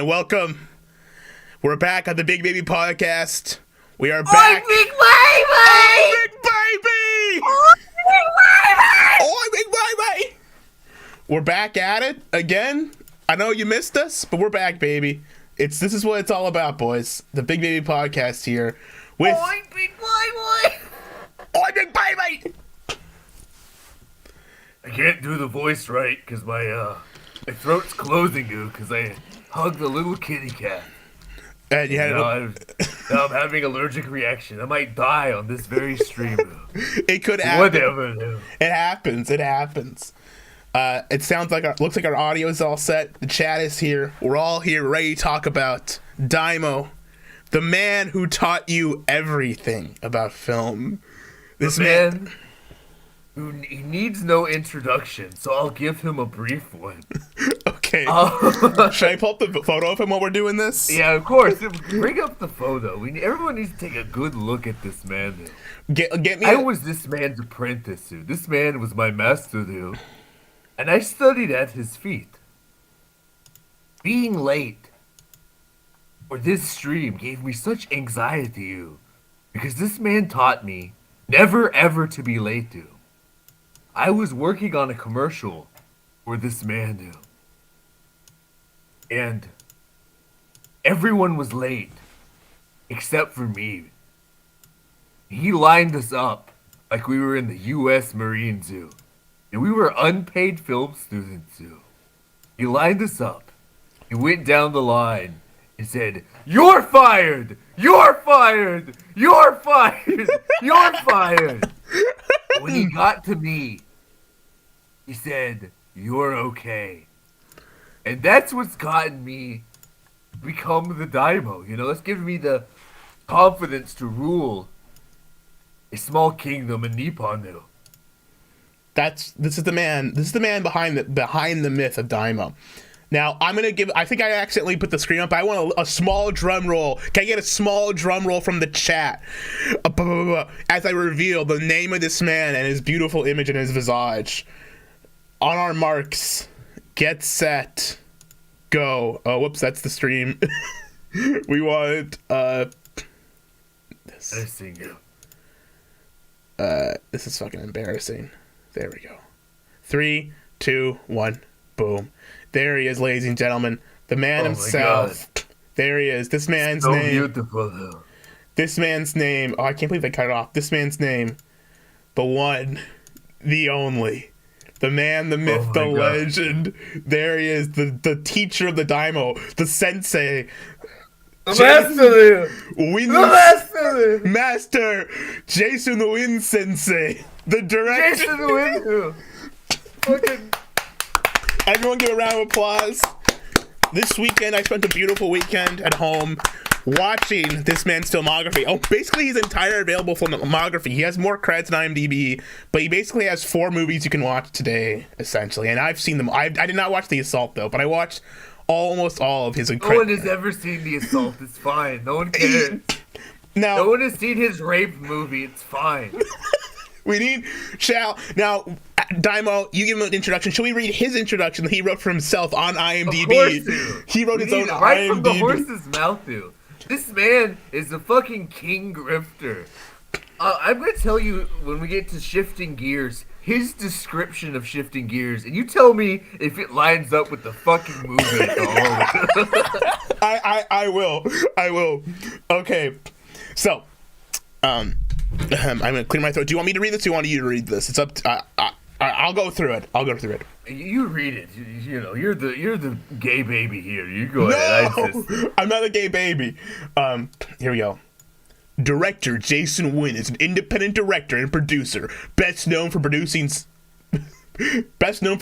and welcome. We're back on the Big Baby Podcast. We are back. Oi, Big Baby! Oh, Big Baby! Oh, Big Baby! Oh, Big Baby! We're back at it again. I know you missed us, but we're back, baby. This is what it's all about, boys. The Big Baby Podcast here with Oi, Big Baby! Oi, Big Baby! I can't do the voice right because my throat's closing, dude, because I hugged a little kitty cat. And you had now I'm having allergic reaction. I might die on this very stream. It could happen. Whatever, dude. It happens. It sounds like looks like our audio is all set. The chat is here. We're all here ready to talk about Daiymo, the man who taught you everything about film. This man he needs no introduction, so I'll give him a brief one. Okay. Should I pull up the photo of him while we're doing this? Yeah, of course. Bring up the photo. Everyone needs to take a good look at this man, dude. I was this man's apprentice, dude. This man was my master, dude. And I studied at his feet. Being late for this stream gave me such anxiety, dude. Because this man taught me never ever to be late, dude. I was working on a commercial for this man, dude. And everyone was late, except for me. He lined us up like we were in the U.S. Marines, dude. And we were unpaid film students, dude. He lined us up. He went down the line and said, "You're fired! You're fired! You're fired! You're fired!" When he got to me, he said, "You're okay." And that's what's gotten me to become the Daiymo. You know, that's given me the confidence to rule a small kingdom in Nippon. This is the man behind the myth of Daiymo. Now, I think I accidentally put the screen up. I want a small drum roll. Can I get a small drum roll from the chat? As I reveal the name of this man and his beautiful image and his visage. On our marks, get set, go. Oh, whoops, that's the stream. We want, this. This is fucking embarrassing. There we go. 3, 2, 1, boom. There he is, ladies and gentlemen. The man himself. There he is. This man's name. So beautiful, though. This man's name. Oh, I can't believe they cut it off. This man's name. The one. The only. The man, the myth, the legend. There he is. The teacher of the Daiymo. The sensei. The Master. Jason the Wind Sensei. The director. Jason the Wind. Fucking... Everyone give a round of applause. This weekend, I spent a beautiful weekend at home watching this man's filmography. Oh, basically his entire available filmography. He has more credits than IMDb, but he basically has 4 movies you can watch today, essentially. And I've seen them. I did not watch The Assault, though, but I watched almost all of his No one has ever seen The Assault. It's fine. No one cares. No one has seen his rape movie. It's fine. We need now, Daiymo, you give him an introduction. Should we read his introduction that he wrote for himself on IMDb? Of course, dude. He wrote his own right IMDb. From the horse's mouth, dude. This man is a fucking king grifter. I'm gonna tell you when we get to Shifting Gears, his description of Shifting Gears, and you tell me if it lines up with the fucking movie at all. I will. Okay, so I'm gonna clear my throat. Do you want me to read this? Or do you want you to read this? It's up. I'll go through it. You read it. You know, you're the gay baby here. You go ahead. No, I'm not a gay baby. Here we go. Director Jason Wynn is an independent director and producer, best known for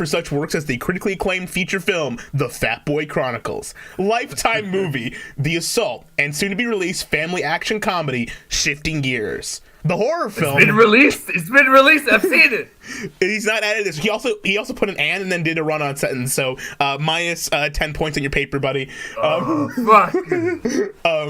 such works as the critically acclaimed feature film The Fat Boy Chronicles, Lifetime movie The Assault, and soon to be released family action comedy Shifting Gears. The horror It's film. been released. It's been released. I've seen it. He's not added this. He also put an and then did a run-on sentence. So minus 10 points in your paper, buddy. Fuck.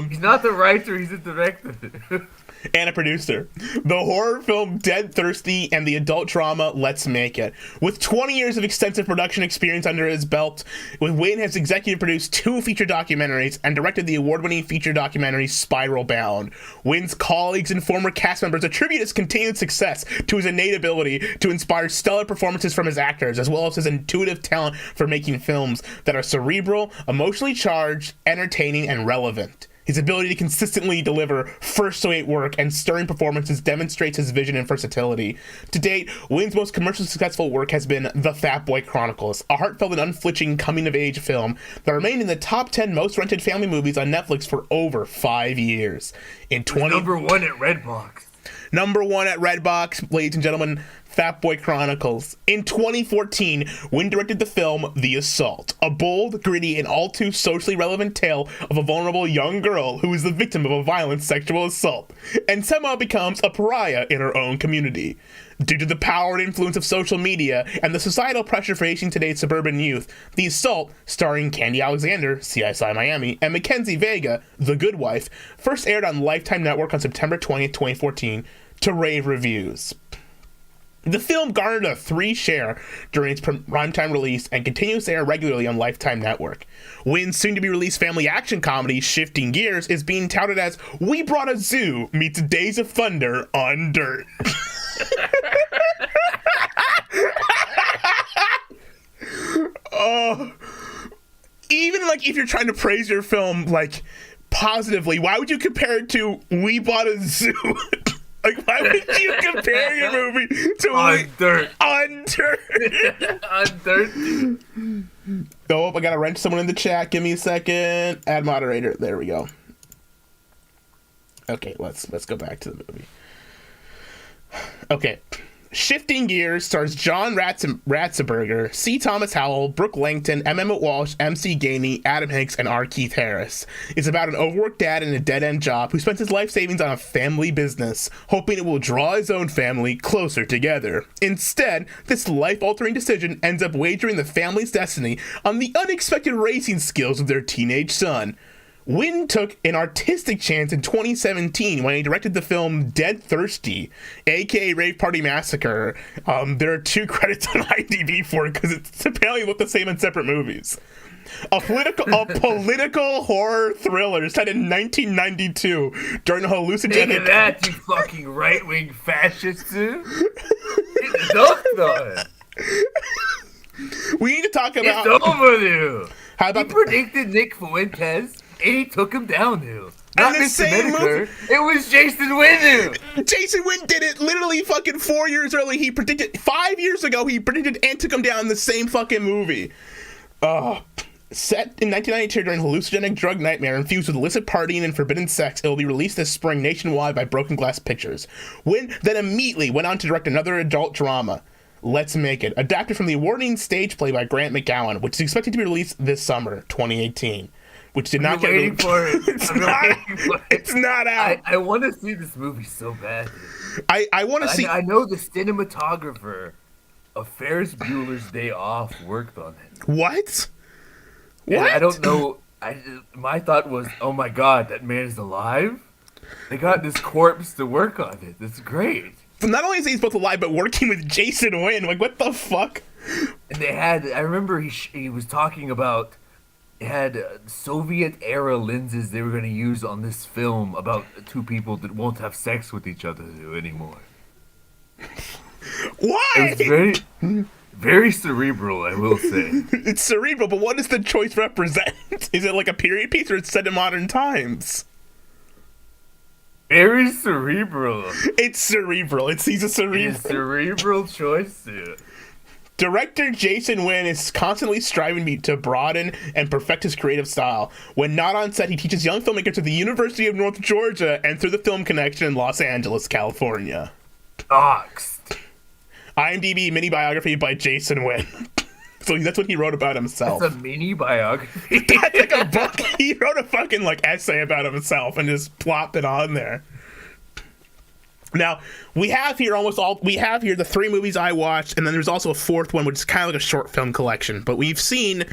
He's not the writer. He's the director. And a producer. The horror film Dead Thirsty and the adult drama Let's Make It. With 20 years of extensive production experience under his belt, Wynn has executive produced 2 feature documentaries and directed the award-winning feature documentary Spiral Bound. Wynn's colleagues and former cast members attribute his continued success to his innate ability to inspire stellar performances from his actors, as well as his intuitive talent for making films that are cerebral, emotionally charged, entertaining, and relevant. His ability to consistently deliver first-rate work and stirring performances demonstrates his vision and versatility. To date, Wynn's most commercially successful work has been The Fat Boy Chronicles, a heartfelt and unflinching coming-of-age film that remained in the top 10 most rented family movies on Netflix for over 5 years. Number 1 at Redbox. Number 1 at Redbox, ladies and gentlemen, Fat Boy Chronicles. In 2014, Wynn directed the film The Assault, a bold, gritty, and all too socially relevant tale of a vulnerable young girl who is the victim of a violent sexual assault and somehow becomes a pariah in her own community. Due to the power and influence of social media and the societal pressure facing today's suburban youth, The Assault, starring Candy Alexander, CSI Miami, and Mackenzie Vega, The Good Wife, first aired on Lifetime Network on September 20th, 2014, to rave reviews. The film garnered a 3 share during its primetime release and continues to air regularly on Lifetime Network. Wynn's soon-to-be-released family action comedy, Shifting Gears, is being touted as We Brought a Zoo meets Days of Thunder on Dirt. Even like if you're trying to praise your film like positively, why would you compare it to We Bought a Zoo? Like, why would you compare your movie to On Dirt? On Dirt. On Dirt. Oh, I gotta wrench someone in the chat. Give me a second. Add moderator. There we go. Okay, let's go back to the movie. Okay. Shifting Gears stars John Ratzenberger, C. Thomas Howell, Brooke Langton, M. Emmett Walsh, M.C. Gainey, Adam Hanks, and R. Keith Harris. It's about an overworked dad in a dead-end job who spends his life savings on a family business, hoping it will draw his own family closer together. Instead, this life-altering decision ends up wagering the family's destiny on the unexpected racing skills of their teenage son. Wynn took an artistic chance in 2017 when he directed the film Dead Thirsty, aka Rave Party Massacre. There are 2 credits on IMDb for it because it's apparently look the same in separate movies. A political horror thriller set in 1992 during a hallucinogenic... Think of that, you fucking right-wing fascists, dude. It's over, We need to talk about... It's over, dude. How about he predicted Nick Fuentes, and he took him down, dude. Not And the Mr. same Medicare. movie- It was Jason Wynn, dude. Jason Wynn did it literally fucking 4 years early. He predicted 5 years ago. He predicted and took him down in the same fucking movie. Set in 1992 during a hallucinogenic drug nightmare infused with illicit partying and forbidden sex, it will be released this spring nationwide by Broken Glass Pictures. Wynn then immediately went on to direct another adult drama, Let's Make It, adapted from the award-winning stage play by Grant McGowan, which is expected to be released this summer, 2018. Which did not get released. For it. It's not out. I want to see this movie so bad. Dude. I want to see. I know the cinematographer of Ferris Bueller's Day Off worked on it. What? And What? I don't know. My thought was, oh my god, that man is alive. They got this corpse to work on it. That's great. But not only is he both alive, but working with Jason Wynn. Like, what the fuck? And they had. I remember he was talking about. It had Soviet-era lenses they were going to use on this film about 2 people that won't have sex with each other anymore. Why? It was very, very cerebral, I will say. It's cerebral, but what does the choice represent? Is it like a period piece or it's set in modern times? Very cerebral. It's cerebral. He's a cerebral. It's a cerebral choice, dude. Director Jason Wynn is constantly striving to broaden and perfect his creative style. When not on set, he teaches young filmmakers at the University of North Georgia and through the Film Connection in Los Angeles, California. Doxed. IMDb mini biography by Jason Wynn. So that's what he wrote about himself. That's a mini biography. That's like a book. He wrote a fucking like essay about himself and just plopped it on there. Now, we have here the 3 movies I watched, and then there's also a 4th one, which is kind of like a short film collection. But we've seen,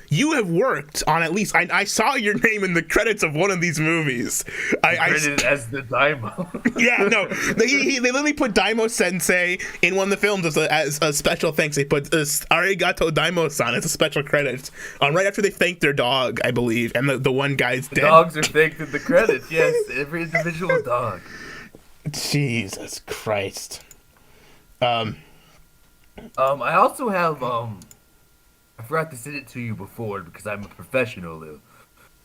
you have worked on at least, I saw your name in the credits of one of these movies. Credited as the Daiymo. Yeah, no, they literally put Daiymo Sensei in one of the films as a special thanks. They put Arigato Daiymo-san as a special credit right after they thanked their dog, I believe, and the one guy's dead. Dogs are thanked in the credits, yes, every individual dog. Jesus Christ. I also have I forgot to send it to you before because I'm a professional, Lou.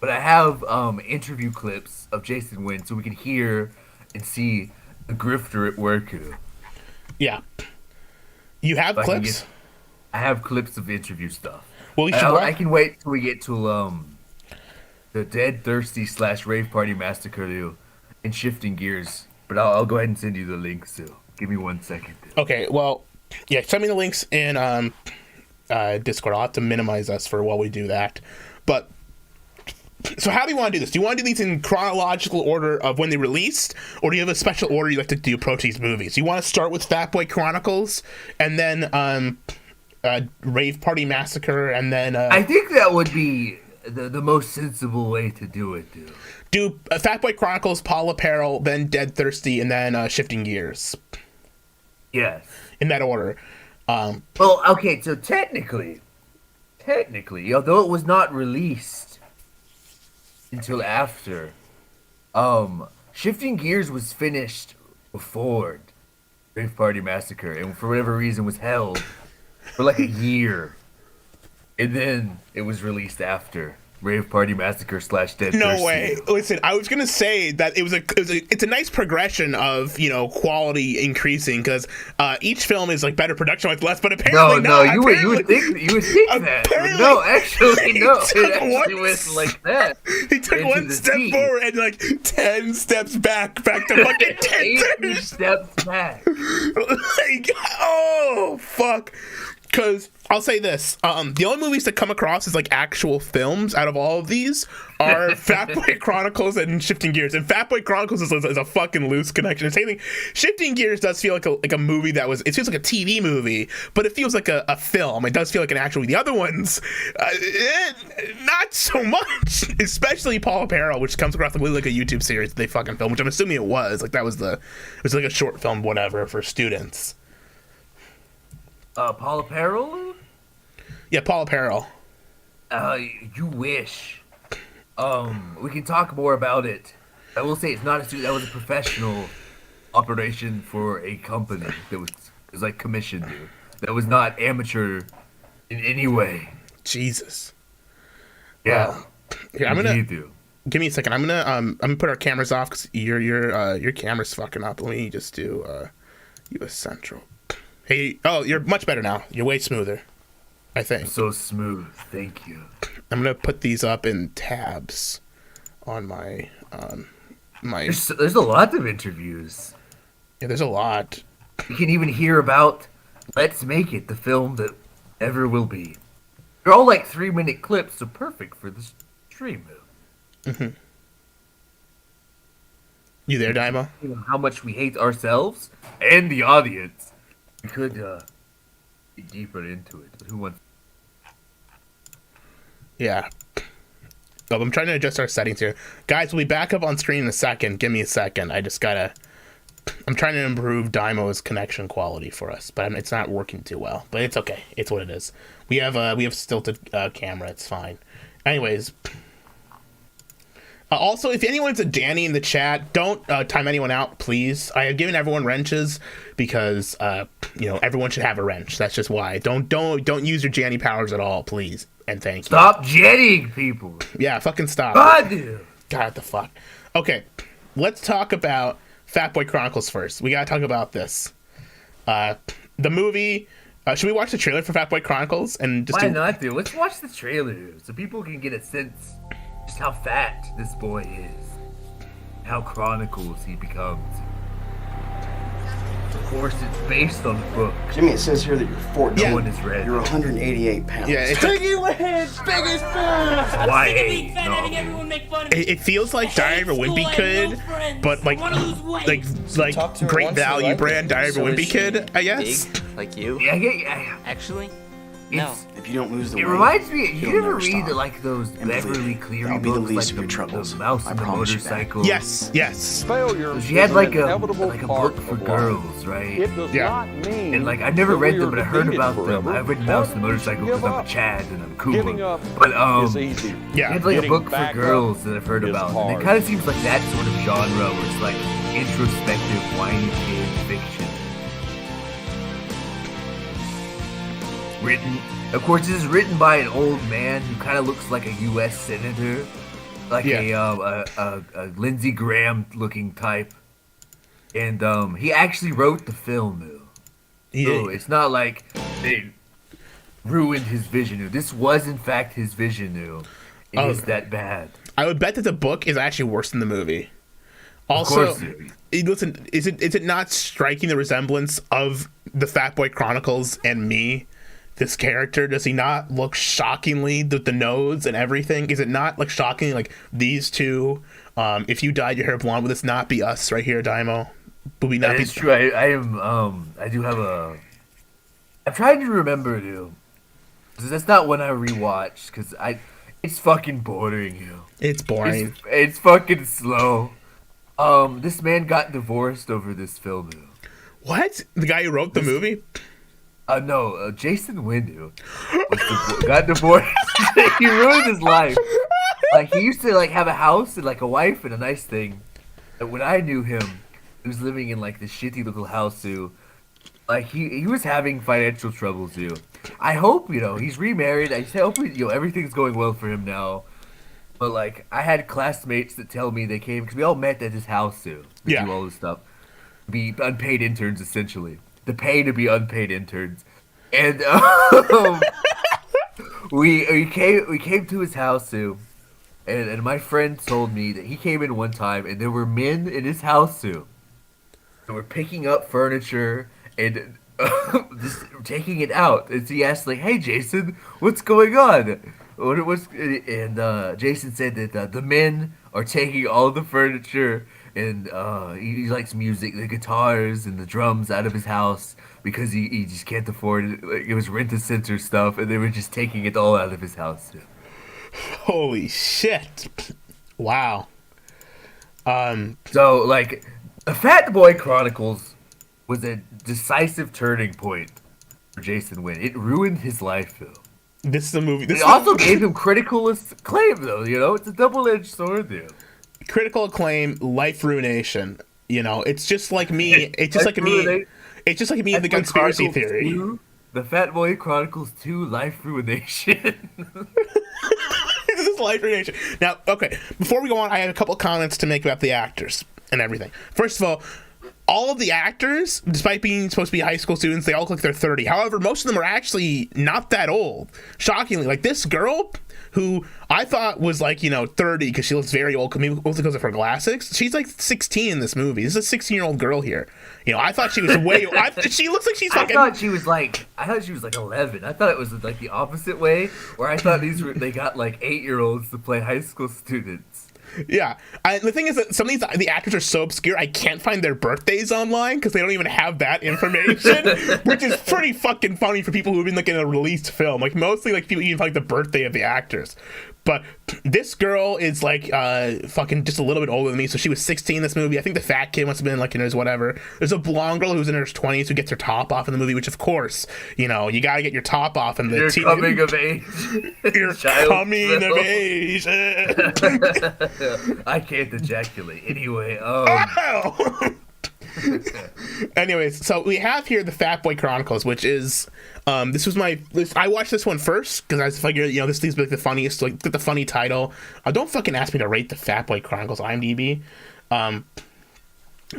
But I have interview clips of Jason Wynn so we can hear and see the grifter at work. Yeah. You have clips? I have clips of interview stuff. Well, I can wait till we get to the Dead Thirsty / Rave Party Massacre, Lou, and Shifting Gears. But I'll go ahead and send you the links, too. Give me 1 second. Okay, well, yeah, send me the links in Discord. I'll have to minimize us for while we do that. But, so how do you want to do this? Do you want to do these in chronological order of when they released? Or do you have a special order you like to approach these movies? You want to start with Fat Boy Chronicles, and then Rave Party Massacre, and then... I think that would be the most sensible way to do it, dude. Do Fat Boy Chronicles, Paul Apparel, then Dead Thirsty, and then Shifting Gears. Yes. In that order. Well, okay, so technically, although it was not released until after, Shifting Gears was finished before Rave Party Massacre, and for whatever reason was held for like a year, and then it was released after Rave Party Massacre / Dead Thirsty. No way. Listen, I was gonna say that it's a nice progression of quality increasing because each film is like better production with less, but apparently you would think that. No, actually no. It actually went like that. He took one step forward and like 10 steps back to fucking 80 steps back. Like, oh fuck. Because I'll say this, the only movies that come across as like actual films out of all of these are Fat Boy Chronicles and Shifting Gears. And Fat Boy Chronicles is a fucking loose connection. Same thing. Shifting Gears does feel like a movie it feels like a TV movie, but it feels like a film. It does feel like an actual. The other ones, not so much. Especially Paul Apparel, which comes across like a YouTube series they fucking filmed, which I'm assuming it was like it was like a short film, whatever, for students. Paul Apparel? Yeah, Paul Apparel. You wish. We can talk more about it. I will say it's not a student. That was a professional operation for a company that was like commissioned to. That was not amateur in any way. Jesus. Yeah. Here, I'm gonna give me a second. I'm gonna put our cameras off because your camera's fucking up. Let me just do US Central. Hey, oh, you're much better now. You're way smoother, I think. So smooth, thank you. I'm gonna put these up in tabs on my There's a lot of interviews. Yeah, there's a lot. You can even hear about Let's Make It, the film that ever will be. They're all like 3-minute clips, so perfect for the stream. Mm-hmm. You there, Daiymo? You know how much we hate ourselves and the audience. We could get deeper into it, but who wants? Yeah. Oh, I'm trying to adjust our settings here. Guys, we'll be back up on screen in a second. Give me a second. I'm trying to improve Daiymo's connection quality for us, but it's not working too well. But it's okay. It's what it is. We have stilted camera. It's fine. Anyways. Also, if anyone's a Danny in the chat, don't time anyone out, please. I have given everyone wrenches because everyone should have a wrench. That's just why. Don't use your Janny powers at all, please. And thank you. Stop jetting people. Yeah, fucking stop. God, dude. God, the fuck. Okay, let's talk about Fat Boy Chronicles first. We gotta talk about this. The movie. Should we watch the trailer for Fat Boy Chronicles and just? Why not, dude? Let's watch the trailer so people can get a sense just how fat this boy is, how Chronicles he becomes. course, it's based on the book. Jimmy, it says here that you're 40. No one has read. You're 188 pounds. Yeah, it's YA novel. it feels like Diary of a Wimpy Kid, but like Great Value brand Diary of a Wimpy Kid, I guess. Big, like you? Yeah. Actually, no. If you don't lose the It weight, reminds me. you'll You ever never read stop. like those And believe Beverly me, Cleary that'll be the books, least like of your the troubles. Mouse I and the promise you that. Motorcycle? Yes. Failure So she had is like an a inevitable book part for of life. girls, right? It does Yeah. not mean And like I never that read we them, are but I heard defeated about them. forever. I've read Mouse and the Or Motorcycle give because I'm a up. Chad and I'm cool. Giving up But is easy. he Yeah. had like a Getting book for back girls up that I've heard is about. And hard. it kind of seems like that sort of genre where it's like introspective, whiny kid fiction. Written, of course, this is written by an old man who kind of looks like a U.S. senator, like a Lindsey Graham looking type. And he actually wrote the film, though. So it's not like they ruined his vision. This was, in fact, his vision. It is that bad. I would bet that the book is actually worse than the movie. Of Also, course it listen, is it not striking the resemblance of the Fat Boy Chronicles and me? This character, does he not look shockingly with the nose and everything? Is it not like shocking like these two? If you dyed your hair blonde, would this not be us right here, Daiymo? Would we not That be? is true. I am. I do have a. I'm trying to remember, dude. Because that's not one I rewatched. Because it's fucking boring, you. It's boring. It's fucking slow. This man got divorced over this film, dude. What? The guy who wrote the movie? No, Jason Windu got divorced. He ruined his life. Like he used to like have a house and like a wife and a nice thing. And when I knew him, he was living in like this shitty little house too. Like he was having financial troubles too. I hope he's remarried. I hope everything's going well for him now. But like I had classmates that tell me they came because we all met at his house too. To do all this stuff, be unpaid interns essentially. The pay to be unpaid interns, and we came to his house too, and my friend told me that he came in one time and there were men in his house too. They were picking up furniture and just taking it out. And so he asked like, "Hey Jason, what's going on?" And Jason said that the men are taking all the furniture. And he likes music, the guitars and the drums out of his house because he just can't afford it. Like, it was rent-a-center stuff, and they were just taking it all out of his house. Holy shit! Wow. So, like, the Fat Boy Chronicles was a decisive turning point for Jason Wynn. It ruined his life, though. This is a movie. It also gave him critical acclaim, though. It's a double-edged sword, dude. Critical acclaim, life ruination. It's just like me. It's just like me. It's just like me and the conspiracy theory. 2, the Fat Boy Chronicles 2, life ruination. This is life ruination. Now, okay. Before we go on, I have a couple of comments to make about the actors and everything. First of all of the actors, despite being supposed to be high school students, they all look like they're 30. However, most of them are actually not that old. Shockingly, like this girl, who I thought was like 30 because she looks very old, mostly because of her glasses. She's like 16 in this movie. This is a 16-year-old girl here. I thought she was way. She looks like she's fucking. I thought she was like 11. I thought it was like the opposite way, where I thought they got like 8-year-olds to play high school students. Yeah, the thing is that some of the actors are so obscure I can't find their birthdays online because they don't even have that information, which is pretty fucking funny for people who've been like in a released film. Like mostly like people even find the birthday of the actors. But this girl is like fucking just a little bit older than me, so she was 16 in this movie. I think the fat kid must have been like in his whatever. There's a blonde girl who's in her 20s who gets her top off in the movie, which of course, you gotta get your top off in the You're coming of age. You're coming of age. I can't ejaculate. Anyway, Anyways, so we have here the Fat Boy Chronicles, which is I watched this one first because I figured this thing's like the funniest, like the funny title. Don't fucking ask me to rate the Fat Boy Chronicles IMDb.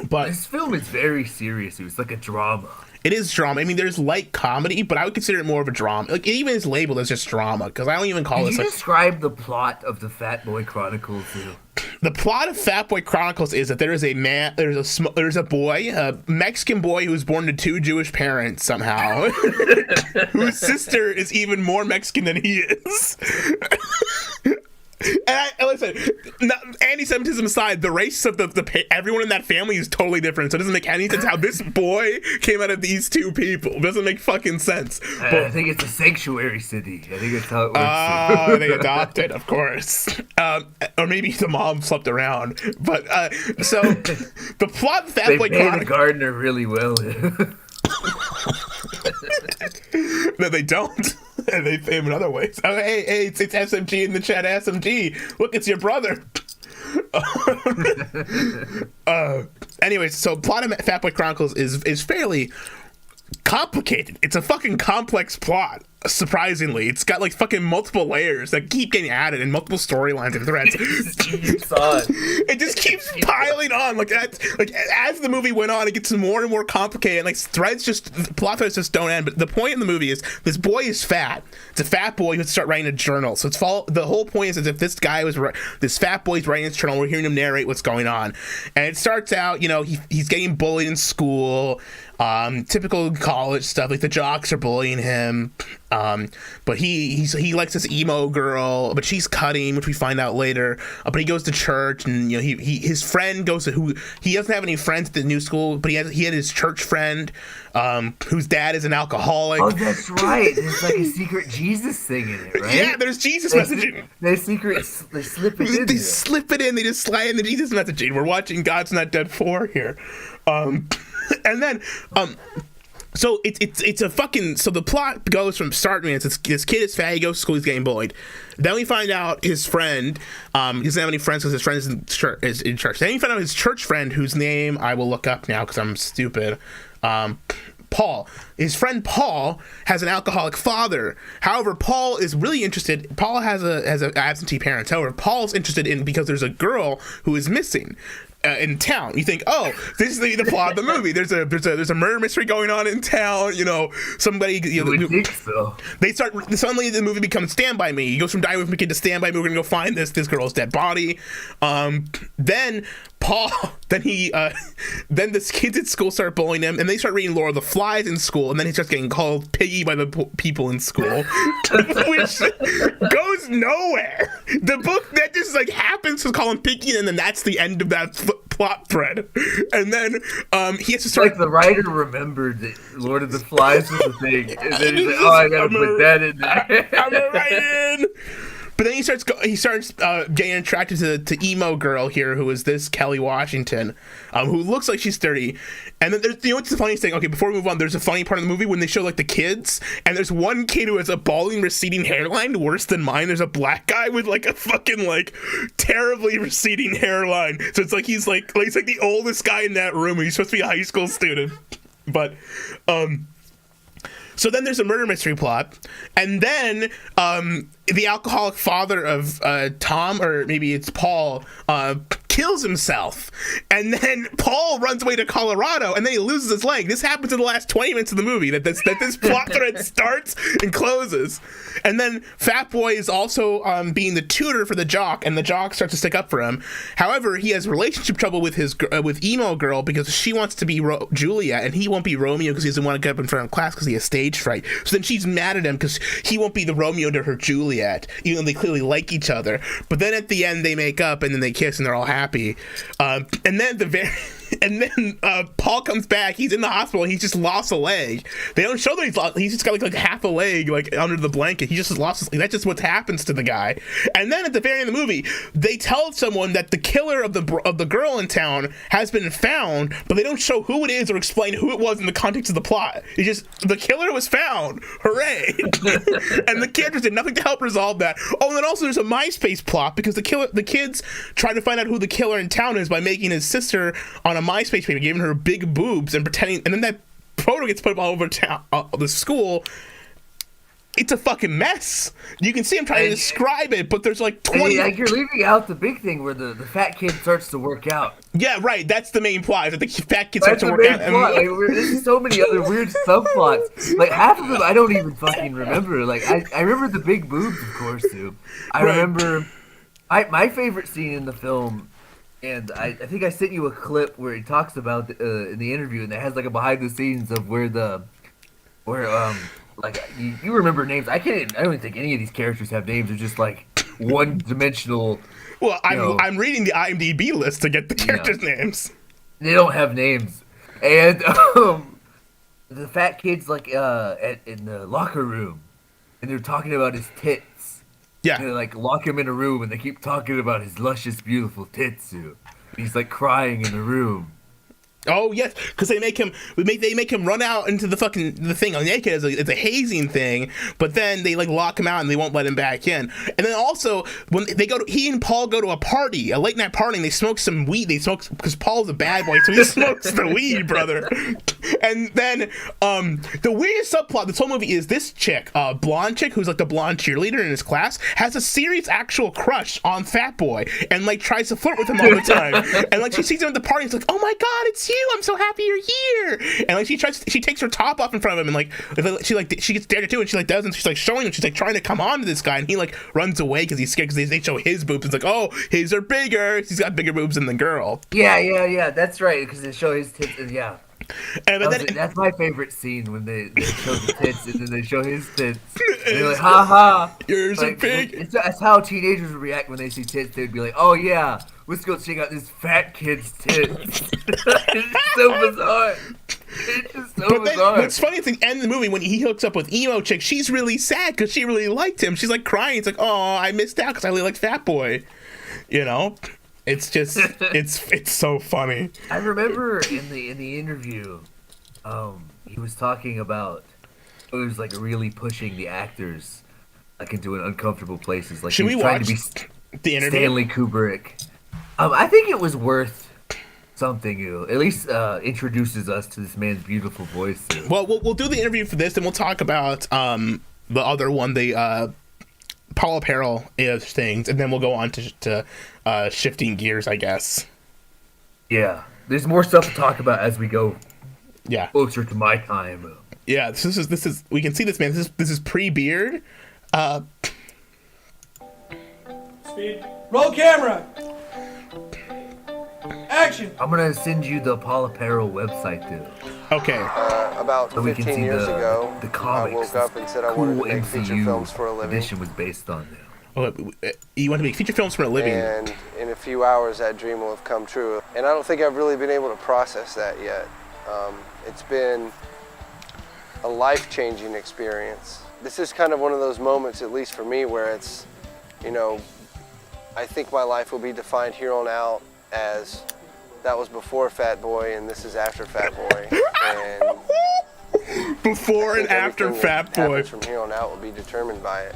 But This film is very serious. It was like a drama. it is drama. I mean, there's light comedy, but I would consider it more of a drama. Like, it even is labeled as just drama, because I don't even call Can this you like... describe the plot of the Fat Boy Chronicles? The plot of Fat Boy Chronicles is that there is a man, there's a boy, a Mexican boy who was born to two Jewish parents somehow, whose sister is even more Mexican than he is. And listen, anti-Semitism aside, the race of everyone in that family is totally different. So it doesn't make any sense how this boy came out of these two people. It doesn't make fucking sense. I think it's a sanctuary city. I think that's how it works. Oh, they adopted, of course. Or maybe the mom slept around. But so the plot of Fat They Boy pay the Chronicles. gardener really well. No, they don't. And they pay him in other ways. Oh, hey, it's SMG in the chat. SMG, look, it's your brother. Anyways, so plot of Fat Boy Chronicles is fairly complicated. It's a fucking complex plot. Surprisingly, it's got like fucking multiple layers that keep getting added and multiple storylines and threads. It just keeps piling on. Like as the movie went on, it gets more and more complicated. And like plot threads just don't end. But the point in the movie is this boy is fat. It's a fat boy who has to start writing a journal. So the whole point is as if this fat boy's writing his journal. We're hearing him narrate what's going on, and it starts out, he's getting bullied in school. Typical college stuff, like the jocks are bullying him, but he likes this emo girl, but she's cutting, which we find out later. But he goes to church, and his friend goes to who he doesn't have any friends at the new school, but he had his church friend, whose dad is an alcoholic. Oh, that's right. There's like a secret Jesus thing in it, right? Yeah, there's Jesus messaging. They slip it in. They slip it in. They just slide in the Jesus messaging. We're watching God's Not Dead 4 here. And then, so it's a fucking, so the plot goes from start, man, this kid is fat, he goes to school, he's getting bullied. Then we find out his friend, he doesn't have any friends because his friend is in church. Then we find out his church friend, whose name I will look up now because I'm stupid, Paul. His friend Paul has an alcoholic father. However, Paul is really interested. Paul has a absentee parents. However, Paul's interested in because there's a girl who is missing. In town, you think, oh, this is the plot of the movie. There's a murder mystery going on in town. Somebody. You would think so. They start suddenly the movie becomes Stand By Me. He goes from Die With Me Kid to Stand By Me. We're gonna go find this girl's dead body. Then Paul, then this kids at school start bullying him, and they start reading Lord of the Flies in school, and then he starts getting called Piggy by the people in school, which goes nowhere. The book that just like happens to call him Piggy, and then that's the end of that plot thread. And then he has to start. Like the writer remembered that Lord of the Flies was a thing, and then he's like, "Oh, I gotta put that in there." I'm gonna write in. But then he starts getting attracted to emo girl here, who is this Kelly Washington, who looks like she's 30. And then there's, what's the funniest thing? Okay, before we move on, there's a funny part of the movie when they show like the kids, and there's one kid who has a balding, receding hairline, worse than mine. There's a black guy with like a fucking like terribly receding hairline. So it's like he's like the oldest guy in that room, and he's supposed to be a high school student. But so then there's a murder mystery plot, and then the alcoholic father of Tom, or maybe it's Paul, kills himself, and then Paul runs away to Colorado, and then he loses his leg. This happens in the last 20 minutes of the movie, that this plot thread starts and closes. And then Fat Boy is also being the tutor for the jock, and the jock starts to stick up for him. However, he has relationship trouble with with emo girl because she wants to be Julia, and he won't be Romeo because he doesn't want to get up in front of class because he has stage fright. So then she's mad at him because he won't be the Romeo to her Juliet, even though they clearly like each other. But then at the end they make up, and then they kiss, and they're all happy. And then Paul comes back. He's in the hospital. He's just lost a leg. They don't show that he's just got like half a leg like under the blanket. He just lost his leg. That's just what happens to the guy. And then at the very end of the movie, they tell someone that the killer of the girl in town has been found, but they don't show who it is or explain who it was in the context of the plot. It's just the killer was found. Hooray! And the characters did nothing to help resolve that. Oh, and then also there's a MySpace plot because the kids try to find out who the killer in town is by making his sister on a MySpace page, giving her big boobs and pretending, and then that photo gets put up all over town, the school. it's a fucking mess. You can see him trying to describe it, but there's like 20. Like you're leaving out the big thing where the fat kid starts to work out. Yeah, right. That's the main plot. Is that the fat kid starts That's to the work main out. plot. Like, there's so many other weird subplots. Like half of them I don't even fucking remember. Like I remember the big boobs, of course, too. I remember my favorite scene in the film. And I think I sent you a clip where he talks about in the interview, and it has like a behind the scenes of where like you remember names. I don't even think any of these characters have names. They're just like one dimensional. Well, I'm reading the IMDb list to get the characters' names. They don't have names, and the fat kid's like in the locker room, and they're talking about his tits. Yeah. And they like lock him in a room, and they keep talking about his luscious, beautiful tits. He's like crying in the room. Oh yes, because they make him run out into the thing on naked as a hazing thing, but then they like lock him out and they won't let him back in. And then also when he and Paul go to a late night party, and they smoke some weed. They smoke because Paul's a bad boy, so he smokes the weed, brother. And then the weirdest subplot of this whole movie is this chick, blonde chick who's like the blonde cheerleader in his class, has a serious actual crush on Fat Boy and like tries to flirt with him all the time. And like she sees him at the party, it's like, oh my god, it's you! I'm so happy you're here. And like she takes her top off in front of him, and like she gets dared to do, and she like doesn't. She's like showing him. She's like trying to come on to this guy, and he like runs away because he's scared because they show his boobs. It's like, oh, his are bigger. He's got bigger boobs than the girl. Yeah. That's right, because they show his tits. Yeah. And that's my favorite scene when they show the tits and then they show his tits. And they're like, ha ha. Yours are big. That's how teenagers would react when they see tits. They'd be like, oh yeah, let's go check out this fat kid's tits. It's so bizarre. It's just so bizarre. What's funny at the end of the movie when he hooks up with emo chick, she's really sad because she really liked him. She's like crying. It's like, oh, I missed out because I really liked Fat Boy. You know? It's just it's so funny. I remember in the interview, he was talking about it was like really pushing the actors like into uncomfortable places. Like should we watch to be the interview? Stanley Kubrick. I think it was worth something. At least introduces us to this man's beautiful voice. Well, we'll do the interview for this, and we'll talk about the other one, the Paul Apparel is things, and then we'll go on to shifting gears, I guess. Yeah, there's more stuff to talk about as we go. Yeah, closer to my time. Yeah, this is we can see this man. This is pre-beard. Speed. Roll camera. Action. I'm gonna send you the Paul Apparel website, dude. Okay. About so 15 years ago, the comics, I woke up and said I wanted to make feature films for a living. Edition was based on them. Oh, you want to make feature films for a living? And in a few hours, that dream will have come true. And I don't think I've really been able to process that yet. It's been a life-changing experience. This is kind of one of those moments, at least for me, where it's, I think my life will be defined here on out as that was before Fat Boy and this is after Fat Boy. And before and after Fat Boy. From here on out will be determined by it.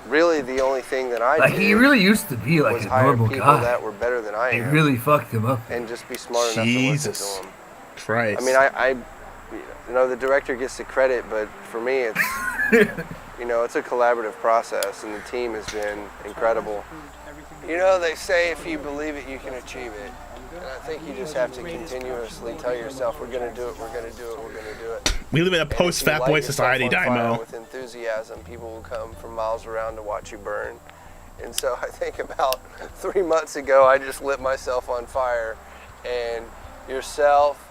Really, the only thing that I like did he really used to be like was a hire normal people guy. that were better than I am. They really fucked him up. And just be smart enough to listen to them. Christ. I mean, I the director gets the credit, but for me, it's it's a collaborative process, and the team has been incredible. They say if you believe it, you can achieve it. And I think you just have to continuously tell yourself, we're going to do it, we're going to do it, we're going to do it. We live in a post-Fat Boy society, Daiymo. With enthusiasm, people will come from miles around to watch you burn. And so I think about 3 months ago, I just lit myself on fire. And yourself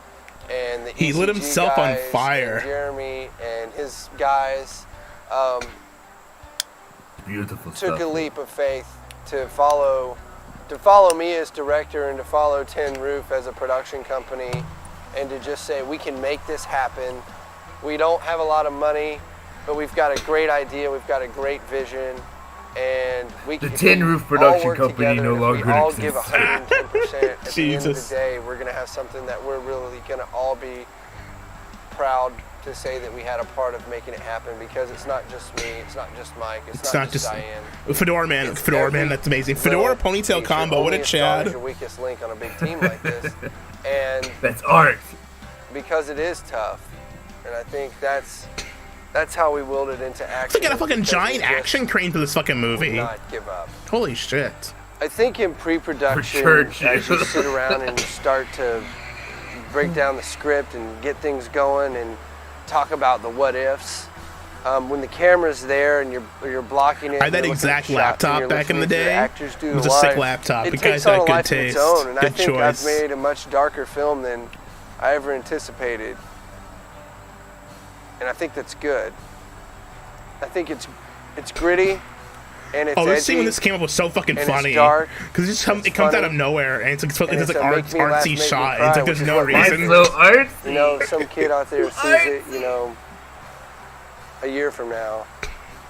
and the he lit himself on fire. And Jeremy and his guys Beautiful took stuff. a leap of faith to follow me as director and to follow Tin Roof as a production company and to just say we can make this happen. We don't have a lot of money, but we've got a great idea, we've got a great vision, and the Tin Roof production company no longer we all exists. give 110%. At the end of Jesus. the day, we're gonna have something that we're really gonna all be proud to say that we had a part of making it happen, because it's not just me, it's not just Mike, it's not just Diane. Fedora man, that's amazing. Fedora ponytail combo, what a Chad. Is your weakest link on a big team like this, and that's art. Because it is tough, and I think that's That's how we willed it into action. They got a fucking because giant we just action crane for this fucking would movie. not give up. Holy shit. I think in pre-production, For church. as you sit around and start to break down the script and get things going and talk about the what ifs, when the camera's there and you're blocking it. I had that you're looking at exact shots and laptop you're back in the listening to day. actors do It was the a sick lines, laptop. It You takes guys on got a good life of taste. its own, and I Good think choice. I've made a much darker film than I ever anticipated, and I think that's good. I think it's gritty. And it's This scene edgy, when this came up was so fucking and funny. It's dark. Because it comes out of nowhere, and it's like And it's like it's a make me laugh, artsy make me shot. cry, It's like which there's is no what makes reason. So artsy. You know, some kid out there sees it, you know, a year from now,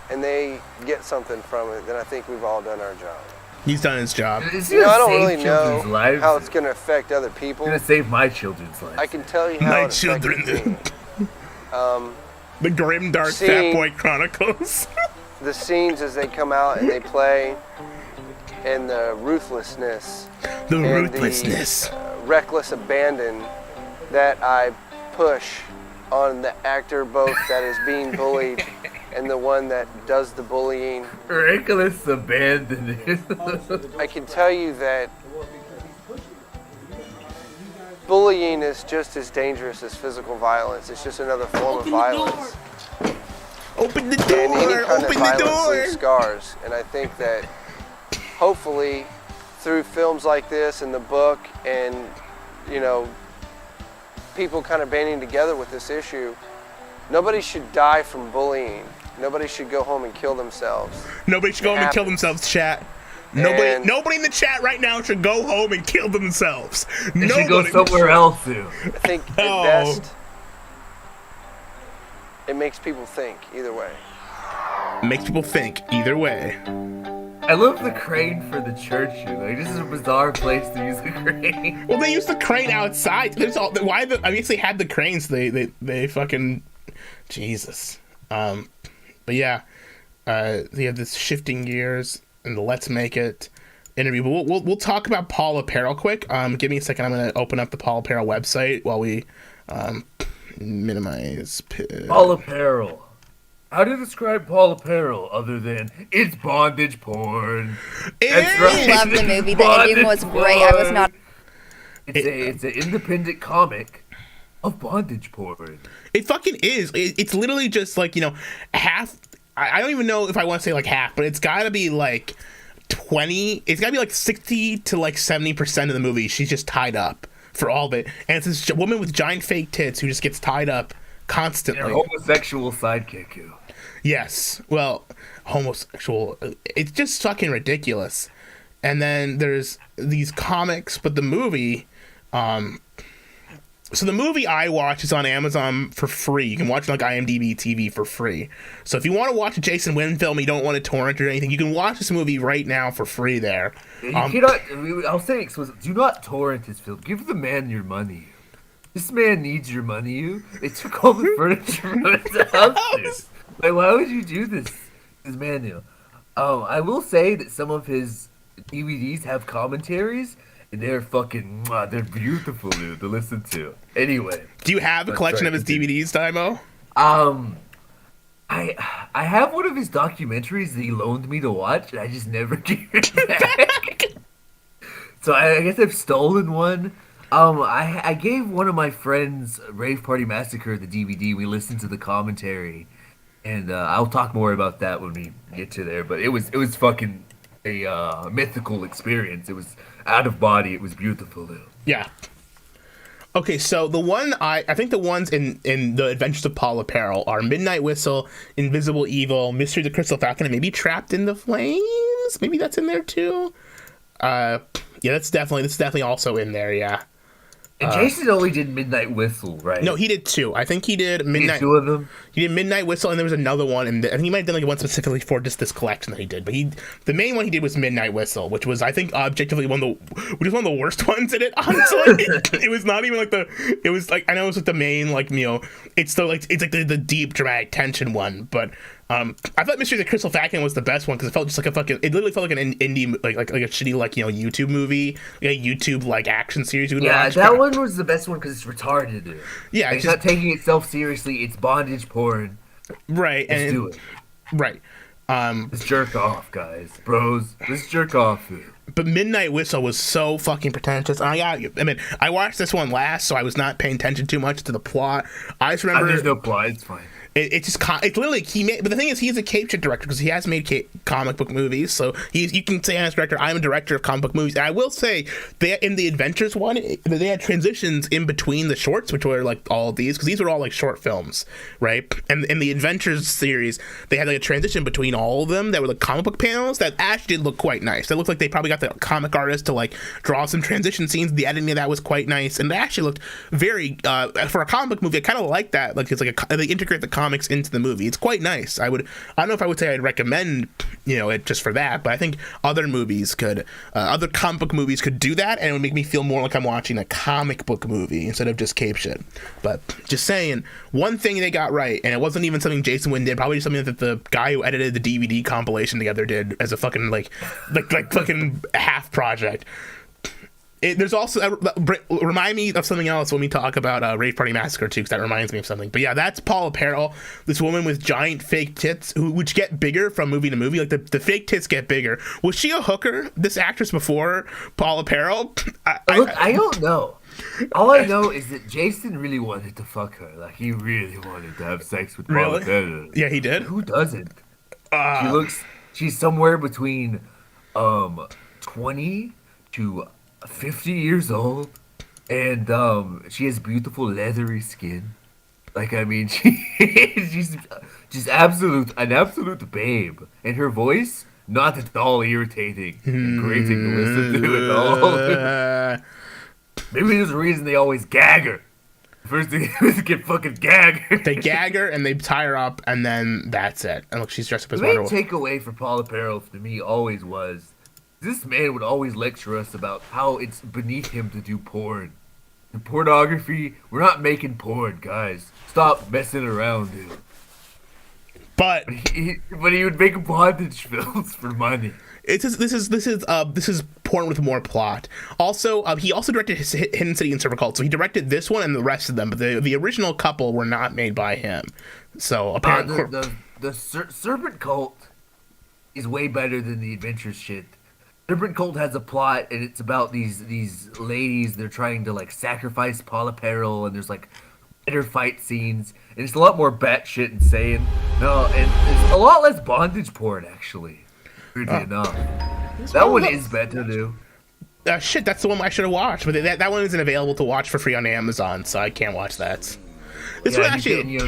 and they get something from it, then I think we've all done our job. He's done his job. It's You know, I gonna don't save really know children's lives. how it's going to affect other people. It's gonna save my children's lives. I can tell you how My it affected children. me. The Grim Dark See- Fat Boy Chronicles. The scenes as they come out and they play, and the ruthlessness, The and ruthlessness. the reckless abandon that I push on the actor, both that is being bullied and the one that does the bullying. Reckless abandon. I can tell you that bullying is just as dangerous as physical violence. It's just another form of violence. Open the And any door! kind Open of the violence door! leaves scars. And I think that hopefully through films like this and the book and, you know, people kind of banding together with this issue, nobody should die from bullying. Nobody should go home and kill themselves. Nobody should go home and kill happens. themselves, chat. And- Nobody in the chat right now should go home and kill themselves. They Nobody should go somewhere else to. I think at Oh. best, it makes people think either way. Makes people think either way. I love the crane for the church. Like, this is a bizarre place to use a crane. Well, they used the crane outside. There's all why the I guess they had the cranes. They fucking Jesus. But yeah, they have this shifting gears and the Let's Make It interview. But we'll talk about Paul Apparel quick. Give me a second. I'm gonna open up the Paul Apparel website while we minimize. Paul Apparel. How do you describe Paul Apparel other than it's bondage porn? That's right. I love the movie. The Bondage ending was great. I was porn. not. It's an independent comic of bondage porn. It fucking is. It's literally just like, you know, half. I don't even know if I want to say like half, but it's got to be like 20. It's got to be like 60 to like 70% of the movie. She's just tied up for all of it. And it's this woman with giant fake tits who just gets tied up constantly. Their homosexual sidekick. You. Yes. Well, homosexual. It's just fucking ridiculous. And then there's these comics, but the movie, so the movie I watch is on Amazon for free. You can watch it like IMDb TV for free. So if you want to watch a Jason Wynn film, you don't want to torrent or anything, you can watch this movie right now for free there. You cannot. I'll say explicit. Do not torrent his film. Give the man your money. This man needs your money. You. They took all the furniture from his house. Like, why would you do this? This man, you. I will say that some of his DVDs have commentaries, and they're fucking. They're beautiful, dude, to listen to. Anyway. Do you have a collection of his DVDs, Daiymo? I have one of his documentaries that he loaned me to watch, and I just never gave it back. So I guess I've stolen one. I gave one of my friends Rave Party Massacre the DVD. We listened to the commentary, and I'll talk more about that when we get to there. But it was fucking a mythical experience. It was out of body. It was beautiful, though. Yeah. Okay, so the one I think the ones in the Adventures of Paul Apparel are Midnight Whistle, Invisible Evil, Mystery of the Crystal Falcon, and maybe Trapped in the Flames. Maybe that's in there too. Yeah, that's definitely also in there. Yeah. And Jason only did Midnight Whistle, right? No, he did two. I think he did He Midnight. did two of them. He did Midnight Whistle, and there was another one, and I think he might have done like one specifically for just this collection that he did. But the main one he did was Midnight Whistle, which was I think objectively one of the worst ones in it. Honestly, it was not even like it was like I know it was like the main like it's the deep dramatic tension one, but I thought Mystery of the Crystal Falcon was the best one because it felt just like it literally felt like an indie like a shitty like YouTube movie, like a YouTube like action series. Yeah, that one was the best one because it's retarded. Dude. Yeah, it's not taking itself seriously. It's bondage porn. Right. Let's do it. Right. Let's jerk off, guys. Bros, let's jerk off. But Midnight Whistle was so fucking pretentious. I mean, I watched this one last, so I was not paying attention too much to the plot. I just remember There's no plot. It's fine. It's literally he made. But the thing is, he's a cape shit director because he has made comic book movies. So you can say as director, I'm a director of comic book movies. And I will say in the Adventures one, they had transitions in between the shorts, which were like all of these because these were all like short films, right? And in the Adventures series, they had like a transition between all of them that were like comic book panels that actually did look quite nice. They looked like they probably got the comic artist to like draw some transition scenes. The editing of that was quite nice, and they actually looked very for a comic book movie. I kind of like that. Like it's like they integrate the comics into the movie. It's quite nice. I don't know if I would say I'd recommend it just for that, but I think other movies could other comic book movies could do that, and it would make me feel more like I'm watching a comic book movie instead of just cape shit. But just saying, one thing they got right, and it wasn't even something Jason Wynn did, probably something that the guy who edited the DVD compilation together did as a fucking like fucking half project. There's also remind me of something else when we talk about Rave Party Massacre 2, because that reminds me of something. But yeah, that's Paula Parrell, this woman with giant fake tits which get bigger from movie to movie. Like the fake tits get bigger. Was she a hooker, this actress, before Paula Parrell? I don't know. All I know is that Jason really wanted to fuck her. Like he really wanted to have sex with Paula Parrell. Yeah, he did. Who doesn't? She's somewhere between 20 to 50 years old, and she has beautiful leathery skin. Like I mean, she's just an absolute babe, and her voice not at all irritating and grating to listen to at all. Maybe there's a reason they always gag her. First thing is get fucking gag her. They gag her and they tie her up, and then that's it. And look, she's dressed up as the Wonder main Woman. takeaway for Paula Parrell to me always was, this man would always lecture us about how it's beneath him to do porn. And pornography, we're not making porn, guys. Stop messing around, dude. But he would make bondage films for money. This is porn with more plot. Also, he also directed Hidden City and Serpent Cult, so he directed this one and the rest of them. But the original couple were not made by him. So apparently, the Serpent Cult is way better than the Adventures shit. Serpent Cult has a plot, and it's about these ladies. They're trying to like sacrifice Paula Parrell, and there's like better fight scenes, and it's a lot more batshit insane. No, and it's a lot less bondage porn actually. Weirdly enough, that one is better too. Shit, that's the one I should have watched, but that one isn't available to watch for free on Amazon, so I can't watch that. This one actually.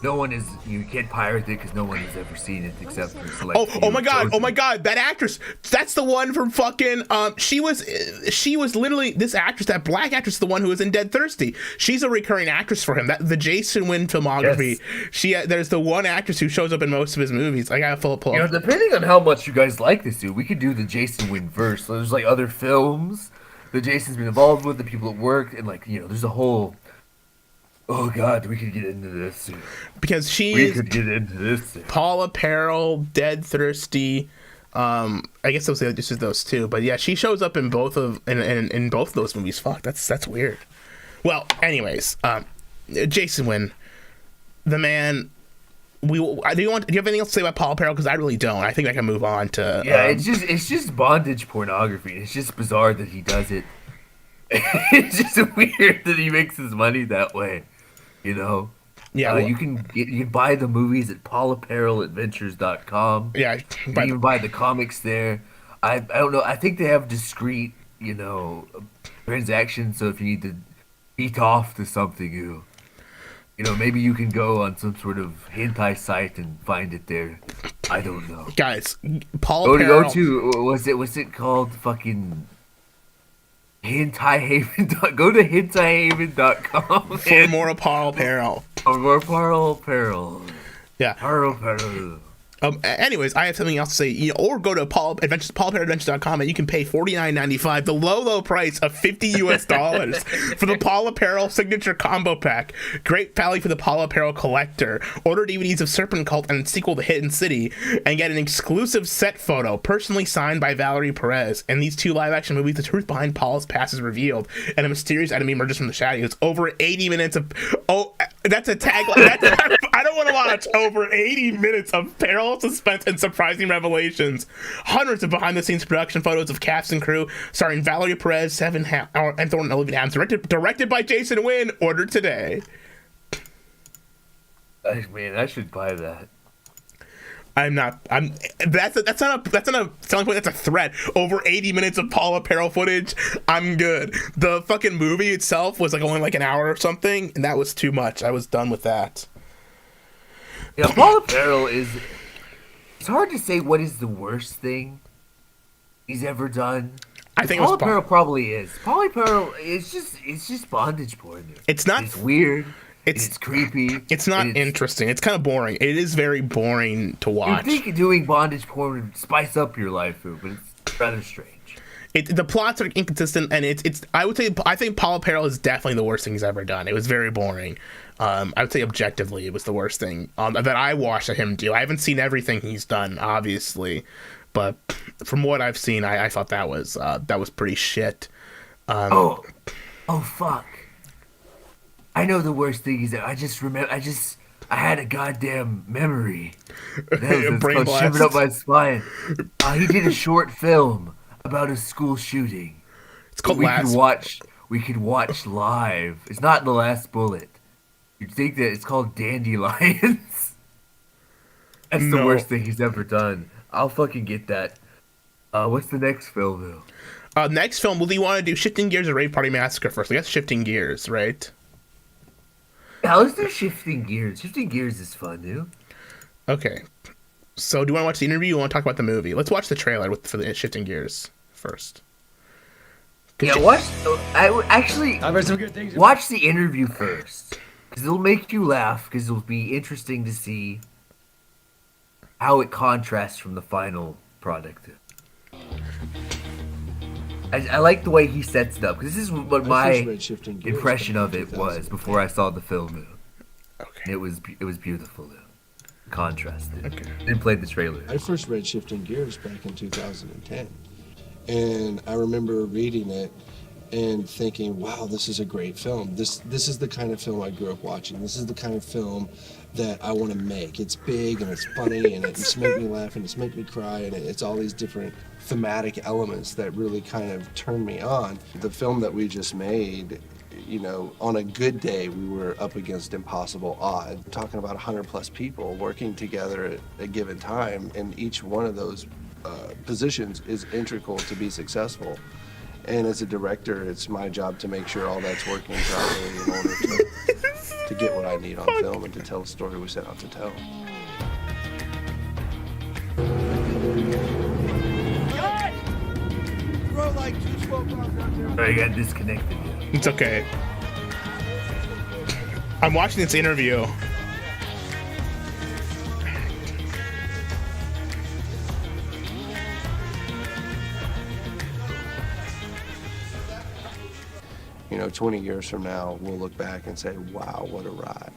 You can't pirate it because no one has ever seen it except for select. Oh my god, that actress, that's the one from fucking she was literally this actress, that black actress, the one who was in Dead Thirsty. She's a recurring actress for him. That the Jason Wynn filmography. Yes. There's the one actress who shows up in most of his movies. I gotta pull up. Depending on how much you guys like this dude, we could do the Jason Wynn verse. So there's like other films that Jason's been involved with, the people at work, and like there's a whole. Oh God, we could get into this. Because we could get into this. Paula Parrell, Dead Thirsty. I guess this is those two, but yeah, she shows up in both of those movies. Fuck, that's weird. Well, anyways, Jason Wynn, the man. Do you have anything else to say about Paula Parrell? Because I really don't. I think I can move on to. Yeah, it's just bondage pornography. It's just bizarre that he does it. It's just weird that he makes his money that way. Yeah, you can buy the movies at paulaparrelladventures.com. Yeah, you can even buy the comics there. I don't know. I think they have discrete, transactions. So if you need to beat off to something, maybe you can go on some sort of hentai site and find it there. I don't know. Guys, Paula Parrell. Was it called fucking? Hentai-haven. Go to hentaihaven.com for more Paula Parrell. For more Paula Parrell. Yeah. Paula Parrell. Anyways, I have something else to say. Or go to paulaparrelladventures.com and you can pay $49.95, the low price of $50 for the Paula Parrell signature combo pack. Great value for the Paula Parrell collector. Order DVDs of Serpent Cult and sequel to Hidden City and get an exclusive set photo personally signed by Valerie Perez. In these two live-action movies, the truth behind Paula's past is revealed and a mysterious enemy emerges from the shadows. Over 80 minutes of That's a tagline. I don't want to watch over 80 minutes of peril, suspense, and surprising revelations. Hundreds of behind-the-scenes production photos of cast and crew, starring Valerie Perez, and Thornton Olivia Adams. Directed by Jason Wynn. Ordered today. Man, I should buy that. That's not a selling point. That's a threat. Over 80 minutes of Paula Perel footage. I'm good. The fucking movie itself was like only like an hour or something, and that was too much. I was done with that. Yeah, Paula Perel is. It's hard to say what is the worst thing he's ever done. I think Paula Perel probably is. Paula Perel it's just bondage porn. Dude. It's not. It's weird. It's creepy. It's not interesting. It's kind of boring. It is very boring to watch. You think doing bondage porn would spice up your life, but it's rather strange. The plots are inconsistent, and it's. I think Paula Perel is definitely the worst thing he's ever done. It was very boring. I would say objectively, it was the worst thing that I watched him do. I haven't seen everything he's done, obviously, but from what I've seen, I thought that was pretty shit. Oh fuck. I know the worst thing is that I had a goddamn memory. That was called shivering up my spine. He did a short film about a school shooting. It's called We could watch live. It's not The Last Bullet. You'd think that it's called Dandelions. That's the worst thing he's ever done. I'll fucking get that. What's the next film though? Next film, do you want to do Shifting Gears or Rave Party Massacre first? I guess Shifting Gears, right? Yeah, let's do Shifting Gears. Shifting Gears is fun, dude. Okay. So, do you want to watch the interview or you want to talk about the movie? Let's watch the trailer for the Shifting Gears first. Yeah, watch the interview first. Because it'll make you laugh, because it'll be interesting to see how it contrasts from the final product. I like the way he sets it up, because this is what my impression of it was before I saw the film. Okay. It was beautiful, though. Contrasted. Okay. Didn't play the trailer. I first read Shifting Gears back in 2010, and I remember reading it and thinking, "Wow, this is a great film. This is the kind of film I grew up watching. This is the kind of film that I want to make. It's big and it's funny and it's make me laugh and it's make me cry and it's all these different thematic elements that really kind of turn me on." The film that we just made, on a good day, we were up against impossible odds. We're talking about 100+ people working together at a given time, and each one of those positions is integral to be successful. And as a director, it's my job to make sure all that's working properly in order to get what I need on film and to tell the story we set out to tell. I got disconnected. It's okay. I'm watching this interview. You know, 20 years from now, we'll look back and say, wow, what a ride.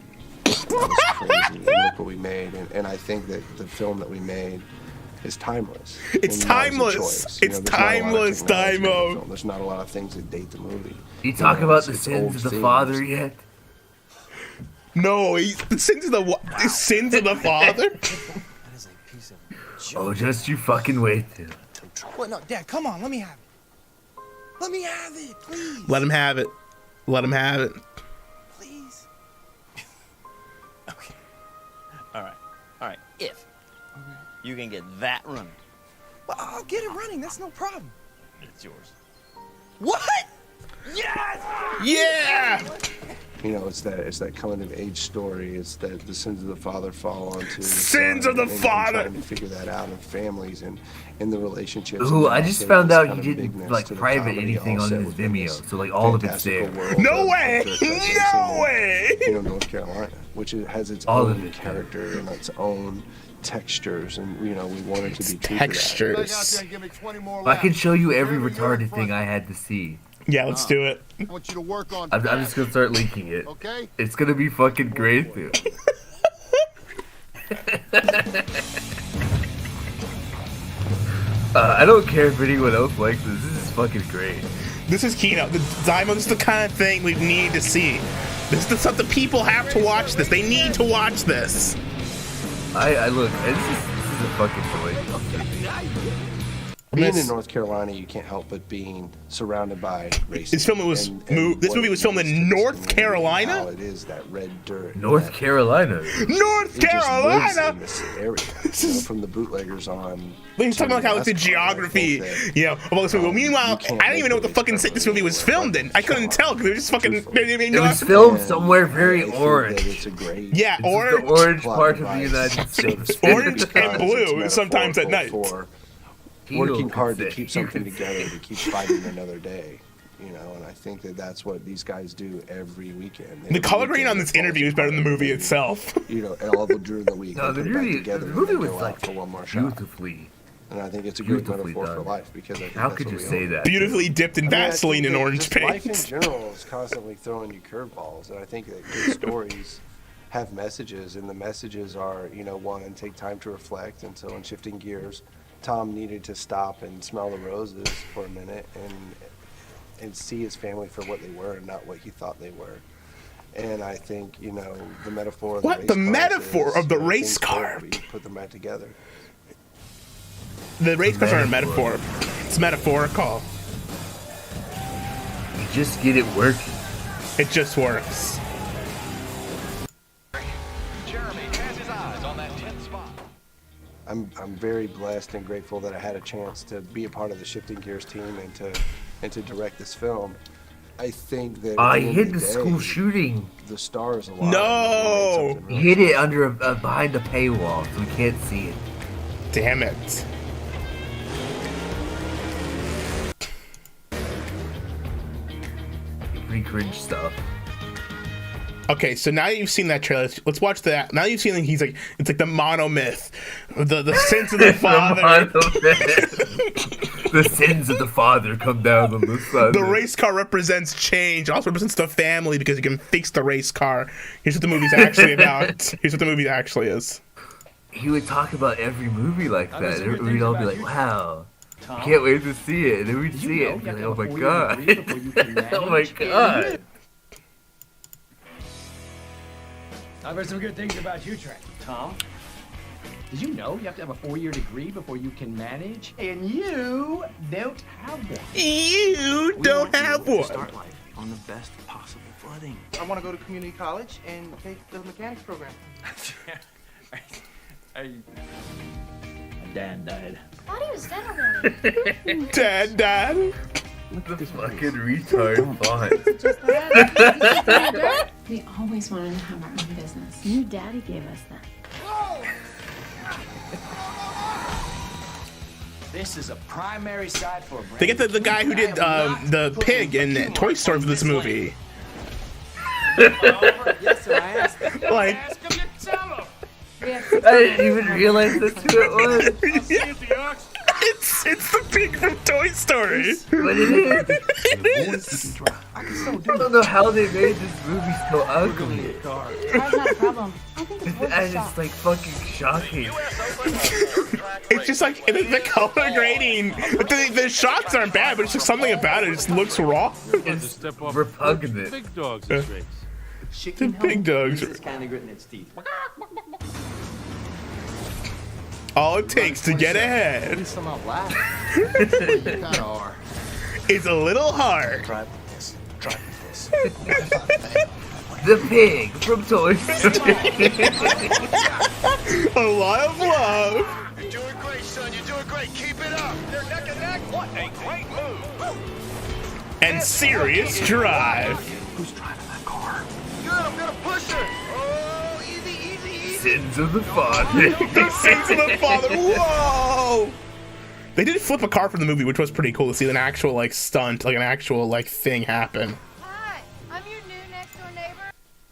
That was crazy. And look what we made. And I think that the film that we made is timeless. It's timeless. It's timeless, Daiymo. There's not a lot of things that date the movie. You talk about the sins of the father yet? No, the sins of the sins of the father. Oh, just you fucking wait. What? No, Dad, come on, let me have it. Let me have it, please. Let him have it. Let him have it. Please. Okay. All right. If you can get that running, Well, I'll get it running. That's no problem. it's yours. What? Yes! Yeah! You know, it's that coming of age story. It's that the sins of the father fall onto the Sins son, of the and father. trying to figure that out in families and in the relationships. Ooh, and I also just found this out kind he of didn't bigness like to the private comedy anything on also his within Vimeo, this so like all of it's there. fantastical world No of way! church that takes No in, way! North Carolina, which has its All of own it. character and its own textures, and we wanted to be true to that. Textures. I can show you every retarded thing I had to see. Yeah, let's do it. I want you to work on I'm just gonna start linking it. okay? It's gonna be fucking great, dude. I don't care if anyone else likes this. This is fucking great. This is Keynote. Daiymo, this is the kind of thing we need to see. This is something people have to watch. This. They need to watch this. I look. This is a fucking joy. Being in North Carolina, you can't help but being surrounded by racism. This movie was filmed in North Carolina. How it is that red dirt. North Carolina. North Carolina. In this area, from the bootleggers on. He's talking about how it's the geography, of all this movie. Meanwhile, I didn't even know what the fucking city this movie was filmed in. I couldn't tell because it was just fucking. It was filmed somewhere very orange. It's a great. Yeah, orange. The orange part of the United States. Orange and blue sometimes at night. Working hard to keep something together, to keep fighting another day, and I think that's what these guys do every weekend. The color grading on this interview is better than the movie itself. All during the week. No, the movie was like for one more shot. Beautifully. And I think it's a great metaphor for life because I think how could you say that? Beautifully dipped in Vaseline and orange paint. Life in general is constantly throwing you curveballs, and I think that good stories have messages, and the messages are, one, take time to reflect, and so in shifting gears. Tom needed to stop and smell the roses for a minute and see his family for what they were and not what he thought they were. And I think, the metaphor of the race car. We put them back together. The race cars are a metaphor. It's metaphorical. You just get it working. It just works. I'm very blessed and grateful that I had a chance to be a part of the Shifting Gears team and to direct this film. I think that I hid the school shooting. The stars alive. No, really hid it under behind a paywall, so we can't see it. Damn it! Pretty cringe stuff. Okay, so now you've seen that trailer. Let's watch that. Now you've seen it's like the monomyth, the sins of the father. The sins of the father come down on the son. The race car represents change. It also represents the family because you can fix the race car. Here's what the movie's actually about. Here's what the movie actually is. He would talk about every movie like that. We'd all be like, "Wow, can't wait to see it." And then we'd see it. And be like, oh my god! Oh my god! I've heard some good things about you, Trent. Tom, did you know you have to have a 4-year degree before you can manage? And you don't have one. You don't have one. Start life on the best possible footing. I want to go to community college and take the mechanics program. My dad died. I thought he was dead already. Dad died. The fucking retard font. We always wanted to have our own business. New daddy gave us that. This is a primary site for a brand. They get the guy who did the pig in Toy Story for this movie. Yes, sir, I asked. Like, I didn't even realize that's who it was. it's the pig from Toy Story. But it is. It is. I don't know how they made this movie so ugly. Car's not a problem. I think it's worth a And shot. it's like fucking shocking. It's just like the color grading. The shots aren't bad, but it's just something about it just looks wrong. It's repugnant. Big dogs this race. The big dogs. It's kind of grit in its teeth. All it takes to get ahead Some out loud. You kind of are. is a little hard. Drive with this. Drive with this. The pig from Toy Story. A lot of love. You're doing great, son. You're doing great. Keep it up. They're neck and neck. What a great move. And serious drive. Who's driving that car? Good. I'm gonna push her. Oh, easy, easy, easy. Sins of the father. The sins of the father. Whoa! They did flip a car from the movie, which was pretty cool to see an actual stunt, like an actual thing happen. Hi, I'm your new next door neighbor.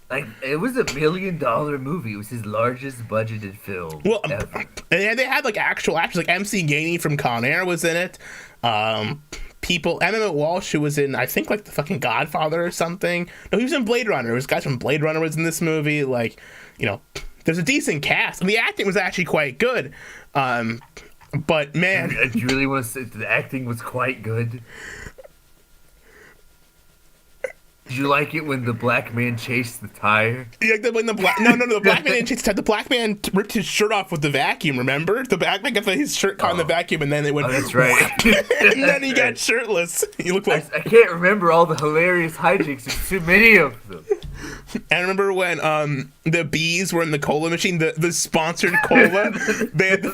Like, it was $1 million movie. It was his largest budgeted film ever. And they had actual actors, like MC Gainey from Con Air was in it. Emmett Walsh, who was in, I think, the fucking Godfather or something. No, he was in Blade Runner. There was guys from Blade Runner was in this movie. There's a decent cast. And the acting was actually quite good. But man, I really want to say the acting was quite good. Did you like it when the black man chased the tire? Yeah, when the black the black man didn't chase the tire. The black man ripped his shirt off with the vacuum. Remember, the black man got his shirt caught in the vacuum, and then it went. Oh, that's right. And then he got shirtless. He looked like I can't remember all the hilarious hijinks. There's too many of them. And I remember when the bees were in the cola machine, the sponsored cola. They had the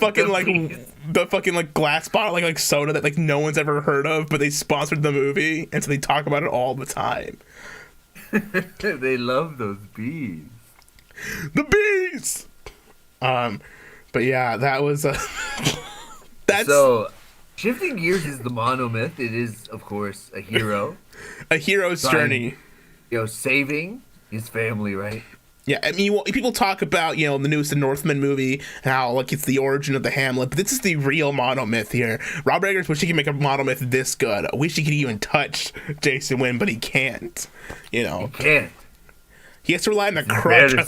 fucking glass bottle like soda that like no one's ever heard of, but they sponsored the movie, and so they talk about it all the time. They love those bees. The bees. But yeah, that was that's so. Shifting gears is the monomyth. It is, of course, a hero. A hero's journey. Saving his family, right? Yeah, I mean, people talk about, the newest Northman movie, how, like, it's the origin of the Hamlet, but this is the real monomyth here. Rob Eggers wish he could make a monomyth this good. I wish he could even touch Jason Wynn, but he can't, He can't. He has to rely on the crutch of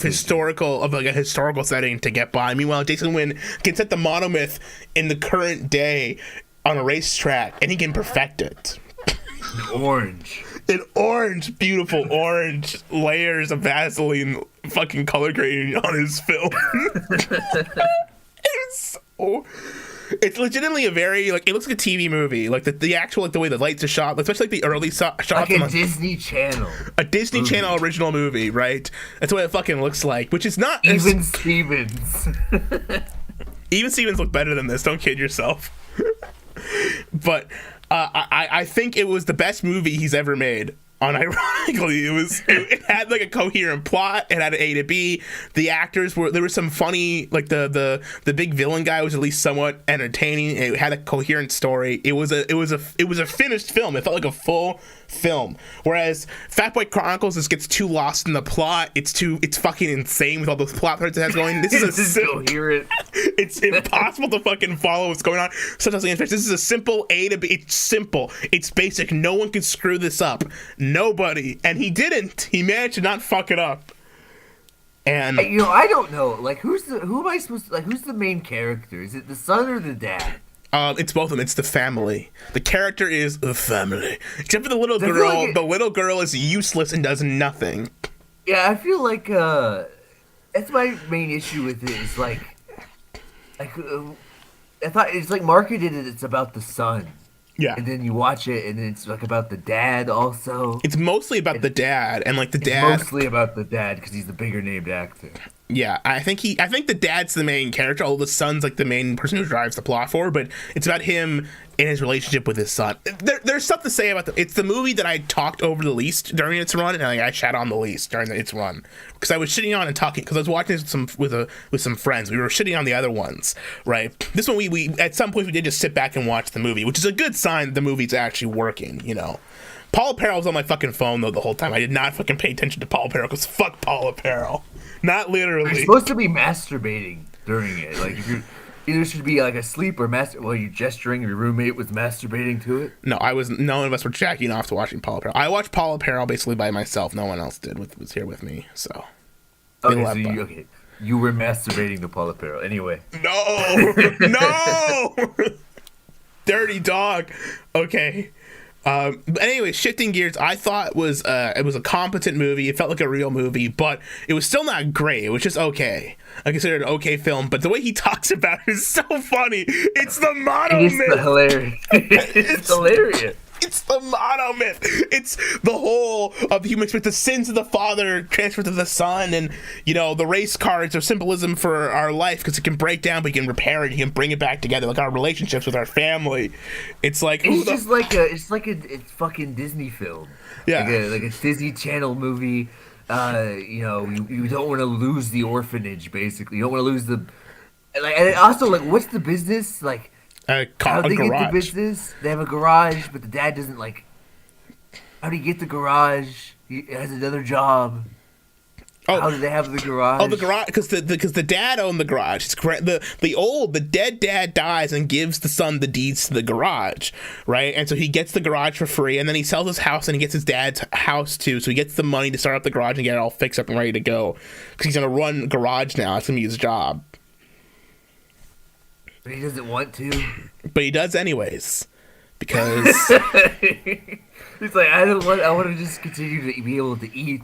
a historical setting to get by. Meanwhile, Jason Wynn can set the monomyth in the current day on a racetrack, and he can perfect it. Orange. Beautiful orange layers of Vaseline fucking color grading on his film. It's legitimately a very, like, it looks like a TV movie. Like, the actual, like, the way the lights are shot, especially, like, the early shots. Like a Disney Channel. A Disney Channel original movie, right? That's what it fucking looks like, which is not... Even Stevens. Even Stevens look better than this, don't kid yourself. But... I think it was the best movie he's ever made. Unironically, it had like a coherent plot. It had an A to B. The actors there was some funny, like the big villain guy was at least somewhat entertaining. It had a coherent story. It was a finished film. It felt like a full film. Whereas Fat Boy Chronicles just gets too lost in the plot. It's fucking insane with all those plot threads it has going. This is coherent. It's impossible to fucking follow what's going on. Sometimes this is a simple A to B. It's simple. It's basic. No one can screw this up. Nobody. And he didn't. He managed to not fuck it up. And I don't know. Like, who's the main character? Is it the son or the dad? It's both of them. It's the family. The character is the family. Except for the little girl. The little girl is useless and does nothing. Yeah, I feel like that's my main issue with it. Is I thought it's like marketed. It's about the son. Yeah. And then you watch it, and then it's like about the dad also. It's mostly about the dad, and like the dad. It's mostly about the dad because he's the bigger named actor. Yeah, I think the dad's the main character, although the son's like the main person who drives the plot forward, but it's about him and his relationship with his son. There's stuff to say about it's the movie that I talked over the least during its run, and I shat on the least during its run because I was shitting on and talking because I was watching this with some friends. We were shitting on the other ones, right? This one we at some point we did just sit back and watch the movie, which is a good sign that the movie's actually working, Paul Apparel was on my fucking phone though the whole time. I did not fucking pay attention to Paul Apparel because fuck Paul Apparel. Not literally. You're supposed to be masturbating during it. Like, if you're either should be like asleep or you're gesturing. Your roommate was masturbating to it. No, none of us were jacking off to watching Paul Apparel. I watched Paul Apparel basically by myself. No one else did. Was here with me. So. Okay, you were masturbating to Paul Apparel. Anyway. No. Dirty dog. Okay. But anyway, shifting gears, I thought it was a competent movie. It felt like a real movie, but it was still not great. It was just okay. I consider it an okay film, but the way he talks about it is so funny. It's the monomyth. It's hilarious. It's hilarious. It's the monomyth. It's the whole of the human experience, the sins of the father transferred to the son, and the race cards are symbolism for our life because it can break down, but you can repair it. You can bring it back together, like our relationships with our family. It's like it's like a fucking Disney film. Yeah, like a Disney Channel movie. You don't want to lose the orphanage. Basically, you don't want to lose the and also what's the business like? How do they get the business? They have a garage, but the dad doesn't like. How do you get the garage? He has another job. Oh, how do they have the garage? Oh, the garage because the dad owned the garage. It's correct. The dead dad dies and gives the son the deeds to the garage, right? And so he gets the garage for free, and then he sells his house and he gets his dad's house too. So he gets the money to start up the garage and get it all fixed up and ready to go because he's gonna run garage now. That's gonna be his job. But he doesn't want to. But he does anyways. Because He's like, I want to just continue to be able to eat,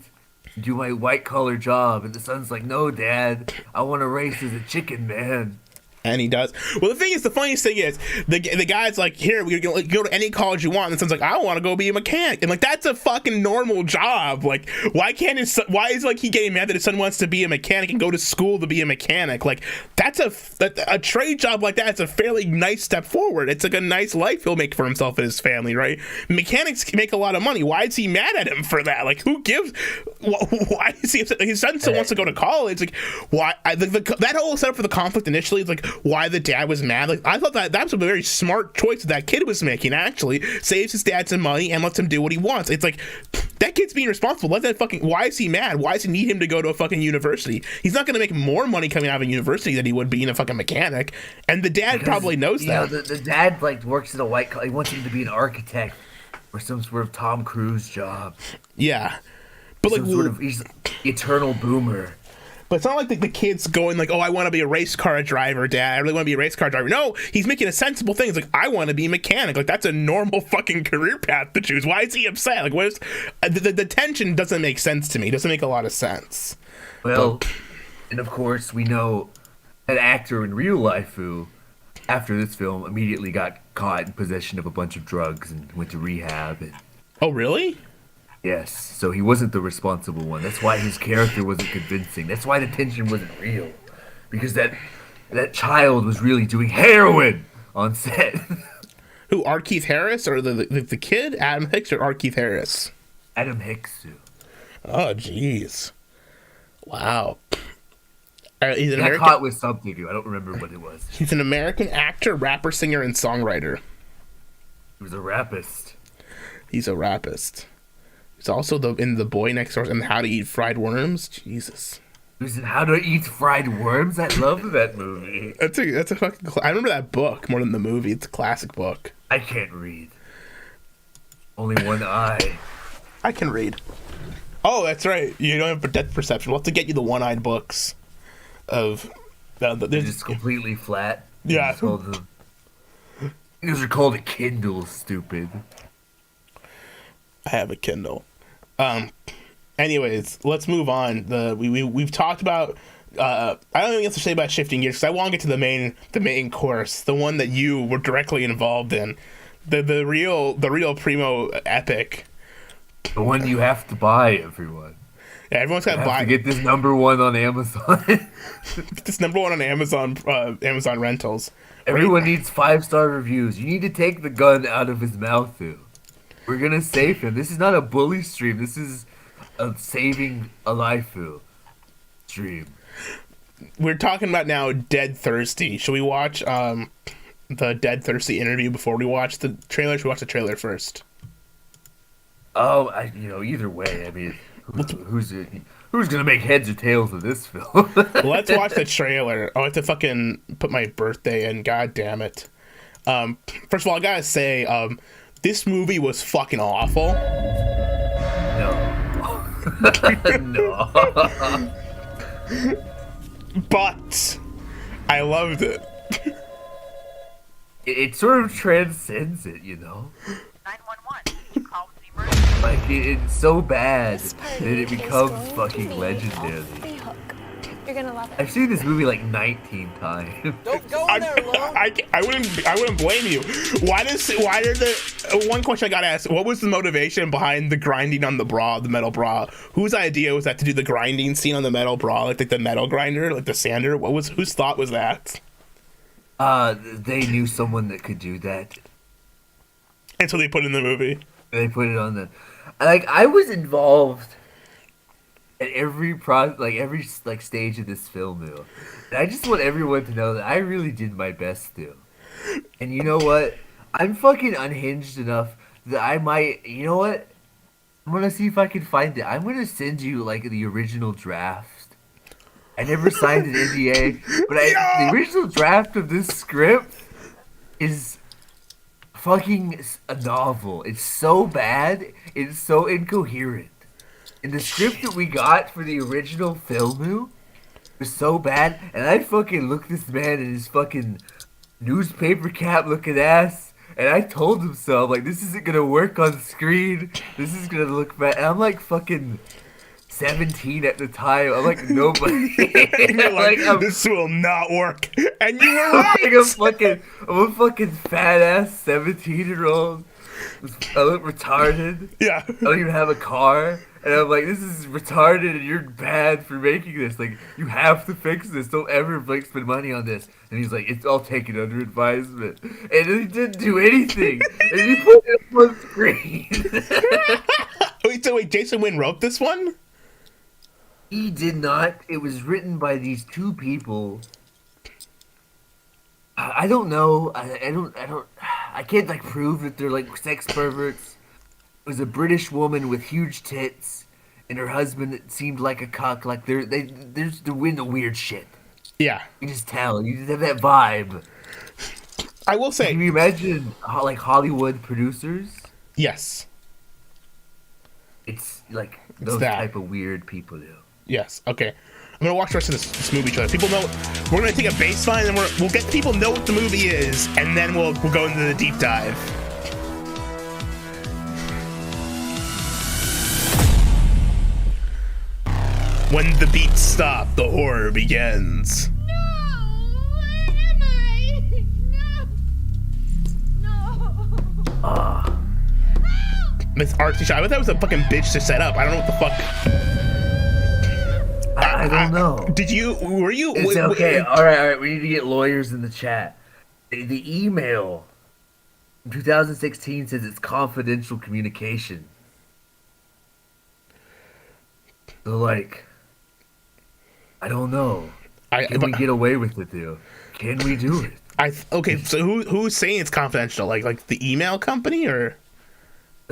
do my white collar job. And the son's like, no, Dad, I want to race as a chicken man. And he does. Well, the funniest thing is, the guy's like, here, we go to any college you want. And the son's like, I want to go be a mechanic. And like, that's a fucking normal job. Like, why is like he getting mad that his son wants to be a mechanic and go to school to be a mechanic? Like, that's a trade job like that. It's a fairly nice step forward. It's like a nice life he'll make for himself and his family, right? Mechanics make a lot of money. Why is he mad at him for that? Like, who gives? Why is he upset? His son still wants to go to college. Like, why? That whole setup for the conflict initially is like, why the dad was mad. Like, I thought that was a very smart choice that kid was making, actually. Saves his dad some money and lets him do what he wants. It's like, that kid's being responsible. Why is he mad? Why does he need him to go to a fucking university? He's not going to make more money coming out of a university than he would being a fucking mechanic. And the dad probably knows that. The dad, like, works in a white collar. He wants him to be an architect or some sort of Tom Cruise job. Yeah. But like, he's eternal boomer. But it's not like the kid's going like, oh, I want to be a race car driver, Dad. I really want to be a race car driver. No, he's making a sensible thing. It's like, I want to be a mechanic. Like, that's a normal fucking career path to choose. Why is he upset? Like, what is the tension doesn't make sense to me. It doesn't make a lot of sense. Well, and of course, we know an actor in real life who, after this film, immediately got caught in possession of a bunch of drugs and went to rehab. Oh, really? Yes, so he wasn't the responsible one. That's why his character wasn't convincing. That's why the tension wasn't real. Because that child was really doing heroin on set. Who, R. Keith Harris? Or the kid? Adam Hicks or R. Keith Harris? Adam Hicks, too. Oh, jeez. Wow. He's an got American... caught with something. I don't remember what it was. He's an American actor, rapper, singer, and songwriter. He was a rapist. He's a rapist. He's also in The Boy Next Door and How to Eat Fried Worms. Jesus. He was in How to Eat Fried Worms? I love that movie. That's a fucking... I remember that book more than the movie. It's a classic book. I can't read. Only one eye. I can read. Oh, that's right. You don't have depth perception. We'll have to get you the one-eyed books of... They're just completely flat. Yeah. These are called a Kindle, stupid. I have a Kindle. Anyways, let's move on. We've talked about. I don't think else to say about shifting gears because I want to get to the main course, the one that you were directly involved in, the real primo epic. The one you have to buy, everyone. Yeah, everyone's got to buy. To get this #1 on Amazon. Get this #1 on Amazon rentals. Everyone needs 5-star reviews. You need to take the gun out of his mouth, too. We're gonna save him. This is not a bully stream. This is a saving a life stream. We're talking about now Dead Thirsty. Should we watch the Dead Thirsty interview before we watch the trailer? Should we watch the trailer first? Oh, either way. I mean, who's gonna make heads or tails of this film? Let's watch the trailer. Oh, I have to fucking put my birthday in. God damn it. First of all, I gotta say, this movie was fucking awful. No. But I loved it. It sort of transcends it, 911. You call with the emergency. Like, it's so bad that it becomes fucking legendary. You're gonna love it. I've seen this movie like 19 times. Don't go in there alone. I wouldn't blame you. One question I got asked, what was the motivation behind the grinding on the metal bra? Whose idea was that to do the grinding scene on the metal bra, like the metal grinder, like the sander? Whose thought was that? They knew someone that could do that. And so they put it in the movie. They put it on I was involved at every stage of this film, though. And I just want everyone to know that I really did my best, too. And you know what? I'm fucking unhinged enough that I might... You know what? I'm gonna see if I can find it. I'm gonna send you, the original draft. I never signed an NDA, but the original draft of this script is fucking a novel. It's so bad. It's so incoherent. And the script that we got for the original film was so bad, and I fucking looked this man in his fucking newspaper cap looking ass And I told him so. I'm like, this isn't gonna work on screen. This is gonna look bad. And I'm like fucking 17 at the time. I'm like nobody. You're like, this will not work. And you were right. Like I'm a fucking fat ass 17-year-old. I look retarded. Yeah. I don't even have a car. And I'm like, this is retarded and you're bad for making this. Like, you have to fix this. Don't ever like spend money on this. And he's like, it's all taken under advisement. And he didn't do anything. And he put it on screen. Wait, Jason Wynn wrote this one? He did not. It was written by these two people. I don't know. I can't like prove that they're like sex perverts. It was a British woman with huge tits, and her husband that seemed like a cuck. Like they're into weird shit. Yeah, you just tell. You just have that vibe. I will say. Can you imagine like Hollywood producers? Yes. It's like those type of weird people do. Yes. Okay. I'm gonna watch the rest of this movie trailer. People know we're gonna take a baseline and we'll get people know what the movie is, and then we'll go into the deep dive. When the beats stop, the horror begins. This artsy shot. I thought that was a fucking bitch to set up. I don't know what the fuck. I don't know. Were you? It's okay. All right. We need to get lawyers in the chat. The email in 2016 says it's confidential communication. So like, I don't know. Can we get away with it, though? Can we do it? Okay. So who's saying it's confidential? Like the email company or?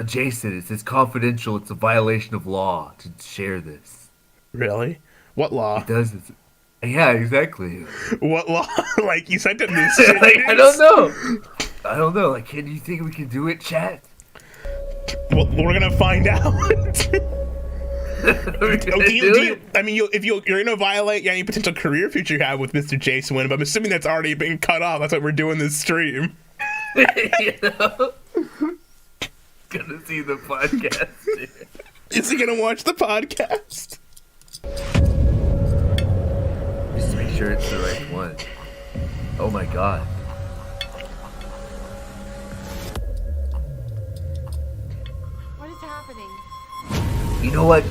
Jason, it says confidential. It's a violation of law to share this. Really? What law? It does. Yeah, exactly. What law? Like you sent him this? Like, I don't know. Like, can you think we can do it, chat? Well, we're gonna find out. If you're gonna violate any potential career future you have with Mr. Jason Wynn, but I'm assuming that's already been cut off. That's why we're doing this stream. You know? Gonna see the podcast. Is he gonna watch the podcast? Just make sure it's the right one. Oh my god. What is happening? You know what,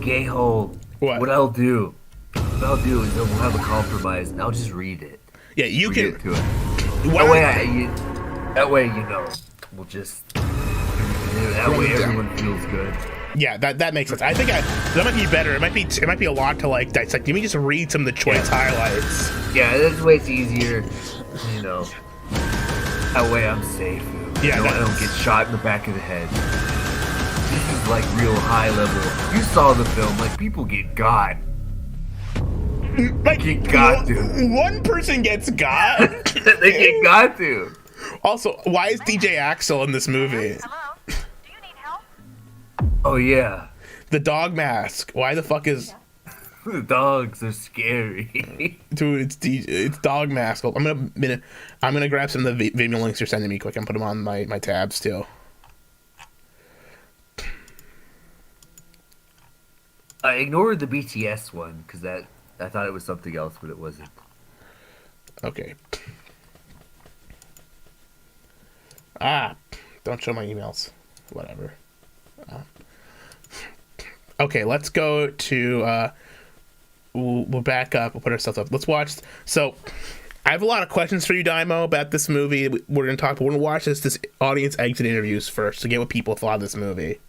Gahoole? What I'll do is we'll have a compromise and I'll just read it. Yeah, you can. Get to it. That way, you know, we'll just. That way everyone feels good. Yeah, that makes sense. I think that might be better. It might be a lot to like dissect. Let me just read some of the choice highlights. Yeah, this way it's easier. You know, that way I'm safe. Yeah, I don't get shot in the back of the head. This is like real high level. You saw the film. Like people get got. Like one person gets got. They get got to. Also, why is DJ Axel in this movie? Hello? Do you need help? Oh yeah. The dog mask. Why the fuck is the dogs are scary? Dude, it's dog mask. I'm gonna grab some of the video links you're sending me quick and put them on my tabs too. I ignored the BTS one because I thought it was something else, but it wasn't. Okay. Don't show my emails. Whatever. Okay, let's go to. We'll back up. We'll put ourselves up. Let's watch. So, I have a lot of questions for you, Daiymo, about this movie. We're gonna talk, but we're gonna watch this audience exit interviews first to get what people thought of this movie.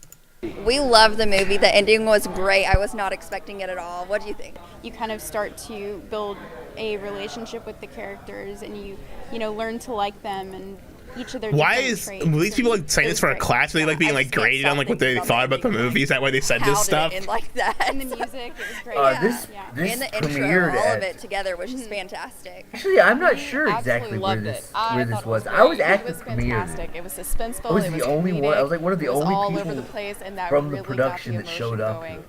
We loved the movie. The ending was great. I was not expecting it at all. What do you think? You kind of start to build a relationship with the characters, and you learn to like them and each of their traits. These people like saying this for a class? Are they like being like graded on like what they thought about the movie? Is that why they said this stuff? And like that. And the music, it was great. This and the intro, all of it together was just fantastic. Actually, I'm not sure exactly where this was. I was at the premiere. It was suspenseful. I was the only one. I was like one of the only all people over the place, and that from really the production got the that showed up. going.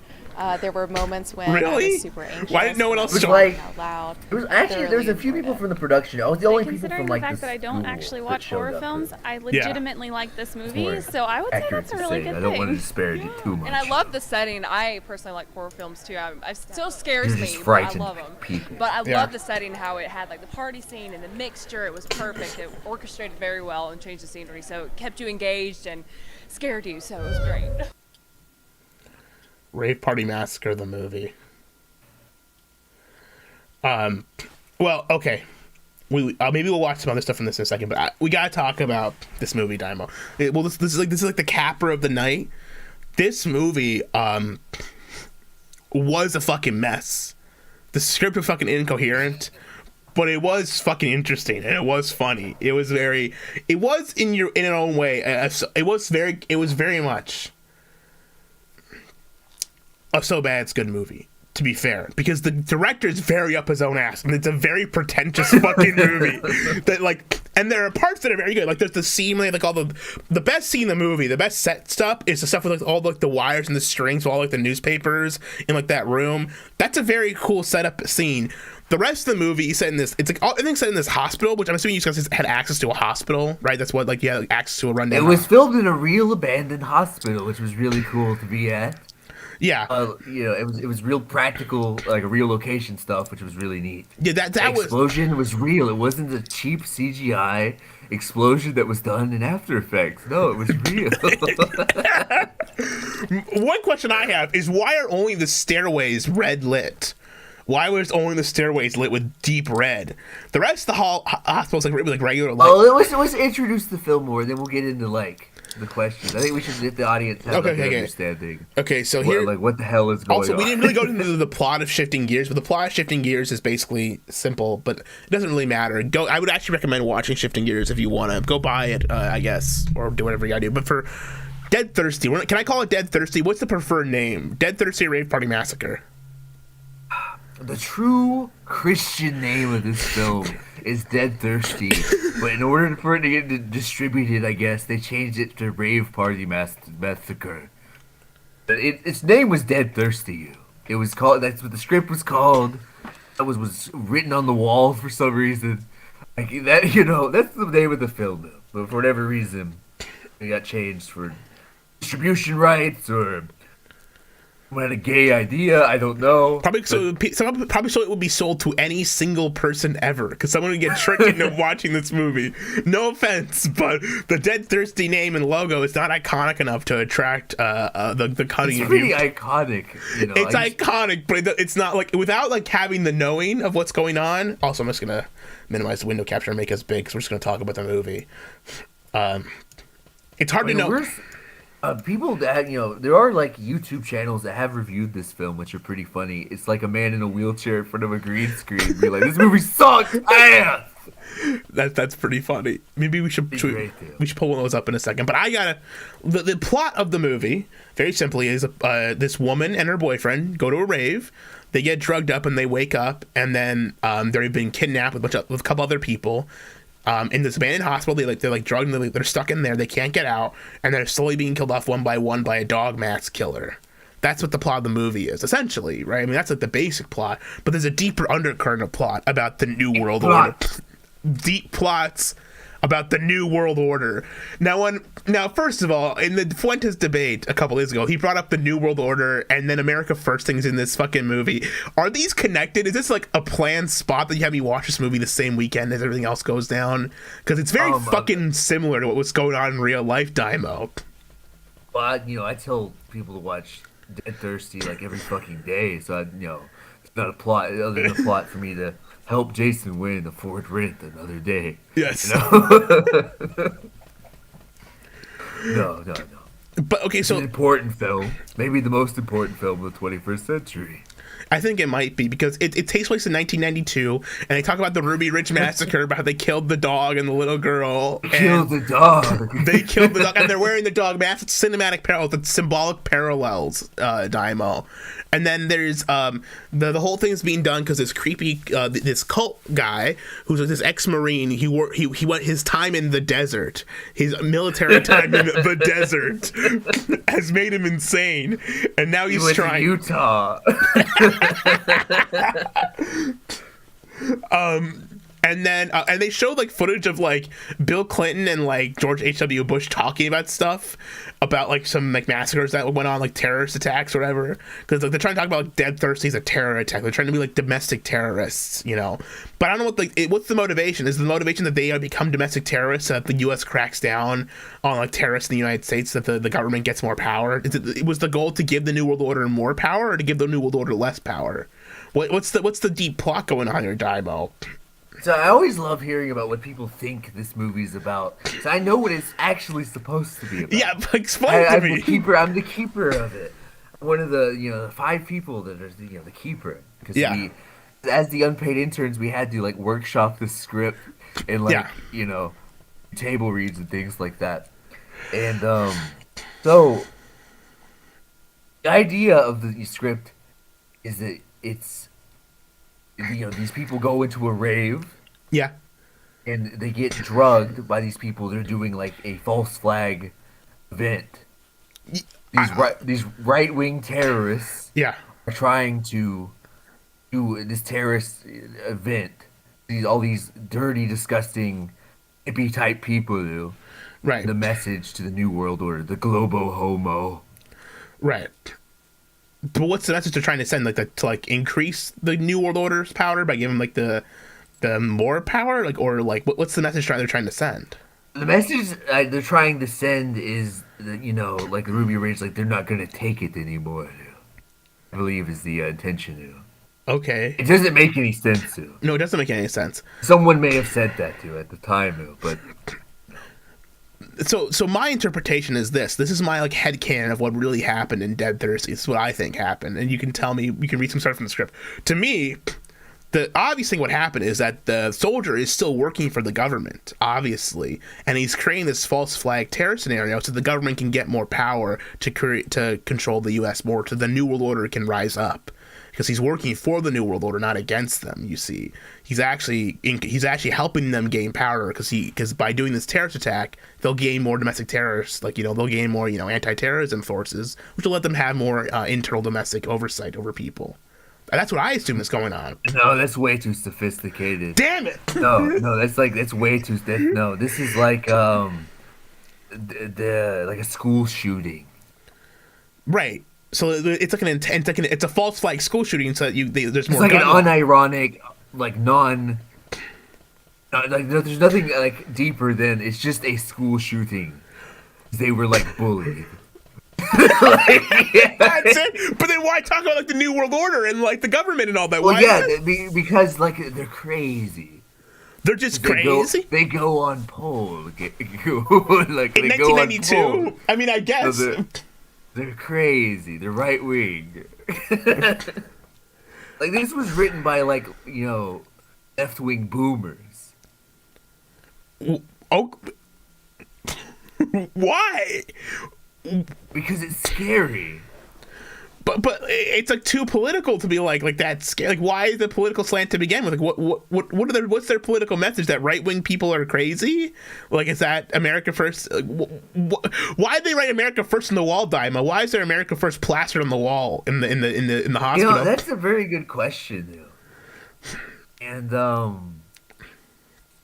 There were moments when I Really? was super anxious. Why didn't no one else It was join? like Out loud. it was actually there was a few people from the production. I was the only people Considering from like the fact the that I don't school actually that watch showed horror up films, for it. I legitimately like this movie, More so I would say accurate that's a to really say. good I don't want to thing. disparage it too much. And I love the setting. I personally like horror films too. It still scares You're me, just but I frightened love them. people. But I Yeah. love the setting, how it had like the party scene and the mixture. It was perfect. It orchestrated very well and changed the scenery, so it kept you engaged and scared you. So it was great. Rave Party Massacre, the movie. Well, okay. Maybe we'll watch some other stuff from this in a second, but we gotta talk about this movie, Daiymo. This is like the capper of the night. This movie was a fucking mess. The script was fucking incoherent, but it was fucking interesting and it was funny. It was in its own way. It was very much a so bad it's good movie. To be fair, because the director is very up his own ass, and it's a very pretentious fucking movie. And there are parts that are very good. Like there's the scene, like all the best scene in the movie, the best set stuff is the stuff with like all like the wires and the strings, with all like the newspapers in like that room. That's a very cool setup scene. The rest of the movie set in this, it's like everything's set in this hospital, which I'm assuming you guys had access to a hospital, right? That's what like you had like, access to a rundown. It was filmed in a real abandoned hospital, which was really cool to be at. Yeah, it was real practical, like a real location stuff, which was really neat. Yeah, that explosion was real. It wasn't a cheap CGI explosion that was done in After Effects. No, it was real. One question I have is why are only the stairways red lit? Why was only the stairways lit with deep red? The rest of the hospital's like regular light. Oh, let's introduce the film more, then we'll get into like the questions. I think we should let the audience have an understanding. Okay, so here, what the hell is going on? Also, we didn't really go into the plot of Shifting Gears, but the plot of Shifting Gears is basically simple, but it doesn't really matter. I would actually recommend watching Shifting Gears if you want to. Go buy it, I guess, or do whatever you gotta do. But for Dead Thirsty, can I call it Dead Thirsty? What's the preferred name? Dead Thirsty or Rave Party Massacre? The true Christian name of this film is Dead Thirsty, but in order for it to get distributed, I guess, they changed it to Rave Party Massacre. Its name was Dead Thirsty. It was called, that's what the script was called. That was written on the wall for some reason. Like that, that's the name of the film, but for whatever reason, it got changed for distribution rights or had a gay idea, I don't know. Probably so it would be sold to any single person ever, because someone would get tricked into watching this movie. No offense, but the Dead Thirsty name and logo is not iconic enough to attract the cutting. It's pretty iconic. It's iconic, but it's not like without like having the knowing of what's going on. Also, I'm just gonna minimize the window capture and make us big, because we're just gonna talk about the movie. It's hard to know. People that there are like YouTube channels that have reviewed this film, which are pretty funny. It's like a man in a wheelchair in front of a green screen, be like, "This movie sucks ass." That's pretty funny. Maybe we should pull one of those up in a second. But I gotta the plot of the movie very simply is this woman and her boyfriend go to a rave. They get drugged up and they wake up, and then they're being kidnapped with a couple other people. In this abandoned hospital, they're drugged, and they're stuck in there. They can't get out, and they're slowly being killed off one by one by a dog mask killer. That's what the plot of the movie is, essentially, right? I mean, that's like the basic plot, but there's a deeper undercurrent of plot about the New World Order. Deep plots about the New World Order. Now, first of all, in the Fuentes debate a couple days ago, he brought up the New World Order and then America First things in this fucking movie. Are these connected? Is this like a planned spot that you have me watch this movie the same weekend as everything else goes down? Because it's very fucking similar to what was going on in real life, Daiymo. Well, I tell people to watch Dead Thirsty like every fucking day, so it's not a plot other than a plot for me to help Jason win the Ford Rent another day. Yes. No. But okay, so it's an important film, maybe the most important film of the 21st century. I think it might be because it takes place in 1992, and they talk about the Ruby Ridge massacre, about how they killed the dog and the little girl. Killed the dog. They killed the dog, and they're wearing the dog mask. It's cinematic parallels, it's symbolic parallels, Daiymo. And then there's the whole thing's being done because this creepy this cult guy who's this ex-marine. He went his time in the desert. His military time in the desert has made him insane, and now he's trying to Utah. And then and they showed like footage of like Bill Clinton and like George H.W. Bush talking about stuff about like some like massacres that went on, like terrorist attacks or whatever, because like, they're trying to talk about like, Dead Thirsty as a terror attack. They're trying to be like domestic terrorists, you know. But I don't know what what's the motivation? Is the motivation that they become domestic terrorists, that the U.S. cracks down on like terrorists in the United States, that the government gets more power? Was the goal to give the New World Order more power, or to give the New World Order less power? What's the deep plot going on here, Daiymo? So I always love hearing about what people think this movie's about. So I know what it's actually supposed to be about. Yeah, explain to me. I'm the keeper of it. One of the 5 people that are the keeper. Because as the unpaid interns, we had to like workshop the script and like table reads and things like that. And so the idea of the script is that it's these people go into a rave. Yeah. And they get drugged by these people. They're doing like a false flag event. These right-wing terrorists are trying to do this terrorist event. All these dirty, disgusting, hippie type people do. Right. The message to the New World Order, the globo homo. Right. But what's the message they're trying to send? Like to like increase the New World Order's power by giving like the more power, like, or like what's the message they're trying to send? The message they're trying to send is that, like the Ruby Ridge, like they're not going to take it anymore. I believe is the intention. Okay. It doesn't make any sense. No, it doesn't make any sense. Someone may have said that at the time, but. So my interpretation is this. This is my like headcanon of what really happened in Dead Thirsty. This is what I think happened, and you can tell me. You can read some stuff from the script. To me, the obvious thing what happened is that the soldier is still working for the government, obviously, and he's creating this false flag terror scenario so the government can get more power to control the U.S. more, so the New World Order can rise up. Because he's working for the New World Order, not against them. You see, he's actually helping them gain power because by doing this terrorist attack, they'll gain more domestic terrorists. Like they'll gain more anti-terrorism forces, which will let them have more internal domestic oversight over people. That's what I assume is going on. No, that's way too sophisticated. Damn it! No, that's way too. No, this is like like a school shooting. Right. So it's like it's a false flag school shooting. So that there's more. It's like an unironic, like there's nothing like deeper than it's just a school shooting. They were like bullied. That's it. But then why talk about like the New World Order and like the government and all that? Well, because like they're crazy. They're just crazy. They go on poll. Like in 1992. I mean, I guess. So they're crazy. They're right wing. Like this was written by like left wing boomers. Oh, why? Because it's scary. But it's like too political to be like that scary. Like why is the political slant to begin with? Like what's their political message? That right wing people are crazy? Like is that America First? Why did they write America First on the wall, Daiymo? Why is there America First plastered on the wall in the hospital? That's a very good question, and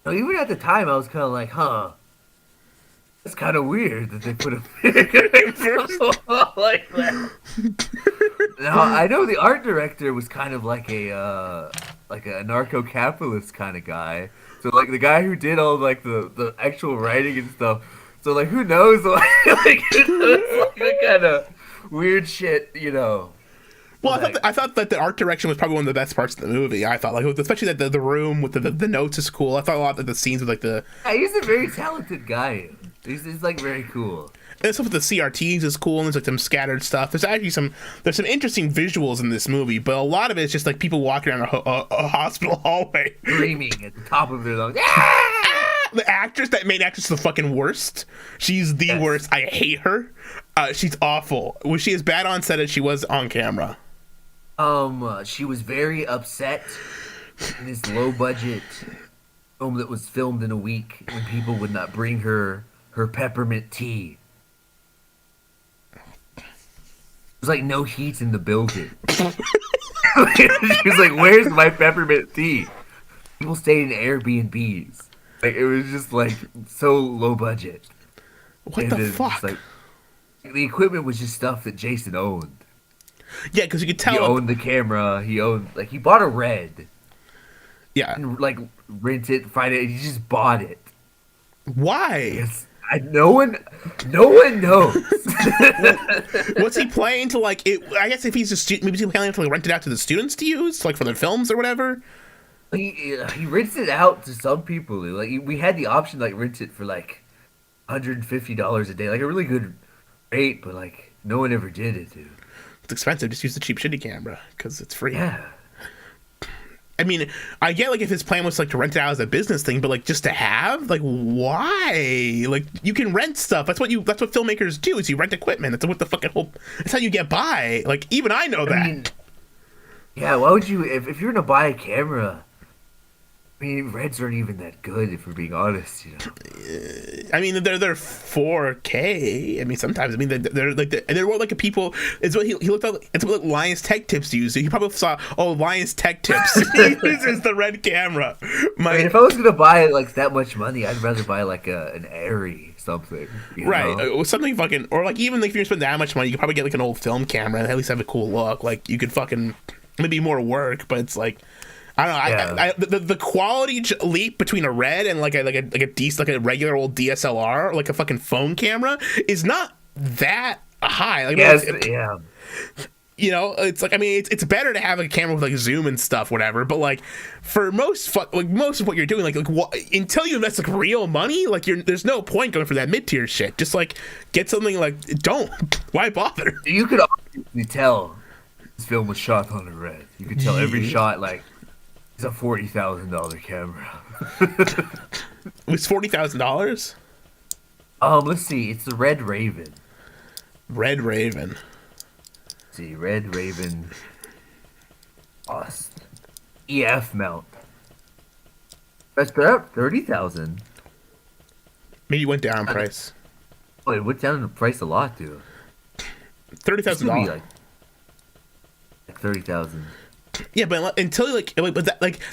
even at the time I was kind of like, it's kind of weird that they put a like that. Now I know the art director was kind of like a anarcho-capitalist kind of guy. So like the guy who did all like the actual writing and stuff. So like who knows like the kind of weird shit, Well, I thought that the art direction was probably one of the best parts of the movie. I thought, like, especially that the room with the notes is cool. I thought a lot of the scenes with like the. Yeah, he's a very talented guy. He's like very cool. And stuff with the CRTs is cool, and there's like some scattered stuff. There's actually some interesting visuals in this movie, but a lot of it is just like people walking around a hospital hallway, Screaming at the top of their lungs. The actress, that main actress, is the fucking worst. She's the worst. I hate her. She's awful. Was she as bad on set as she was on camera? She was very upset in this low budget film that was filmed in a week when people would not bring her peppermint tea. There's like no heat in the building. She was like, "Where's my peppermint tea?" People stayed in Airbnbs. Like, it was just like so low budget. What the fuck? Like, the equipment was just stuff that Jason owned. Yeah, because you could tell he owned the camera. He bought a Red. Yeah, and like rent it, find it. He just bought it. Why? Yes. No one knows. What's he playing to like? I guess if he's a student, maybe he's planning to like rent it out to the students to use, like for their films or whatever. He rents it out to some people. Like we had the option to like rent it for like $150 a day, like a really good rate, but like no one ever did it, dude. It's expensive. Just use the cheap shitty camera because it's free. Yeah. I mean, I get like if his plan was like to rent it out as a business thing, but like just to have, like, why? Like, you can rent stuff. That's what filmmakers do. Is you rent equipment. That's what the fucking whole. That's how you get by. Like, even I know that. I mean, yeah. Why would you? If you're gonna buy a camera, I mean, Reds aren't even that good, if we're being honest. You know. I mean, they're 4K. I mean, sometimes. I mean, they're more like a people. It's what he looked at. It's what Lions Tech Tips use. He probably saw, Lions Tech Tips. He uses the red camera. I mean, if I was gonna buy like that much money, I'd rather buy like an Airy something. Right, know? Something fucking, or like even like if you're spending that much money, you could probably get like an old film camera and at least have a cool look. Like you could fucking maybe more work, but it's like. I don't know. Yeah. The quality leap between a Red and like a decent, like a regular old DSLR, like a fucking phone camera, is not that high. Like, yeah. You know, it's like, I mean, it's better to have a camera with like zoom and stuff, whatever. But like for most of what you're doing, until you invest like real money, like there's no point going for that mid tier shit. Just like get something like why bother? You could obviously tell this film was shot on a Red. You could tell every shot like. It's a $40,000 camera. It was $40,000. Let's see. It's the Red Raven. Red Raven. Let's see, Red Raven. Austin. EF mount. That's $30,000. Maybe it went down in price. Oh, it went down in price a lot, dude. $30,000. Like 30,000. Yeah, but until the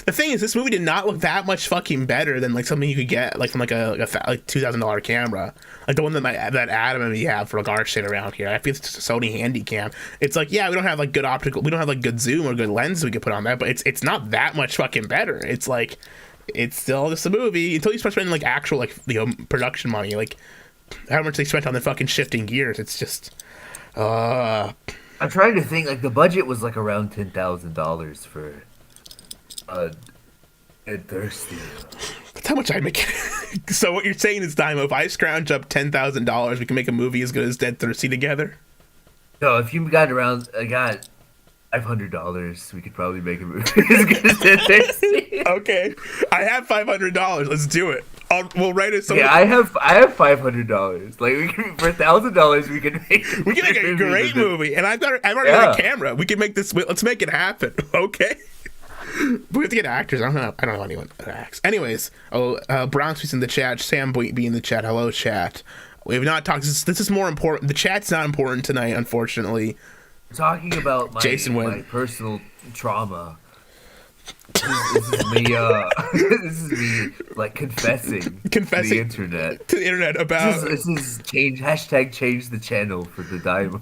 thing is, this movie did not look that much fucking better than like something you could get like from like a $2,000 camera, like the one that Adam and me have for like our shit around here. I feel it's just a Sony Handycam. It's like, yeah, we don't have like good optical, we don't have like good zoom or good lens we could put on that, but it's not that much fucking better. It's like it's still just a movie until you start spending like actual like production money, like how much they spent on the fucking shifting gears. It's just I'm trying to think. Like the budget was like around $10,000 for Dead Thirsty. That's how much I make. So what you're saying is, Daiymo, if I scrounge up $10,000, we can make a movie as good as Dead Thirsty together. No, if you got $500, we could probably make a movie as good as Dead Thirsty. Okay, I have $500. Let's do it. We'll write it. Yeah, I have $500. Like we can, for $1,000, we can make a great movie. And I've already got a camera. We can make this. Let's make it happen. Okay. We have to get actors. I don't know anyone that acts. Anyways, Bronx in the chat. Sam be in the chat. Hello, chat. We have not talked. This is more important. The chat's not important tonight, unfortunately. Talking about my personal trauma. This is me. This is me like confessing to the internet about. This is change the channel for the Daiymo.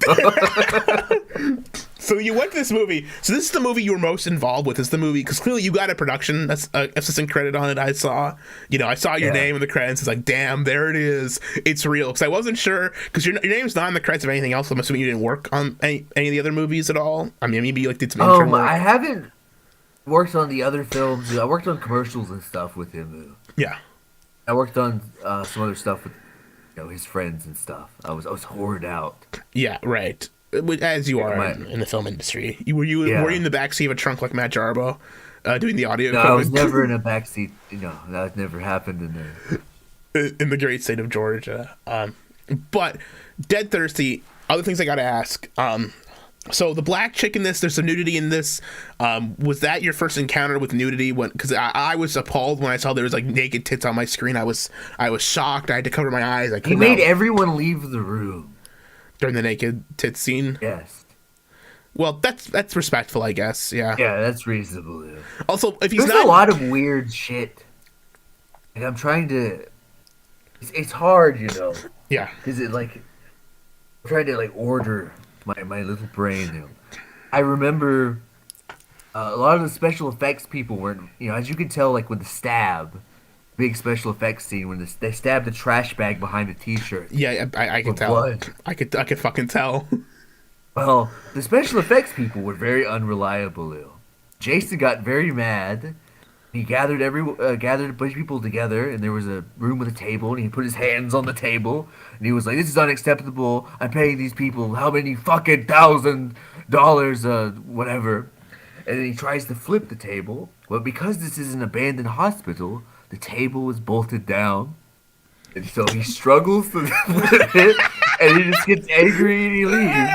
So you went to this movie. So this is the movie you were most involved with. Is the movie because clearly you got a production assistant credit on it. I saw your name in the credits. It's like, damn, there it is. It's real. Because I wasn't sure because your name's not in the credits of anything else. I'm assuming you didn't work on any of the other movies at all. I mean, maybe you did some intern work. I haven't worked on the other films. I worked on commercials and stuff with him. Yeah. I worked on some other stuff with his friends and stuff. I was horrid out. Yeah, right. As you are in the film industry. Were you in the backseat of a trunk like Matt Jarbo, doing the audio? No, I was never in a backseat. That never happened in there. In the great state of Georgia. But Dead Thirsty. Other things I gotta ask. So the black chick in this, there's some nudity in this. Was that your first encounter with nudity? Because I was appalled when I saw there was like naked tits on my screen. I was shocked. I had to cover my eyes. He made everyone leave the room during the naked tits scene. Yes. Well, that's respectful, I guess. Yeah. Yeah, that's reasonable. Yeah. Also, if he's There's not a lot of weird shit, and I'm trying to. It's hard, Yeah. Because I'm trying to order my little brain. I remember a lot of the special effects people weren't. As you can tell, with the stab, big special effects scene when they stabbed the trash bag behind a T-shirt. Yeah, I can tell. Blood. I could fucking tell. Well, the special effects people were very unreliable. Jason got very mad. He gathered a bunch of people together, and there was a room with a table, and he put his hands on the table, and he was like, "This is unacceptable. I'm paying these people how many fucking $1,000, whatever." And then he tries to flip the table, but because this is an abandoned hospital, the table is bolted down, and so he struggles to flip it, and he just gets angry and he leaves.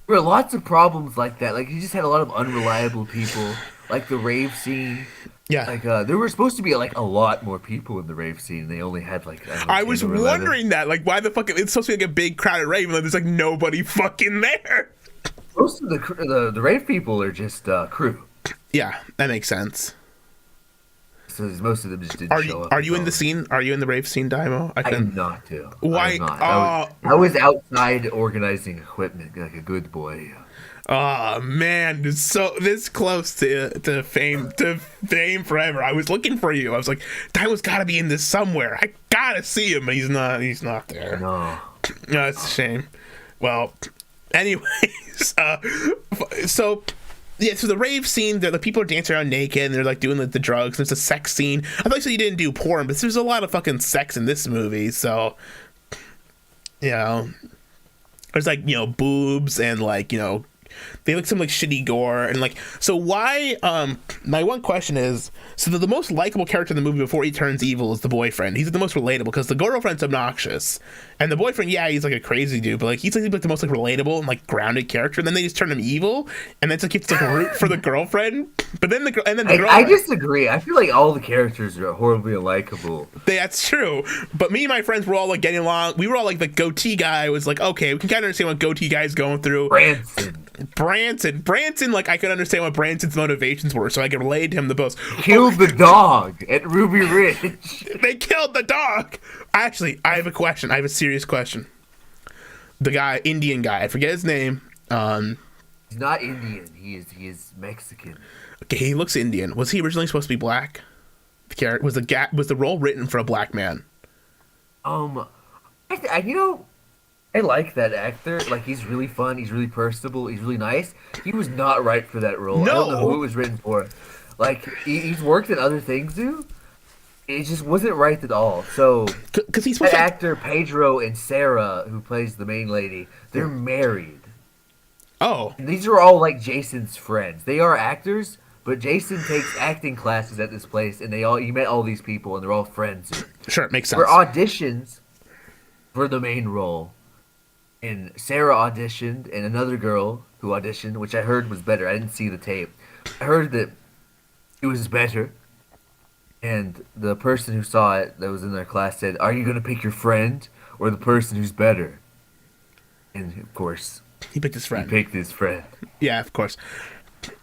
There were lots of problems like that. He just had a lot of unreliable people. Like the rave scene. Yeah. There were supposed to be a lot more people in the rave scene. They only had I was wondering that. Why the fuck? It's supposed to be a big crowded rave, and there's nobody fucking there. Most of the rave people are just crew. Yeah, that makes sense. So most of them just didn't show up. Are you in the scene? Are you in the rave scene, Daiymo? I'm not too. Why? I was outside organizing equipment like a good boy. Oh man, it's so this close to fame forever. I was looking for you. I was like, Daiymo's got to be in this somewhere. I gotta see him. He's not there. No, it's a shame. Well, anyways, so the rave scene, the people are dancing around naked and they're doing the drugs. There's a sex scene. I thought you said you didn't do porn, but there's a lot of fucking sex in this movie. So, there's boobs and they look some shitty gore and so why my one question is, so the most likable character in the movie before he turns evil is the boyfriend. He's the most relatable because the girlfriend's obnoxious and the boyfriend, he's a crazy dude, but he's the most likable and grounded character, and then they just turn him evil and then it's you have to root for the girlfriend, but then the girlfriend, I disagree. I feel like all the characters are horribly unlikable. That's true, but me and my friends were all getting along. We were all the goatee guy was okay, we can kind of understand what goatee guy's going through. Branson, I could understand what Branson's motivations were, so I could relate to him the most. Killed the dog at Ruby Ridge. They killed the dog. Actually, I have a question. I have a serious question. The guy, Indian guy, I forget his name. He's not Indian. He is Mexican. Okay, he looks Indian. Was he originally supposed to be black? Was the role written for a black man? I like that actor. He's really fun. He's really personable. He's really nice. He was not right for that role. No. I don't know who it was written for. He's worked in other things, too. It just wasn't right at all. So, because he's that actor Pedro and Sarah, who plays the main lady, they're married. Oh. And these are all Jason's friends. They are actors, but Jason takes acting classes at this place, and you met all these people, and they're all friends. Sure, it makes sense. For auditions for the main role. And Sarah auditioned, and another girl who auditioned, which I heard was better. I didn't see the tape. I heard that it was better. And the person who saw it that was in their class said, "Are you going to pick your friend or the person who's better?" And, of course, he picked his friend. He picked his friend. Yeah, of course.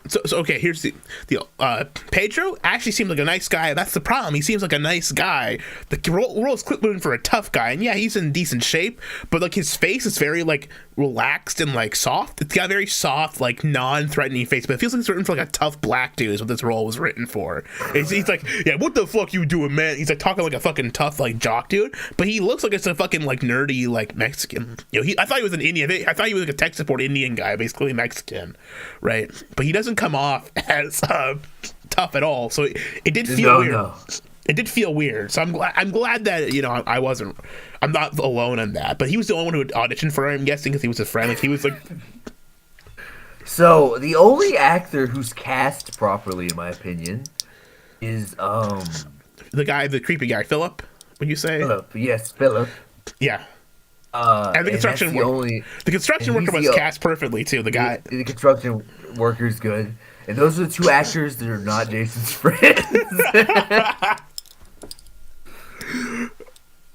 So okay, here's the deal. Pedro actually seems like a nice guy. That's the problem. He seems like a nice guy. The role is looking for a tough guy, and he's in decent shape, but his face is very relaxed and soft. It's got a very soft, non-threatening face, but it feels like it's written for a tough black dude. Is what this role was written for. He's what the fuck you doing, man? He's talking like a fucking tough jock dude, but he looks like it's a fucking nerdy Mexican. I thought he was an Indian. I thought he was a tech support Indian guy, basically Mexican, right? But he doesn't come off as tough at all. So it did feel weird. No. it did feel weird. So I'm glad that I'm not alone on that. But he was the only one who had auditioned for him. I'm guessing because he was a friend. Like he was like. So the only actor who's cast properly, in my opinion, is the creepy guy, Philip. Would you say? Philip. Yes, Philip. Yeah. And the construction worker. The construction worker was cast perfectly too. The guy. The construction worker's good, and those are the two actors that are not Jason's friends.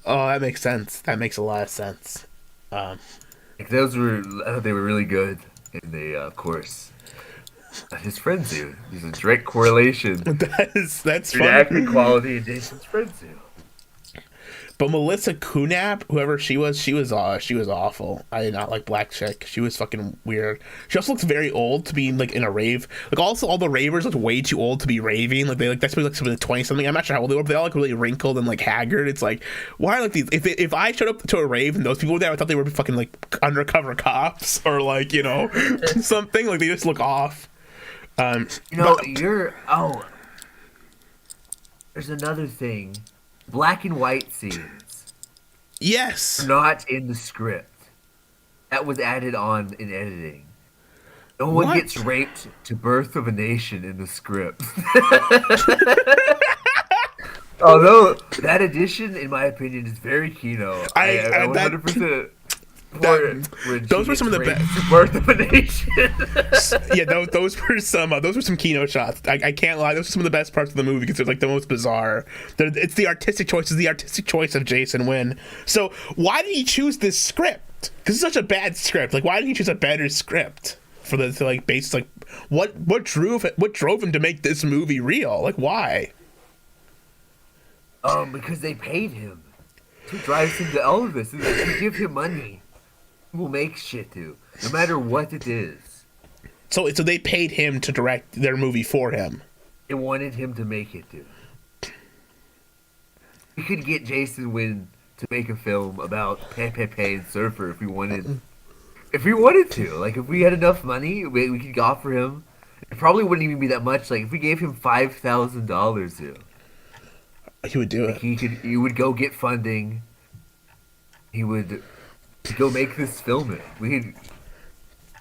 Oh, that makes sense. That makes a lot of sense. I thought they were really good, and they, of course, his friends do. There's a direct correlation. That's between acting quality and Jason's friends do. But Melissa Kunap, whoever she was awful. I did not like Black Chick. She was fucking weird. She also looks very old to be like in a rave. Like also all the ravers look way too old to be raving. Like that's like something like 20 something. I'm not sure how old they were. But they all like really wrinkled and like haggard. It's like why are like these? If I showed up to a rave and those people were there, I thought they were fucking like undercover cops or like something. Like they just look off. There's another thing. Black and white scenes. Yes. Not in the script. That was added on in editing. No one gets raped to Birth of a Nation in the script. Although that addition, in my opinion, is very Kino. I 100%. Those were some of the best. Birth of a Nation. Yeah, those were some Kino shots. I can't lie. Those are some of the best parts of the movie because they're like the most bizarre. It's the artistic choice. It's the artistic choice of Jason Wynn. So why did he choose this script? Because it's such a bad script. Like why didn't he choose a better script for what drove him to make this movie real? Like why? Because they paid him. Who drives him to Elvis? If you give him money, he will make shit too, no matter what it is. So they paid him to direct their movie for him. They wanted him to make it too. We could get Jason Wynn to make a film about Pepe and Surfer if we wanted. If we wanted to, like if we had enough money, we could offer him. It probably wouldn't even be that much. Like if we gave him $5,000 to. He would do it. He would go get funding. He would go make this film. We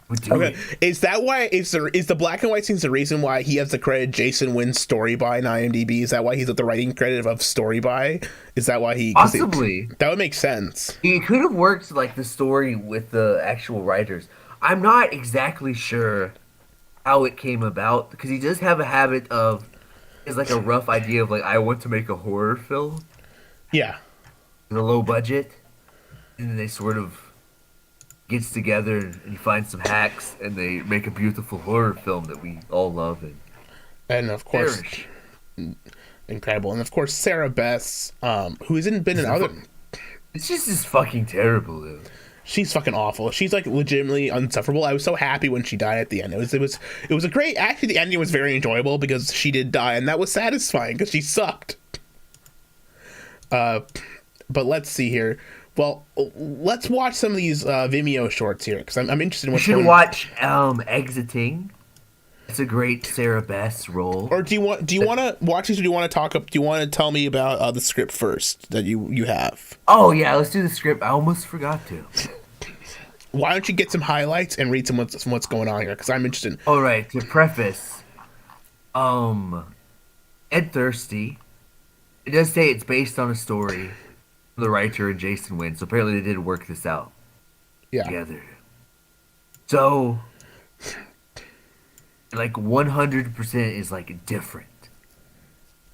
would do it. Is that why? Is the black and white scenes the reason why he has the credit Jason Wynn's story by in IMDb? Is that why he's at the writing credit of story by? Is that why he possibly? That would make sense. He could have worked like the story with the actual writers. I'm not exactly sure how it came about because he does have a habit of. Is like a rough idea of like I want to make a horror film. Yeah. In a low budget, and then they sort of gets together and he finds some hacks and they make a beautiful horror film that we all love and of course cherish. Incredible. And of course Sarah Bess, who hasn't been in other. It's just fucking terrible, dude. She's fucking awful. She's like legitimately unsufferable. I was so happy when she died at the end. It was a great. Actually, the ending was very enjoyable because she did die, and that was satisfying because she sucked. But let's see here. Well, let's watch some of these Vimeo shorts here because I'm interested in what's going on. You should watch Exiting. It's a great Sarah Bess role. Or do you want to watch these, or do you want to talk up? Do you want to tell me about the script first that you have? Oh yeah, let's do the script. I almost forgot to. Why don't you get some highlights and read what's going on here? Because I'm interested. All right. To preface, Ed Thirsty. It does say it's based on a story from the writer and Jason Wynn. So apparently they did work this out. Yeah. Together. So. Like 100% is like different.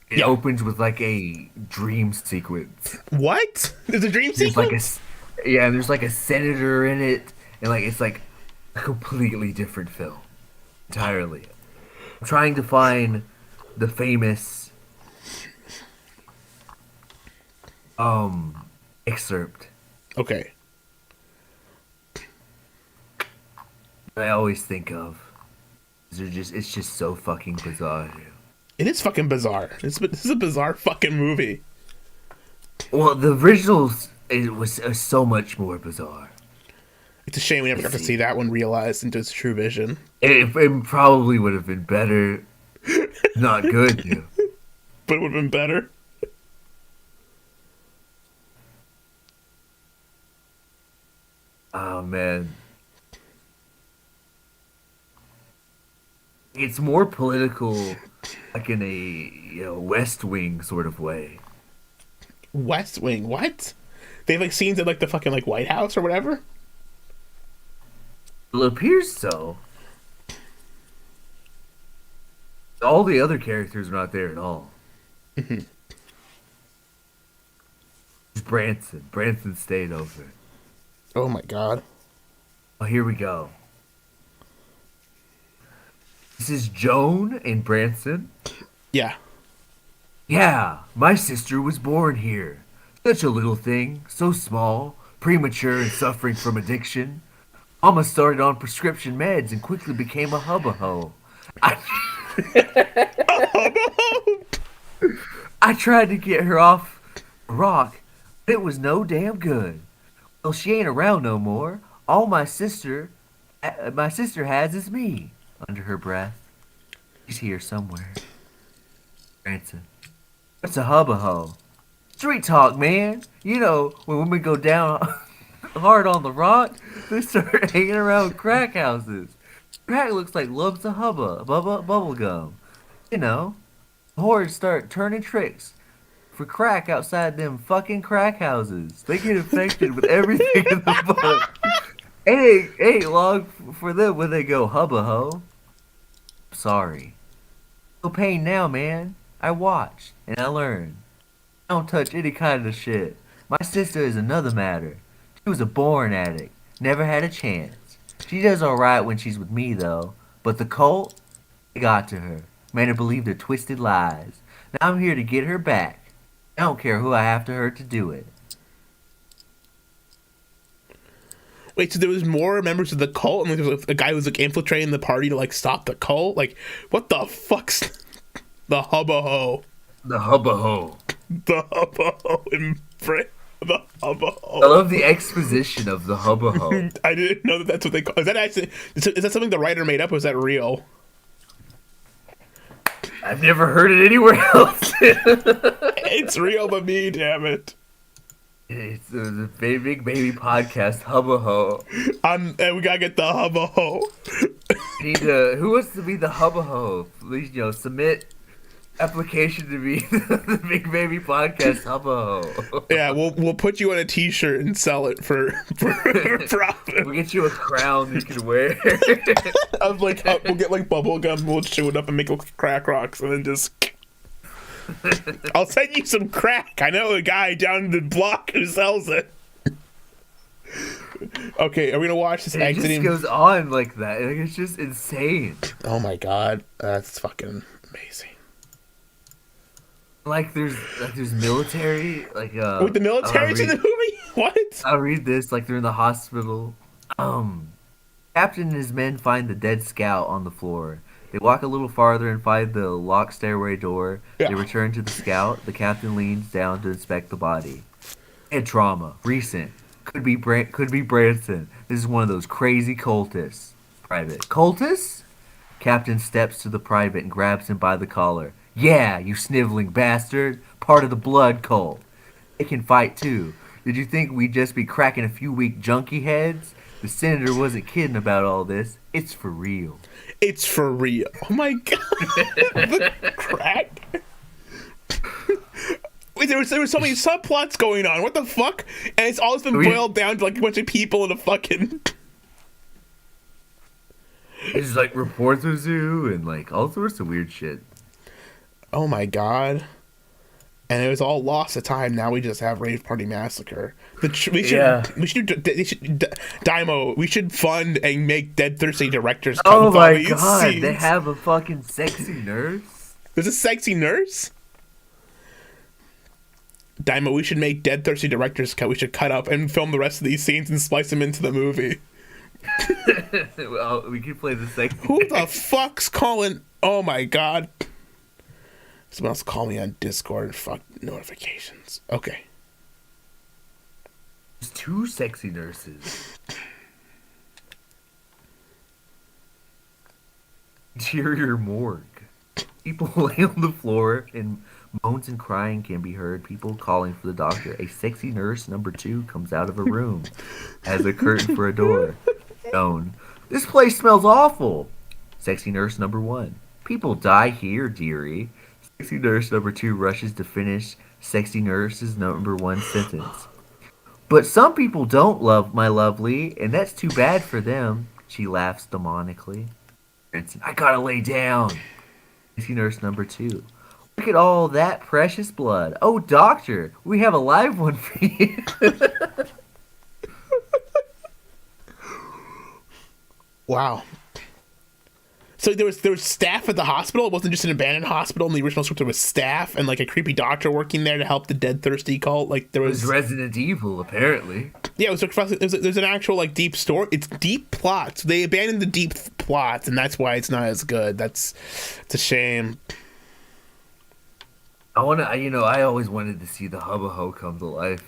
It opens with like a dream sequence. What? There's a dream sequence? There's like a senator in it, and like it's like a completely different film, entirely. I'm trying to find the famous excerpt. Okay. I always think of. It's just so fucking bizarre. It is fucking bizarre. This is a bizarre fucking movie. Well, the originals was so much more bizarre. It's a shame we never got to see that one realized into its true vision. It probably would have been better. Not good, dude. But it would have been better. man. It's more political, like in a West Wing sort of way. West Wing, what? They have like scenes at like the fucking like White House or whatever. It appears so. All the other characters are not there at all. Mm-hmm. It's Branson. Branson stayed over. Oh my god. Oh, here we go. This is Joan in Branson. Yeah. Yeah, my sister was born here. Such a little thing, so small, premature and suffering from addiction. Mama started on prescription meds and quickly became a hubba-ho. I tried to get her off rock, but it was no damn good. Well, she ain't around no more. All my sister has is me. Under her breath, she's here somewhere. Branson, what's a hubba-ho? Street talk, man. You know, when women go down hard on the rock, they start hanging around crack houses. Crack looks like lumps of bubble gum. You know, whores start turning tricks for crack outside them fucking crack houses. They get infected with everything in the book. It ain't long for them when they go hubba-ho. Sorry. No pain now, man. I watched and I learned. I don't touch any kind of shit. My sister is another matter. She was a born addict. Never had a chance. She does alright when she's with me, though. But the cult, they got to her. Made her believe their twisted lies. Now I'm here to get her back. I don't care who I have to hurt to do it. Wait, so there was more members of the cult, and like, there was a guy who was like infiltrating the party to like stop the cult? Like, what the fuck's the hubba-ho? The hubba-ho. The hubba-ho in Brit. The hubba-ho. I love the exposition of the hubba-ho. I didn't know that's what they call. Is that actually? Is that something the writer made up, or is that real? I've never heard it anywhere else. It's real to me, damn it. It's the big baby podcast, hubba-ho. And we gotta get the hubba-ho. Who wants to be the hubba-ho? Please, submit application to be the big baby podcast hubba-ho. Yeah, we'll put you on a t-shirt and sell it for profit. We'll get you a crown you can wear. I was like, we'll get like bubble gum, we'll chew it up and make like crack rocks, and then just. I'll send you some crack. I know a guy down the block who sells it. Okay, are we gonna watch this exiting? It just goes on like that. Like, it's just insane. Oh my god, that's fucking amazing. Like there's military with the military's in the movie. What? I'll read this. Like they're in the hospital. Captain and his men find the dead scout on the floor. They walk a little farther and find the locked stairway door. Yeah. They return to the scout. The captain leans down to inspect the body. Head trauma. Recent. Could be Branson. This is one of those crazy cultists. Private. Cultist? Captain steps to the private and grabs him by the collar. Yeah, you sniveling bastard. Part of the blood cult. They can fight too. Did you think we'd just be cracking a few weak junkie heads? The senator wasn't kidding about all this. It's for real. It's for real. Oh my god. The crack. Wait, there was so many subplots going on. What the fuck? And it's all been boiled down to like a bunch of people in a fucking. It's like reports of zoo and like all sorts of weird shit. Oh my god. And it was all lost to time. Now we just have Rave Party Massacre. We should Daiymo. We should fund and make Dead Thirsty directors come oh with my all these god, scenes. They have a fucking sexy nurse. There's a sexy nurse? Daiymo, we should make Dead Thirsty director's cut. We should cut up and film the rest of these scenes and splice them into the movie. Well, we could play the sexy Who the fuck's calling? Oh my god. Someone else call me on Discord. Fuck notifications. Okay. There's two sexy nurses. Interior morgue. People lay on the floor, and moans and crying can be heard. People calling for the doctor. A sexy nurse number 2 comes out of a room, has a curtain for a door. Known. This place smells awful. Sexy nurse number 1. People die here, dearie. Sexy nurse number 2 rushes to finish sexy nurse's number 1 sentence. But some people don't love my lovely, and that's too bad for them. She laughs demonically. I gotta lay down. Sexy nurse number 2. Look at all that precious blood. Oh, doctor, we have a live one for you. Wow. So there was staff at the hospital. It wasn't just an abandoned hospital. In the original script, there was staff and like a creepy doctor working there to help the dead thirsty cult. Like there was Resident Evil, apparently. Yeah, there's an actual like deep story. It's deep plots. They abandoned the deep plots, and that's why it's not as good. It's a shame. I always wanted to see the Hubba Ho come to life.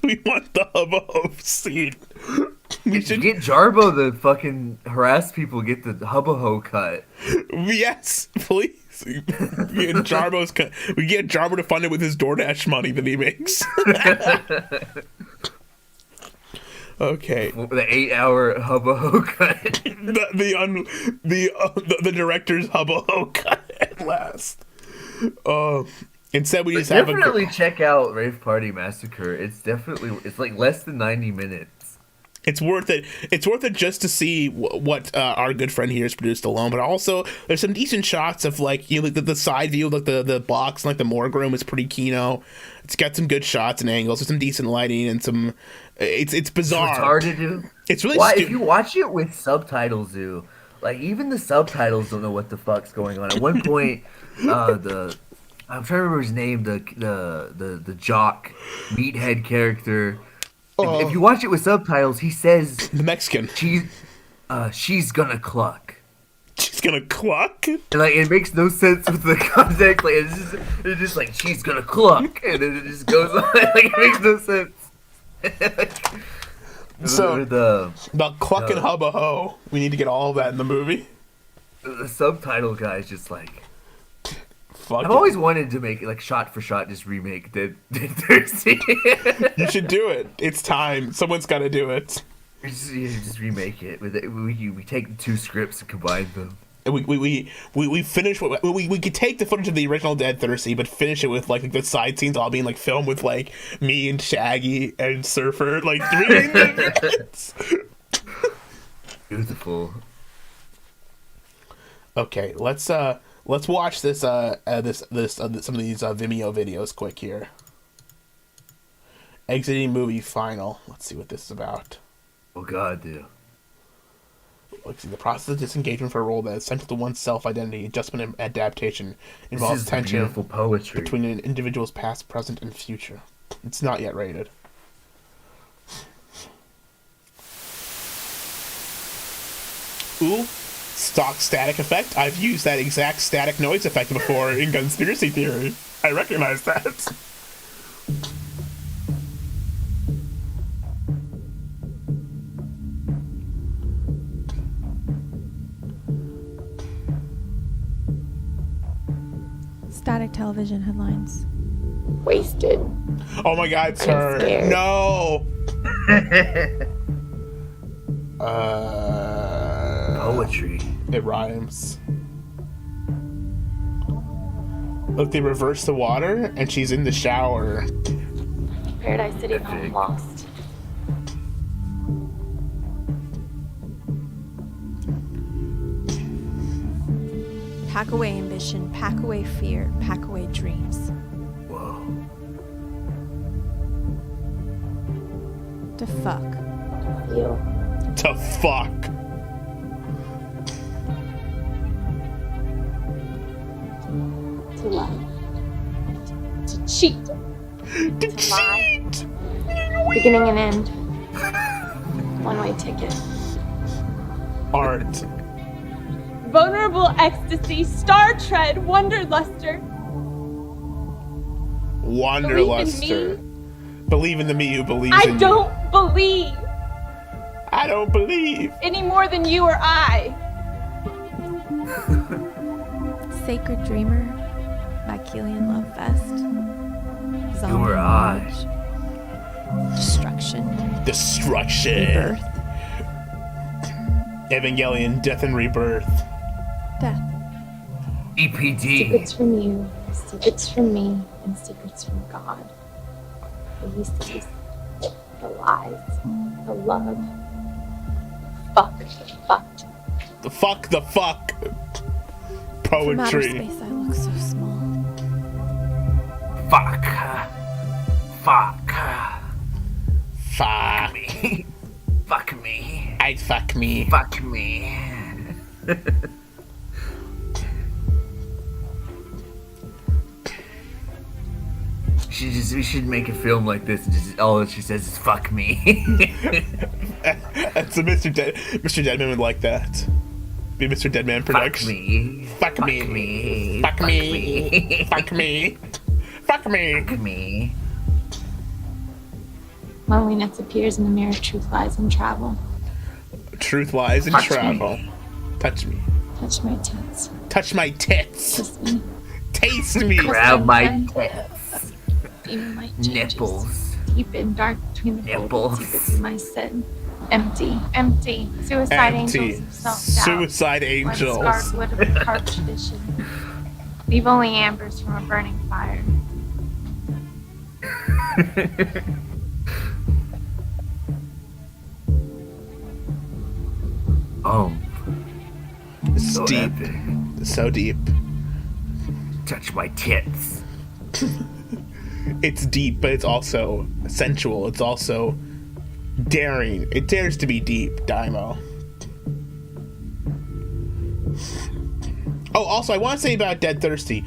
We want the Hubba Ho scene. We should get Jarbo to fucking harass people, get the Hubba Ho cut. Yes, please. We get Jarbo to fund it with his DoorDash money that he makes. Okay. The 8-hour Hubba Ho cut. the director's Hubba Ho cut at last. Instead we just definitely check out Rave Party Massacre. It's like less than 90 minutes. It's worth it. It's worth it just to see what our good friend here has produced alone. But also, there's some decent shots of like the side view, like the box, and like the morgue room is pretty kino. It's got some good shots and angles. There's some decent lighting and some. It's bizarre. It's hard to do. It's really. If you watch it with subtitles, like even the subtitles don't know what the fuck's going on. At one point, I'm trying to remember his name. The jock meathead character. If you watch it with subtitles, he says the Mexican. She's gonna cluck. She's gonna cluck. And like it makes no sense with the context. Like it's just like she's gonna cluck, and then it just goes on. Like it makes no sense. So about cluck and Hubba Ho, we need to get all of that in the movie. The subtitle guy is just like. I've always wanted to make like shot for shot, just remake Dead Thirsty. You should do it. It's time. Someone's got to do it. Just remake it. We take the 2 scripts and combine them. And we finish. We could take the footage of the original Dead Thirsty, but finish it with like the side scenes all being like filmed with like me and Shaggy and Surfer like 3 minutes. Beautiful. Okay, let's watch this some of these Vimeo videos quick here. Exiting movie final. Let's see what this is about. Oh God, dude. Let's see. The process of disengagement for a role that is central to one's self-identity, adjustment, and adaptation involves tension beautiful poetry between an individual's past, present, and future. It's not yet rated. Ooh. Stock static effect. I've used that exact static noise effect before in Conspiracy Theory. I recognize that. Static television headlines. Wasted. Oh my God, it's her. No. Poetry. It rhymes. Look, they reverse the water, and she's in the shower. Paradise City home lost. Pack away ambition, pack away fear, pack away dreams. Whoa. To fuck. You. To fuck. To love. To cheat. To lie. Beginning and end. One-way ticket. Art. Vulnerable ecstasy, star tread, wonderluster. Wanderluster. Believe in the me who believes in you. I don't believe. I don't believe. Any more than you or I. Sacred Dreamer, Mycelian Love Fest, You were I. Destruction, Destruction. Rebirth, Evangelion, Death and Rebirth. Death. EPD. Secrets from you, secrets from me, and secrets from God. The mysteries, the lies, the love. Fuck. The fuck. From outer Poetry. space, I look so small. Fuck. Fuck me. Fuck me. I'd fuck me. Fuck me. We should make a film like this and just all that she says is fuck me. So Mr. Deadman would like that. Be Mr. Deadman production. Fuck me. Fuck me. Fuck me. Fuck me. Fuck me. Loneliness appears in the mirror, truth lies in travel. Truth lies in Touch travel. me. Touch me. Touch my tits. Touch my tits. Kiss me. Taste me. Grab my tits. Even my changes. Nipples. Deep and dark between the Nipples. secrets of my sin. Empty. Suicide Empty. angels of self-doubt. Suicide angels. One scarred wood of a carved tradition. Leave only embers from a burning fire. It's So deep. epic. So deep. Touch my tits. It's deep, but it's also sensual. It's also daring. It dares to be deep, Daiymo. Oh, also, I want to say about Dead Thirsty.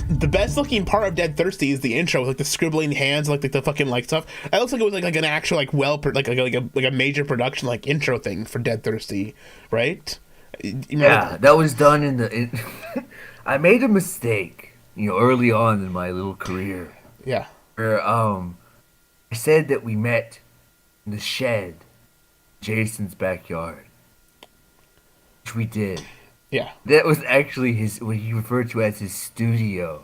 The best looking part of Dead Thirsty is the intro, with like the scribbling hands, like the fucking like stuff. It looks like it was like an actual like a major production like intro thing for Dead Thirsty, right? You remember Yeah, that was done in the. I made a mistake, early on in my little career. Yeah. Where I said that we met in the shed, Jason's backyard, which we did. Yeah. That was actually what he referred to as his studio.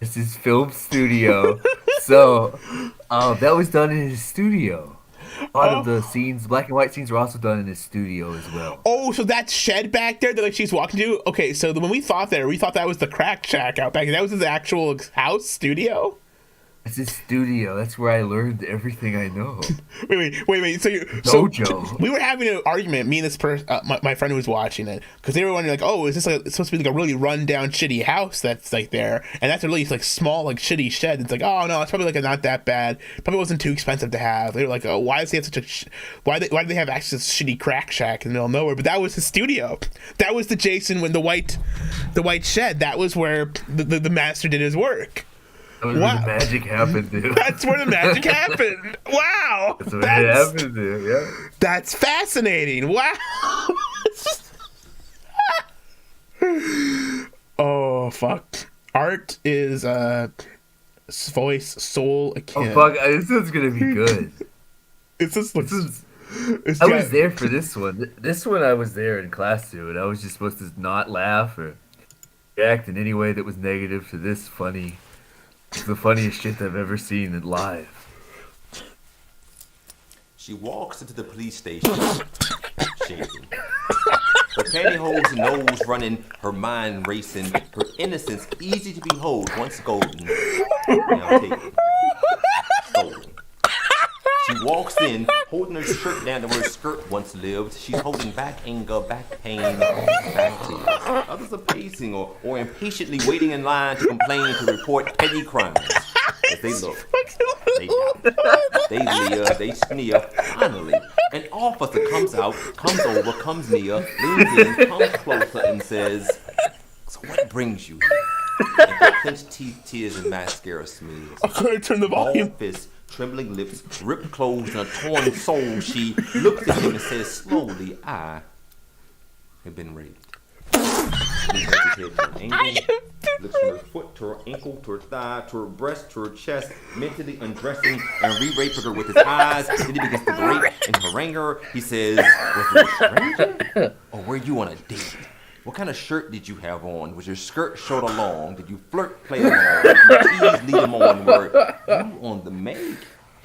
It's his film studio. So, that was done in his studio. A lot of the scenes, black and white scenes, were also done in his studio as well. Oh, so that shed back there that like she's walking to. Okay, so when we thought that was the crack shack out back. That was his actual house studio. It's his studio. That's where I learned everything I know. Wait. So Dojo. We were having an argument, me and this person, my friend who was watching it, because they were wondering like, oh, is this like it's supposed to be like a really rundown, shitty house that's like there, and that's a really like small, like shitty shed. It's like, oh no, it's probably like not that bad. Probably wasn't too expensive to have. They were like, oh, why does he have such a why do they have access to shitty crack shack in the middle of nowhere? But that was his studio. That was the Jason when the white shed. That was where the master did his work. That was where the magic happened, dude. That's where the magic happened. Wow. That's where it happened, dude. Yeah. That's fascinating. Wow. Oh, fuck. Art is voice, soul, akin. Oh, fuck. This one's going to be good. I was there for this one. This one I was there in class to, and I was just supposed to not laugh or react in any way that was negative to this funny. It's the funniest shit I've ever seen in live. She walks into the police station, shaking. Her pantyhose nose running, her mind racing, her innocence easy to behold, once golden, now taken. Stolen. She walks in, holding her shirt down to where her skirt once lived. She's holding back anger, back pain, back tears. Others are pacing or impatiently waiting in line to complain, to report petty crimes. As they look, they doubt, they leer, they sneer. Finally, an officer comes over, comes near, leans in, comes closer and says, "So what brings you here?" And her clenched teeth, tears, and mascara smears. I couldn't turn the volume. Bald fists, trembling lips, ripped clothes, and a torn soul, she looks at him and says slowly, "I have been raped." He hesitates to an angle, looks from her foot to her ankle, to her thigh, to her breast, to her chest, mentally undressing and re-raping her with his eyes. Then he begins to berate and harangue her. He says, "Was it a stranger? Or were you on a date?" What kind of shirt did you have on? Was your skirt short or long? Did you flirt, play along? Did you tease, lead them on? Were you on the make?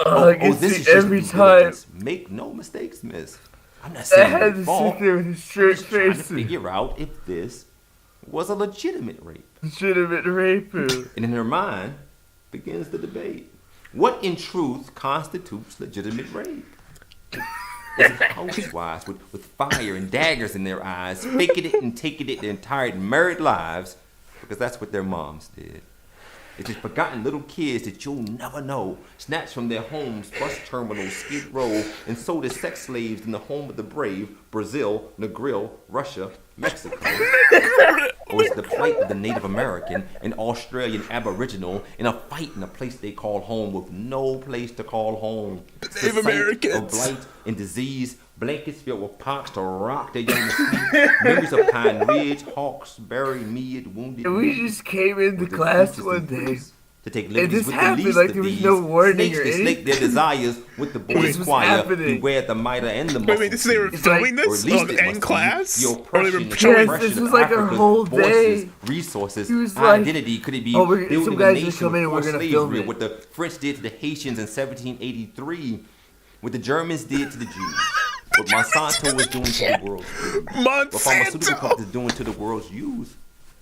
I can see every time. Make no mistakes, miss. I'm not saying I had your to fault. sit there with his shirt I'm just trying to facing. figure out if this was a legitimate rape. Legitimate rape. And in her mind begins the debate. What in truth constitutes legitimate rape? Is it housewives with fire and daggers in their eyes, faking it and taking it their entire married lives because that's what their moms did? Is it forgotten little kids that you'll never know, snatched from their homes, bus terminals, skid row, and sold as sex slaves in the home of the brave, Brazil, Negril, Russia, Mexico? Or is it the plight of the Native American and Australian Aboriginal in a fight in a place they call home with no place to call home? Native Americans. Of blight and disease, blankets filled with pox to rock their young sleep, memories of Pine Ridge, Hawkesbury, Mead, Wounded. And we just came into class one day. To take And liberties this with the happened least like of there was these. no warning Snakes or to slake their anything. desires with the boys' This was choir happening. who wear the mitre and the muscle. Wait, this they were piece. filming Or this at least on it must in be class? the Or they oppression were and showing suppression this of was like our Africa's whole voices, day. resources, He was like, identity. Could it be oh, building some a guys are nation coming and before we're gonna slavery? film it. What the French did to the Haitians in 1783, what the Germans did to the Jews, what Monsanto was doing to the world's food, what pharmaceutical companies are doing to the world's youth.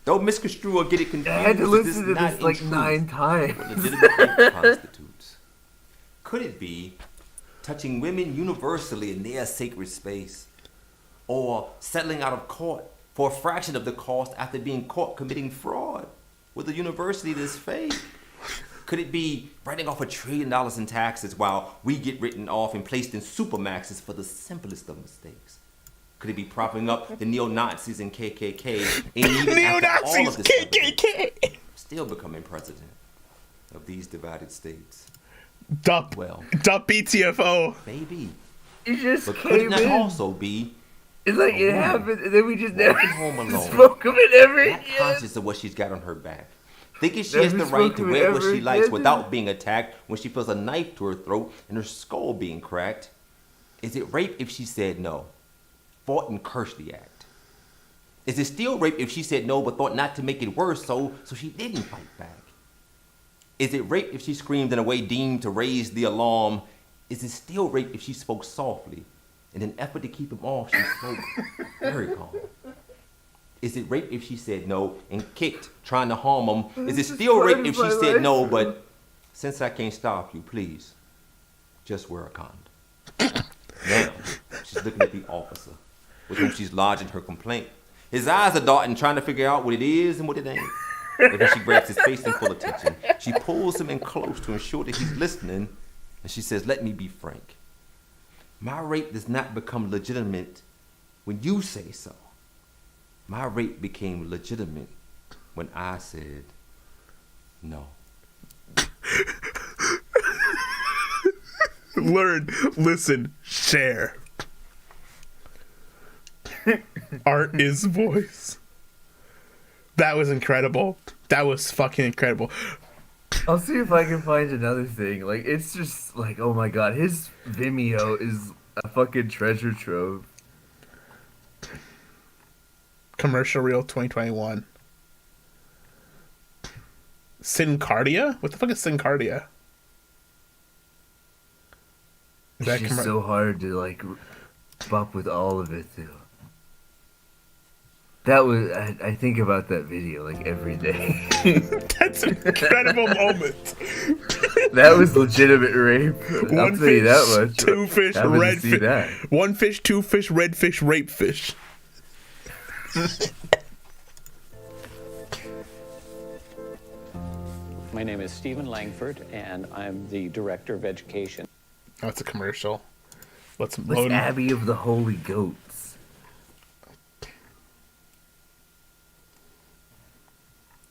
Don't misconstrue or get it confused. I had to This is listen to not this in like truth 9 times. what legitimate rape constitutes. Could it be touching women universally in their sacred space, or settling out of court for a fraction of the cost after being caught committing fraud with a university that's fake? Could it be writing off $1 trillion in taxes while we get written off and placed in supermaxes for the simplest of mistakes? Could it be propping up the neo-Nazis and KKK and even after all of this KKK still becoming president of these divided states? Dup BTFO. Maybe. It just But could came it not in. also be It's like a it woman happened, and then we just never walking home alone, spoke of it ever not again. conscious of what she's got on her back, thinking she Never has the spoke right to of it wear what ever she likes again. without being attacked when she feels a knife to her throat and her skull being cracked? Is it rape if she said no, fought and cursed the act? Is it still rape if she said no but thought not to make it worse, so she didn't fight back? Is it rape if she screamed in a way deemed to raise the alarm? Is it still rape if she spoke softly? In an effort to keep him off, she spoke very calm. Is it rape if she said no and kicked, trying to harm him? Is it still rape if she said no, but since I can't stop you, please, just wear a condom? Now, she's looking at the officer with whom she's lodging her complaint. His eyes are darting, trying to figure out what it is and what it ain't. And then she grabs his face in full attention. She pulls him in close to ensure that he's listening, and she says, "Let me be frank. My rape does not become legitimate when you say so. My rape became legitimate when I said no." Learn, listen, share. Art is voice. That was incredible. That was fucking incredible. I'll see if I can find another thing. Like, it's just like, oh my god, his Vimeo is a fucking treasure trove. Commercial reel 2021. Syncardia? What the fuck is Syncardia? Is It's just so hard to like keep up with all of it too. That was I think about that video like every day. That's an incredible moment. That was legitimate rape. I'll One tell you that fish, much. two fish, Happy to red see fish. that. One fish, two fish, red fish, rape fish. My name is Stephen Langford, and I'm the Director of Education. Oh, it's a commercial. Let's What's load. Abbey of the Holy Goats?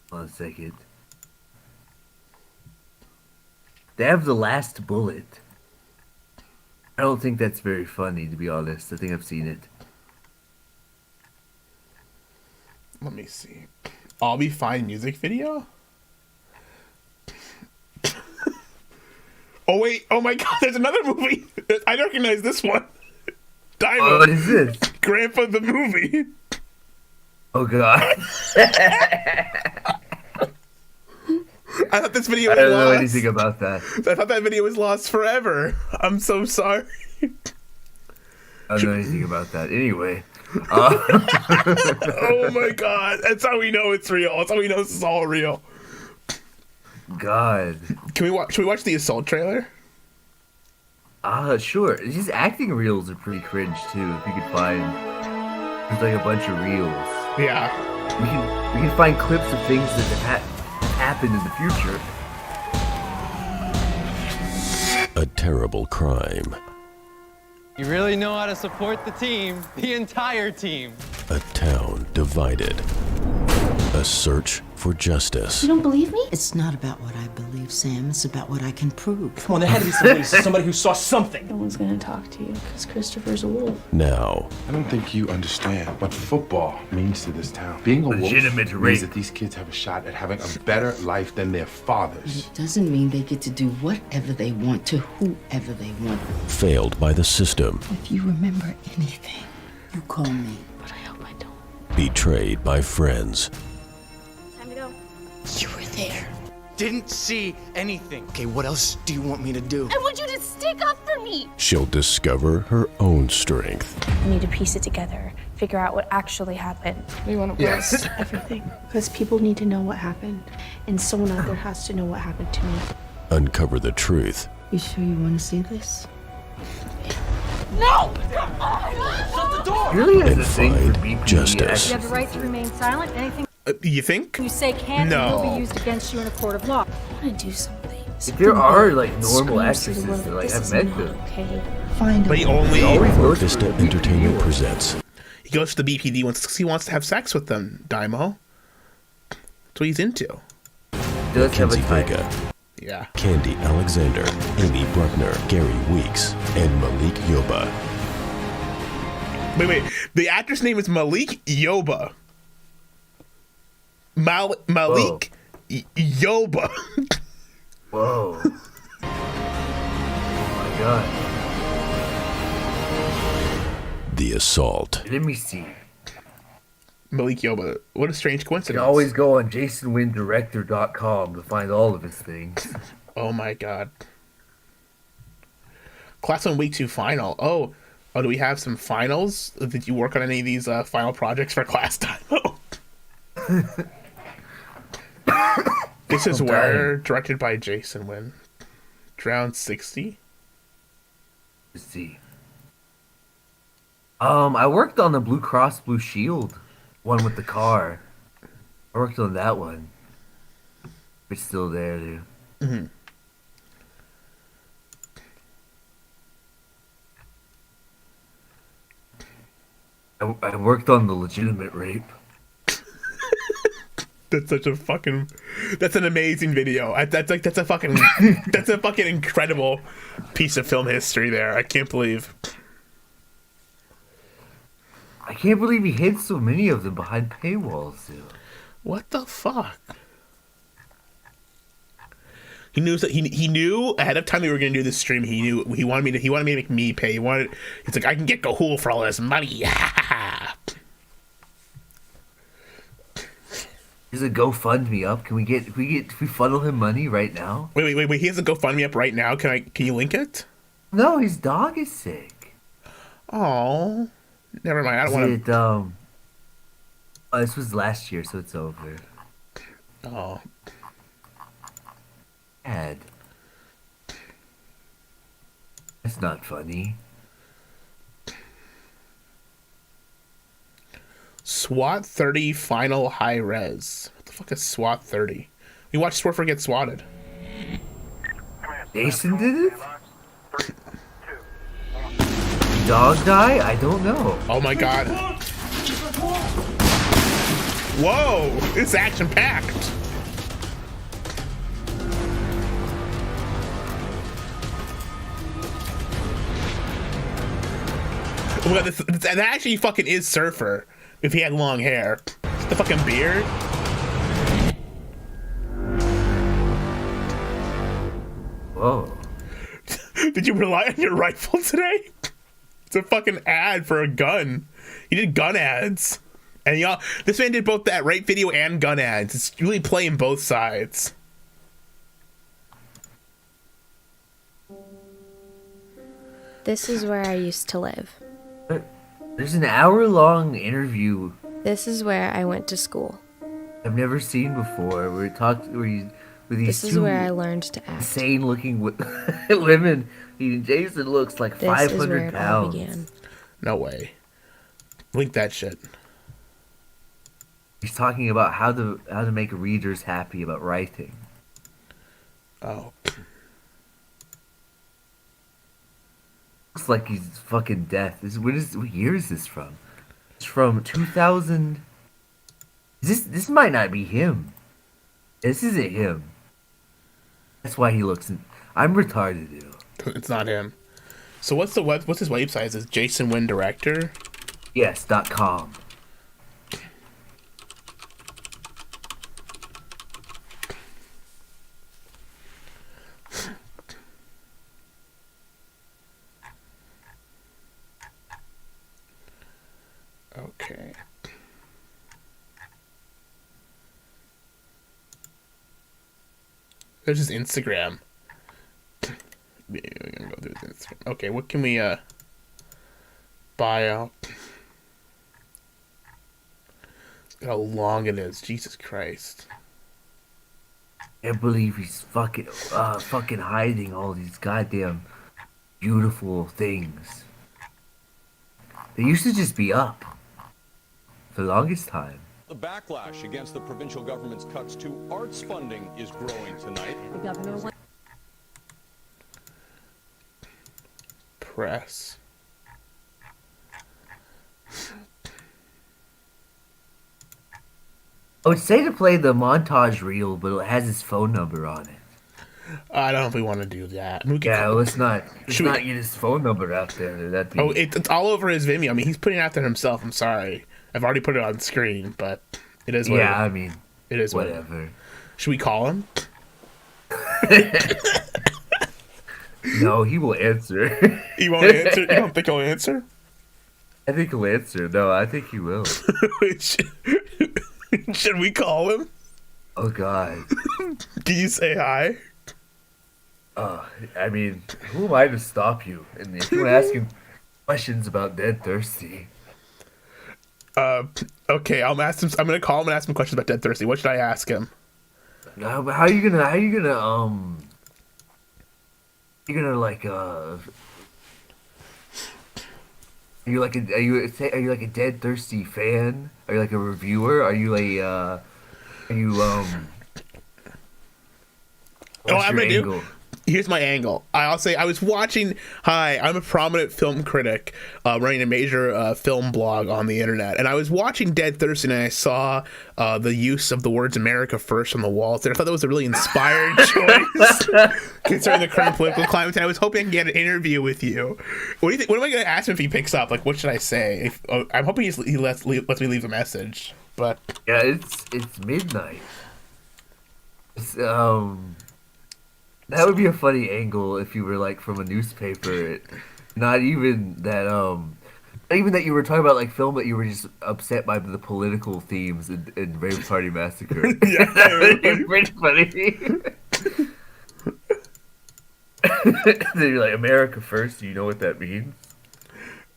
One second. They have The Last Bullet. I don't think that's very funny, to be honest. I think I've seen it. Let me see. I'll Be Fine music video? Oh, wait. Oh, my God. There's another movie. I recognize this one. Daiymo. What is this? Grandpa the movie. Oh god. I thought this video I was don't know lost. anything about that. I thought that video was lost forever. I'm so sorry. I don't know anything about that. Anyway. Oh my god. That's how we know it's real. That's how we know this is all real. God. Should we watch the Assault trailer? Sure. These acting reels are pretty cringe too, if you could find. There's like a bunch of reels. Yeah. We can find clips of things that happen in the future. A terrible crime. You really know how to support the team, the entire team. A town divided. A search for justice. You don't believe me? It's not about what I believe, Sam. It's about what I can prove. Come on, there had to be somebody who saw something. No one's gonna talk to you because Christopher's a wolf. Now, I don't think you understand what football means to this town. Being a Legitimate wolf rape. means that these kids have a shot at having a better life than their fathers. It doesn't mean they get to do whatever they want to whoever they want. failed by the system. If you remember anything, you call me. But I hope I don't. Betrayed by friends. Time to go. You were there. Didn't see anything. Okay, what else do you want me to do? I want you to stick up for me. She'll discover her own strength. I need to piece it together, figure out what actually happened. We want to Yes. everything. Because people need to know what happened. And someone out there has to know what happened to me. Uncover the truth. You sure you want to see this? No! Shut the door! Really has And a thing for find BPD justice. You have the right to remain silent. Anything You think? you say can No. and will be used against you in a court of law. I want to do something. If there are like normal Screams to the actresses world that that like this I've is met not them. okay. Find But he a way. only Vista Entertainment presents. he goes to the BPD once he wants to have sex with them, Daiymo. That's what he's into. Does have a Kenzie type. Vega. Yeah. Candy Alexander, Amy Bruckner, Gary Weeks, and Malik Yoba. Wait. The actress name is Malik Yoba. Malik Yoba. Whoa. Oh my god. The Assault. Let me see. Malik Yoba. What a strange You coincidence. can always go on JasonWinDirector.com to find all of his things. Oh my god. Class 1 Week 2 final. Oh, do we have some finals? Did you work on any of these final projects for Class Daiymo? This is I'm Where, directed by Jason Wynn. Drown 60. Let's see. I worked on the Blue Cross Blue Shield one with the car. I worked on that one. It's still there, dude. Mm-hmm. I worked on the legitimate rape. That's such a fucking. That's an amazing video. That's a fucking. That's a fucking incredible piece of film history there. I can't believe. I can't believe he hid so many of them behind paywalls, dude. What the fuck? He knew that he knew ahead of time we were gonna do this stream. He knew he wanted me to make me pay. It's like I can get Gahoole for all this money. Is a GoFundMe up? Can we funnel him money right now? Wait. He has a GoFundMe up right now. Can you link it? No, his dog is sick. Oh, never mind. I don't want to. Oh, this was last year, so it's over. Oh. Sad. That's not funny. SWAT 30 final high res. What the fuck is SWAT 30? We watched Swerfer get swatted. Jason did it? Dog die? I don't know. Oh my god. Whoa! It's action packed. Oh my god, that actually fucking is Surfer. If he had long hair. The fucking beard. Whoa. Did you rely on your rifle today? It's a fucking ad for a gun. He did gun ads. And y'all, this man did both that rape video and gun ads. It's really playing both sides. This is where I used to live. There's an hour-long interview This is where I went to school. I've never seen before. Where these This is two where I learned to act. insane-looking women. Jason looks like This 500 is where it all pounds. began. No way. Link that shit. He's talking about how to make readers happy about writing. Oh. Looks like he's fucking death. What year is this from? It's from 2000. This might not be him. This isn't him. That's why he looks. I'm retarded, dude. It's not him. So what's his website? Is it Jason Wynn Director? Yes.com. Okay. There's his Instagram. We're gonna go through his Instagram. Okay, what can we bio? Look how long it is. Jesus Christ. I can't believe he's fucking hiding all these goddamn beautiful things. They used to just be up for the longest time. The backlash against the provincial government's cuts to arts funding is growing tonight. The governor went. Press. I would say to play the montage reel, but it has his phone number on it. I don't know if we want to do that. Let's not get his phone number out there. That'd be... Oh, it's all over his Vimeo. I mean, he's putting it out there himself. I'm sorry. I've already put it on screen, but it is what I mean, it is whatever. Should we call him? No, he will answer. He won't answer? You don't think he'll answer? I think he'll answer. No, I think he will. Should we call him? Oh, God. Can you say hi? I mean, who am I to stop you? And if you ask him questions about Dead Thirsty. Okay, I'm gonna call him and ask him questions about Dead Thirsty. What should I ask him? How are you gonna like are you like a Dead Thirsty fan? Are you like a reviewer? Are you I'm gonna do. Here's my angle. I'll say I was watching. Hi, I'm a prominent film critic running a major film blog on the internet, and I was watching Dead Thirsty, and I saw the use of the words "America First" on the walls. And I thought that was a really inspired choice concerning the current political climate. And I was hoping I can get an interview with you. What do you think? What am I going to ask him if he picks up? Like, what should I say? I'm hoping he lets me leave a message. But yeah, it's midnight. That would be a funny angle if you were like from a newspaper. Not even that you were talking about like film, but you were just upset by the political themes in Rave Party Massacre. Yeah, that would be pretty funny. Then you're like, America First. Do you know what that means?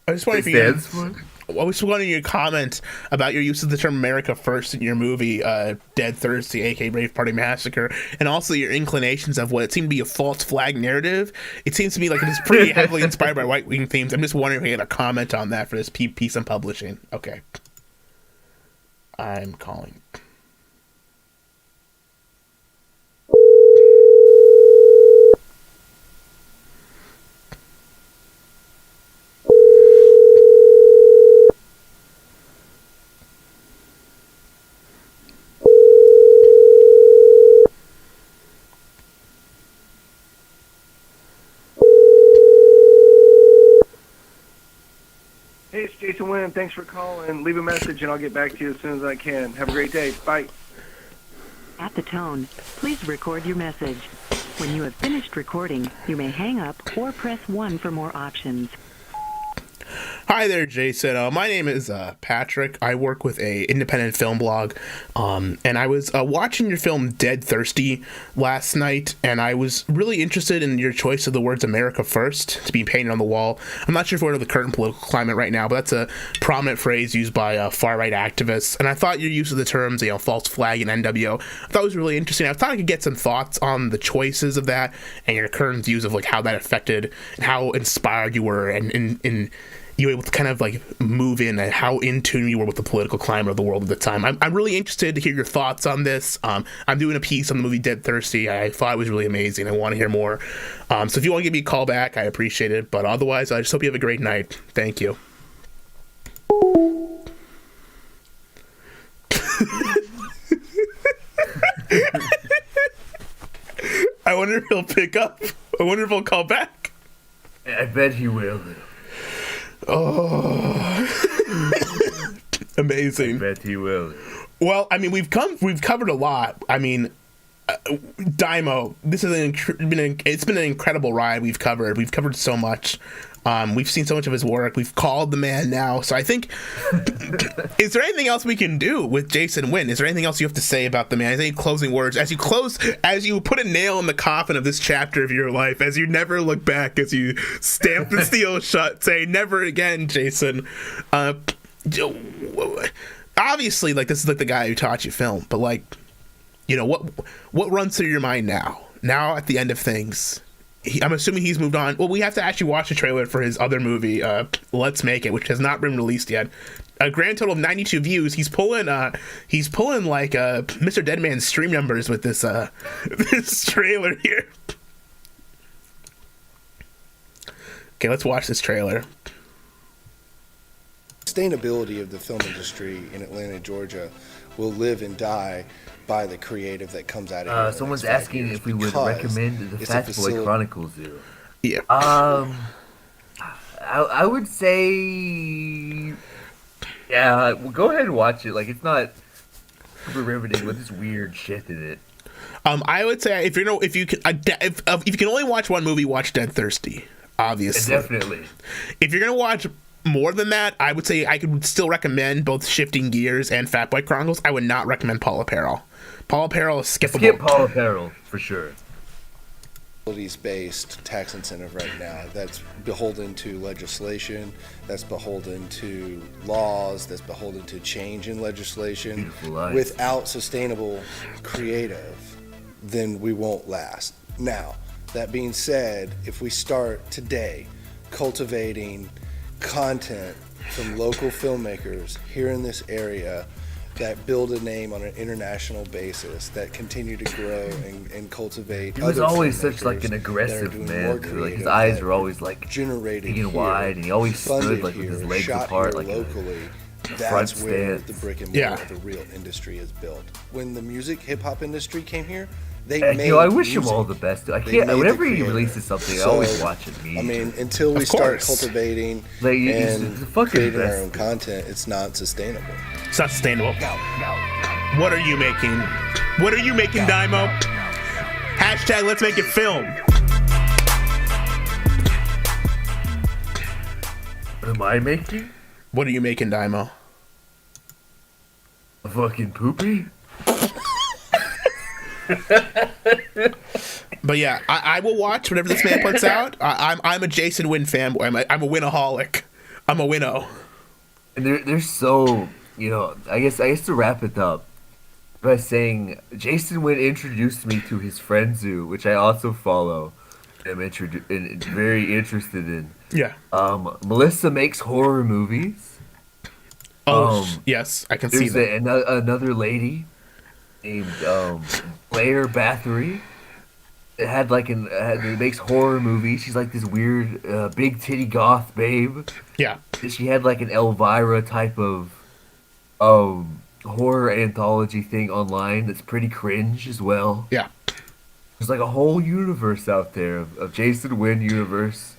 I just wonder if stands for. I was wondering your comment about your use of the term America First in your movie Dead Thirsty, aka Rave Party Massacre, and also your inclinations of what it seemed to be a false flag narrative. It seems to me like it is pretty heavily inspired by right-wing themes. I'm just wondering if I get a comment on that for this piece I'm publishing. Okay. I'm calling. Hey, it's Jason Wynn. Thanks for calling. Leave a message and I'll get back to you as soon as I can. Have a great day. Bye. At the tone, please record your message. When you have finished recording, you may hang up or press 1 for more options. Hi there, Jason. My name is Patrick. I work with a independent film blog, and I was watching your film Dead Thirsty last night, and I was really interested in your choice of the words "America First" to be painted on the wall. I'm not sure if we're in the current political climate right now, but that's a prominent phrase used by far-right activists, and I thought your use of the terms, false flag and NWO, I thought was really interesting. I thought I could get some thoughts on the choices of that and your current views of like how that affected and how inspired you were and you were able to kind of like move in and how in tune you were with the political climate of the world at the time. I'm really interested to hear your thoughts on this. I'm doing a piece on the movie Dead Thirsty. I thought it was really amazing. I want to hear more. So if you want to give me a call back, I appreciate it. But otherwise, I just hope you have a great night. Thank you. I wonder if he'll pick up. I wonder if he'll call back. I bet he will. Oh, amazing! I bet he will. Well, I mean, we've covered a lot. I mean, Daiymo, this has it's been an incredible ride. We've covered so much. We've seen so much of his work. We've called the man now. So I think, is there anything else we can do with Jason Wynn? Is there anything else you have to say about the man? Any closing words as you put a nail in the coffin of this chapter of your life, as you never look back, as you stamp the steel shut, say never again, Jason. Obviously, like, this is like the guy who taught you film, but like, what runs through your mind now? Now at the end of things. I'm assuming he's moved on. Well, we have to actually watch the trailer for his other movie, Let's Make It, which has not been released yet. A grand total of 92 views. He's pulling like Mr. Deadman's stream numbers with this this trailer here. Okay, let's watch this trailer. Sustainability of the film industry in Atlanta, Georgia, will live and die by the creative that comes out of it. Someone's asking if we would recommend the Fat Boy Chronicles Zoo. Yeah. I would say, yeah, well, go ahead and watch it. Like, it's not super riveting with this weird shit in it. I would say if you can only watch one movie, watch Dead Thirsty. Obviously, definitely. If you're gonna watch more than that, I would say I could still recommend both Shifting Gears and Fat Boy Chronicles. I would not recommend Paul Apparel. Paul Apparel is skippable. Skip Paul Apparel for sure. Based tax incentive right now that's beholden to legislation, that's beholden to laws, that's beholden to change in legislation. Without sustainable creative, then we won't last. Now, that being said, if we start today cultivating content from local filmmakers here in this area that build a name on an international basis, that continue to grow and cultivate. He was always such like an aggressive man. Like, his eyes were always like generating wide, and he always stood like with his legs apart, like locally. That's where the brick and mortar of the real industry is built. When the music hip hop industry came here, they made I wish music. him all the best. I can't. Whenever he releases something, I always watch it. I mean, until we start cultivating and creating our own content, it's not sustainable. It's not sustainable. What are you making? What are you making, Daiymo? Hashtag Let's Make It Film. What am I making? What are you making, Daiymo? A fucking poopy? But yeah, I will watch whatever this man puts out. I'm a Jason Wynn fanboy. I'm a winaholic. I'm a winnow. And they're so, I guess to wrap it up by saying Jason Wynn introduced me to his friend Zoo, which I also follow. I'm very interested in. Yeah. Melissa makes horror movies. Yes, I can see that. There's another lady named Blair Bathory. It makes horror movies. She's like this weird big titty goth babe. Yeah. She had like an Elvira type of horror anthology thing online that's pretty cringe as well. Yeah. There's like a whole universe out there of Jason Wynn universe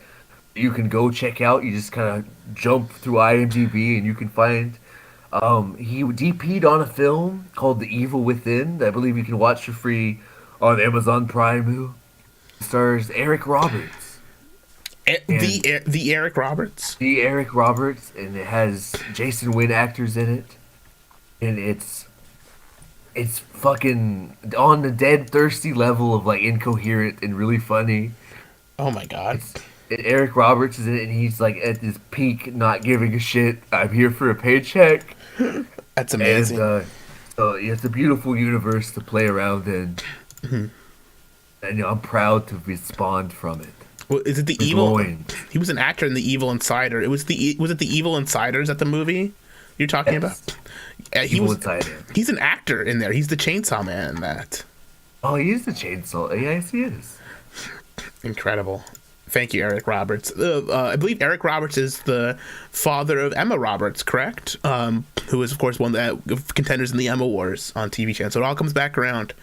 you can go check out. You just kind of jump through IMDb and you can find he DP'd on a film called The Evil Within that I believe you can watch for free on Amazon Prime. It stars Eric Roberts. The Eric Roberts. The Eric Roberts, and it has Jason Wynn actors in it, and it's fucking on the dead thirsty level of like incoherent and really funny. Oh my god. Eric Roberts is in it, and he's like at this peak, not giving a shit. I'm here for a paycheck. That's amazing. And, so it's a beautiful universe to play around in, and I'm proud to be spawned from it. Well, is it the evil? He was an actor in The Evil Insider. Was it the Evil Insiders at the movie you're talking about? Insider. He's an actor in there. He's the Chainsaw Man in that. Oh, he is the Chainsaw. Yes, he is. Incredible. Thank you, Eric Roberts. I believe Eric Roberts is the father of Emma Roberts, correct? Who is, of course, one of the contenders in the Emma Wars on TV Chan. So it all comes back around.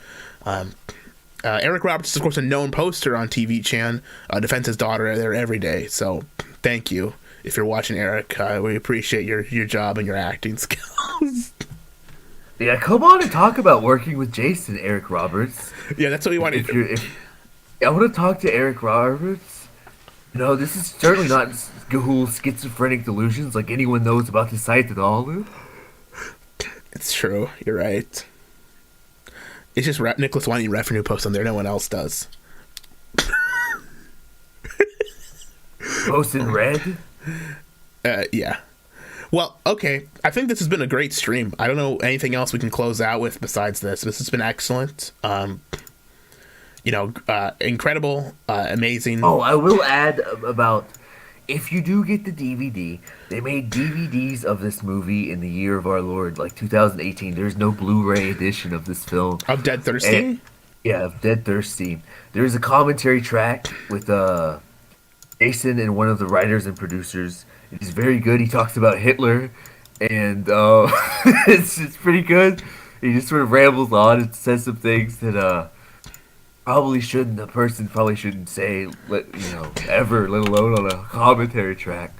Eric Roberts is, of course, a known poster on TV Chan. Defends his daughter there every day. So thank you. If you're watching, Eric, we appreciate your job and your acting skills. Yeah, come on and talk about working with Jason, Eric Roberts. Yeah, that's what we want to do. I want to talk to Eric Roberts. No, this is certainly not Gahoole's schizophrenic delusions like anyone knows about the site at all. It's true. You're right. It's just Nicholas Winding revenue posts on there. No one else does. Post in red? Yeah. Well, okay. I think this has been a great stream. I don't know anything else we can close out with besides this. This has been excellent. Incredible, amazing. Oh, I will add about, if you do get the DVD, they made DVDs of this movie in the year of our Lord, like 2018. There's no Blu-ray edition of this film. Of Dead Thirsty? Of Dead Thirsty. There's a commentary track with Jason and one of the writers and producers. It's very good. He talks about Hitler, and it's pretty good. He just sort of rambles on and says some things that a person probably shouldn't say, ever, let alone on a commentary track.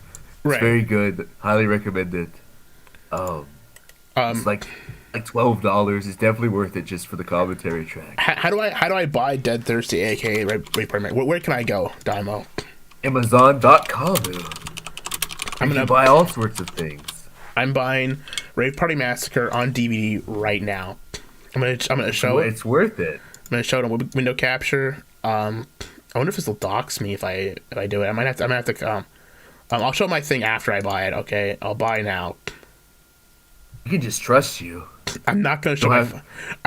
It's very good. Highly recommend it. It's like $12. It's definitely worth it just for the commentary track. How do I buy Dead Thirsty, aka where can I go, Daiymo? Amazon.com. I'm gonna buy all sorts of things. I'm buying Rave Party Massacre on DVD right now. I'm gonna show it. It's worth it. I'm gonna show it on window capture. I wonder if this will dox me if I do it. I might have to. I'll show my thing after I buy it. Okay, I'll buy now. You can just trust you. I'm not gonna show my.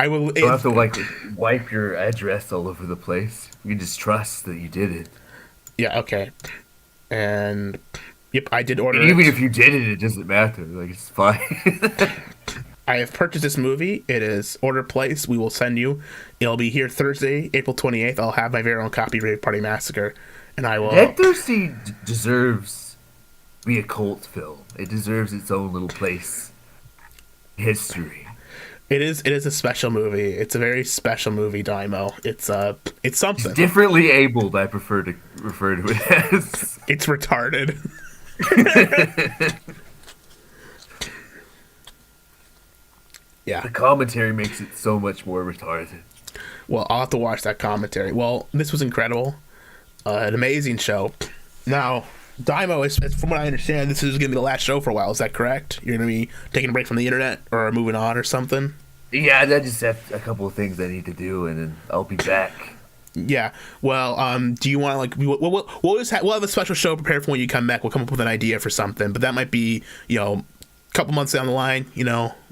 I will. You don't have to wipe your address all over the place. You can just trust that you did it. Yeah. Okay. And yep, I did order. Even if you did it, it doesn't matter. It's fine. I have purchased this movie. It is order placed. We will send you. It'll be here Thursday, April 28th. I'll have my very own copy of Rave Party Massacre, and I will. Dead Thirsty deserves to be a cult film. It deserves its own little place in history. It is a special movie. It's a very special movie, Daiymo. It's something. It's differently abled, I prefer to refer to it as. It's retarded. Yeah. The commentary makes it so much more retarded. Well, I'll have to watch that commentary. Well, this was incredible. An amazing show. Now, Daiymo, from what I understand, this is going to be the last show for a while. Is that correct? You're going to be taking a break from the internet or moving on or something? Yeah, I just have a couple of things I need to do, and then I'll be back. Yeah. Well, do you want to we'll have a special show prepared for when you come back. We'll come up with an idea for something, but that might be a couple months down the line.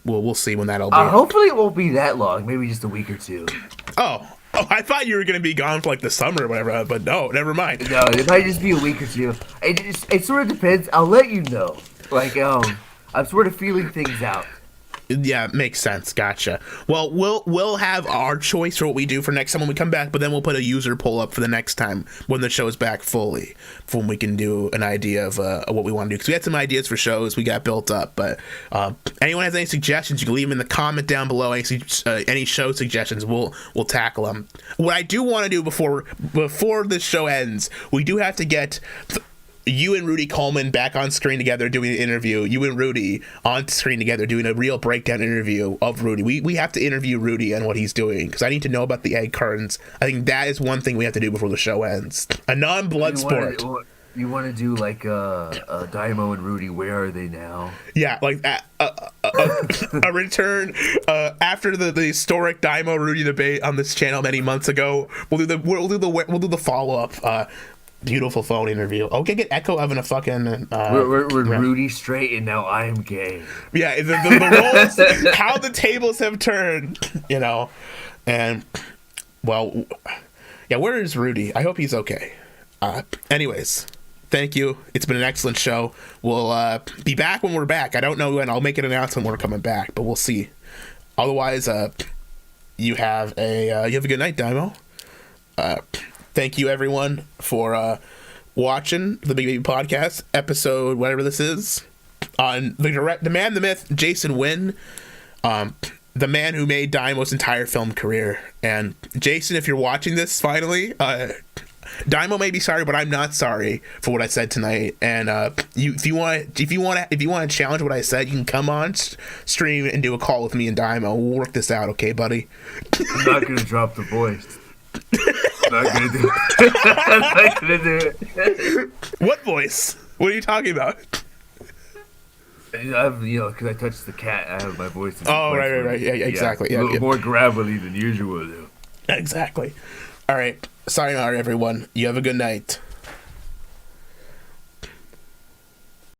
We'll see when that'll be. Hopefully, it won't be that long. Maybe just a week or two. Oh, I thought you were going to be gone for the summer or whatever, but no, never mind. No, it might just be a week or two. It sort of depends. I'll let you know. I'm sort of feeling things out. Yeah, makes sense. Gotcha. Well, we'll have our choice for what we do for next time when we come back, but then we'll put a user poll up for the next time when the show's back fully, for when we can do an idea of what we want to do. Because we had some ideas for shows we got built up, but anyone has any suggestions, you can leave them in the comment down below. Any show suggestions, we'll tackle them. What I do want to do before this show ends, we do have to get you and Rudy Coleman back on screen together doing an interview. You and Rudy on screen together doing a real breakdown interview of Rudy. We have to interview Rudy and what he's doing because I need to know about the egg cartons. I think that is one thing we have to do before the show ends. A non-blood sport. You You want to do like Daiymo and Rudy? Where are they now? Yeah, like a return after the historic Daiymo Rudy debate on this channel many months ago. We'll do the follow up. Beautiful phone interview. Okay, get Echo having a fucking. We're Rudy straight, and now I am gay. Yeah, the roles, how the tables have turned, you know, and well, yeah. Where is Rudy? I hope he's okay. Anyways. Thank you. It's been an excellent show. We'll be back when we're back. I don't know when. I'll make an announcement when we're coming back, but we'll see. Otherwise, you have a good night, Daiymo. Thank you, everyone, for watching the Big Baby Podcast episode, whatever this is, on the man, the myth, Jason Wynn, the man who made Daiymo's entire film career. And Jason, if you're watching this, finally. Daiymo may be sorry, but I'm not sorry for what I said tonight. And if you want to challenge what I said, you can come on stream and do a call with me and Daiymo. We'll work this out, okay, buddy? I'm not gonna drop the voice. I'm not gonna do it. I'm not gonna do it. What voice? What are you talking about? I have, because I touched the cat. I have my voice. Oh, right. Yeah, exactly. A little more gravelly than usual, though. Exactly. All right. Sayonara, everyone. You have a good night.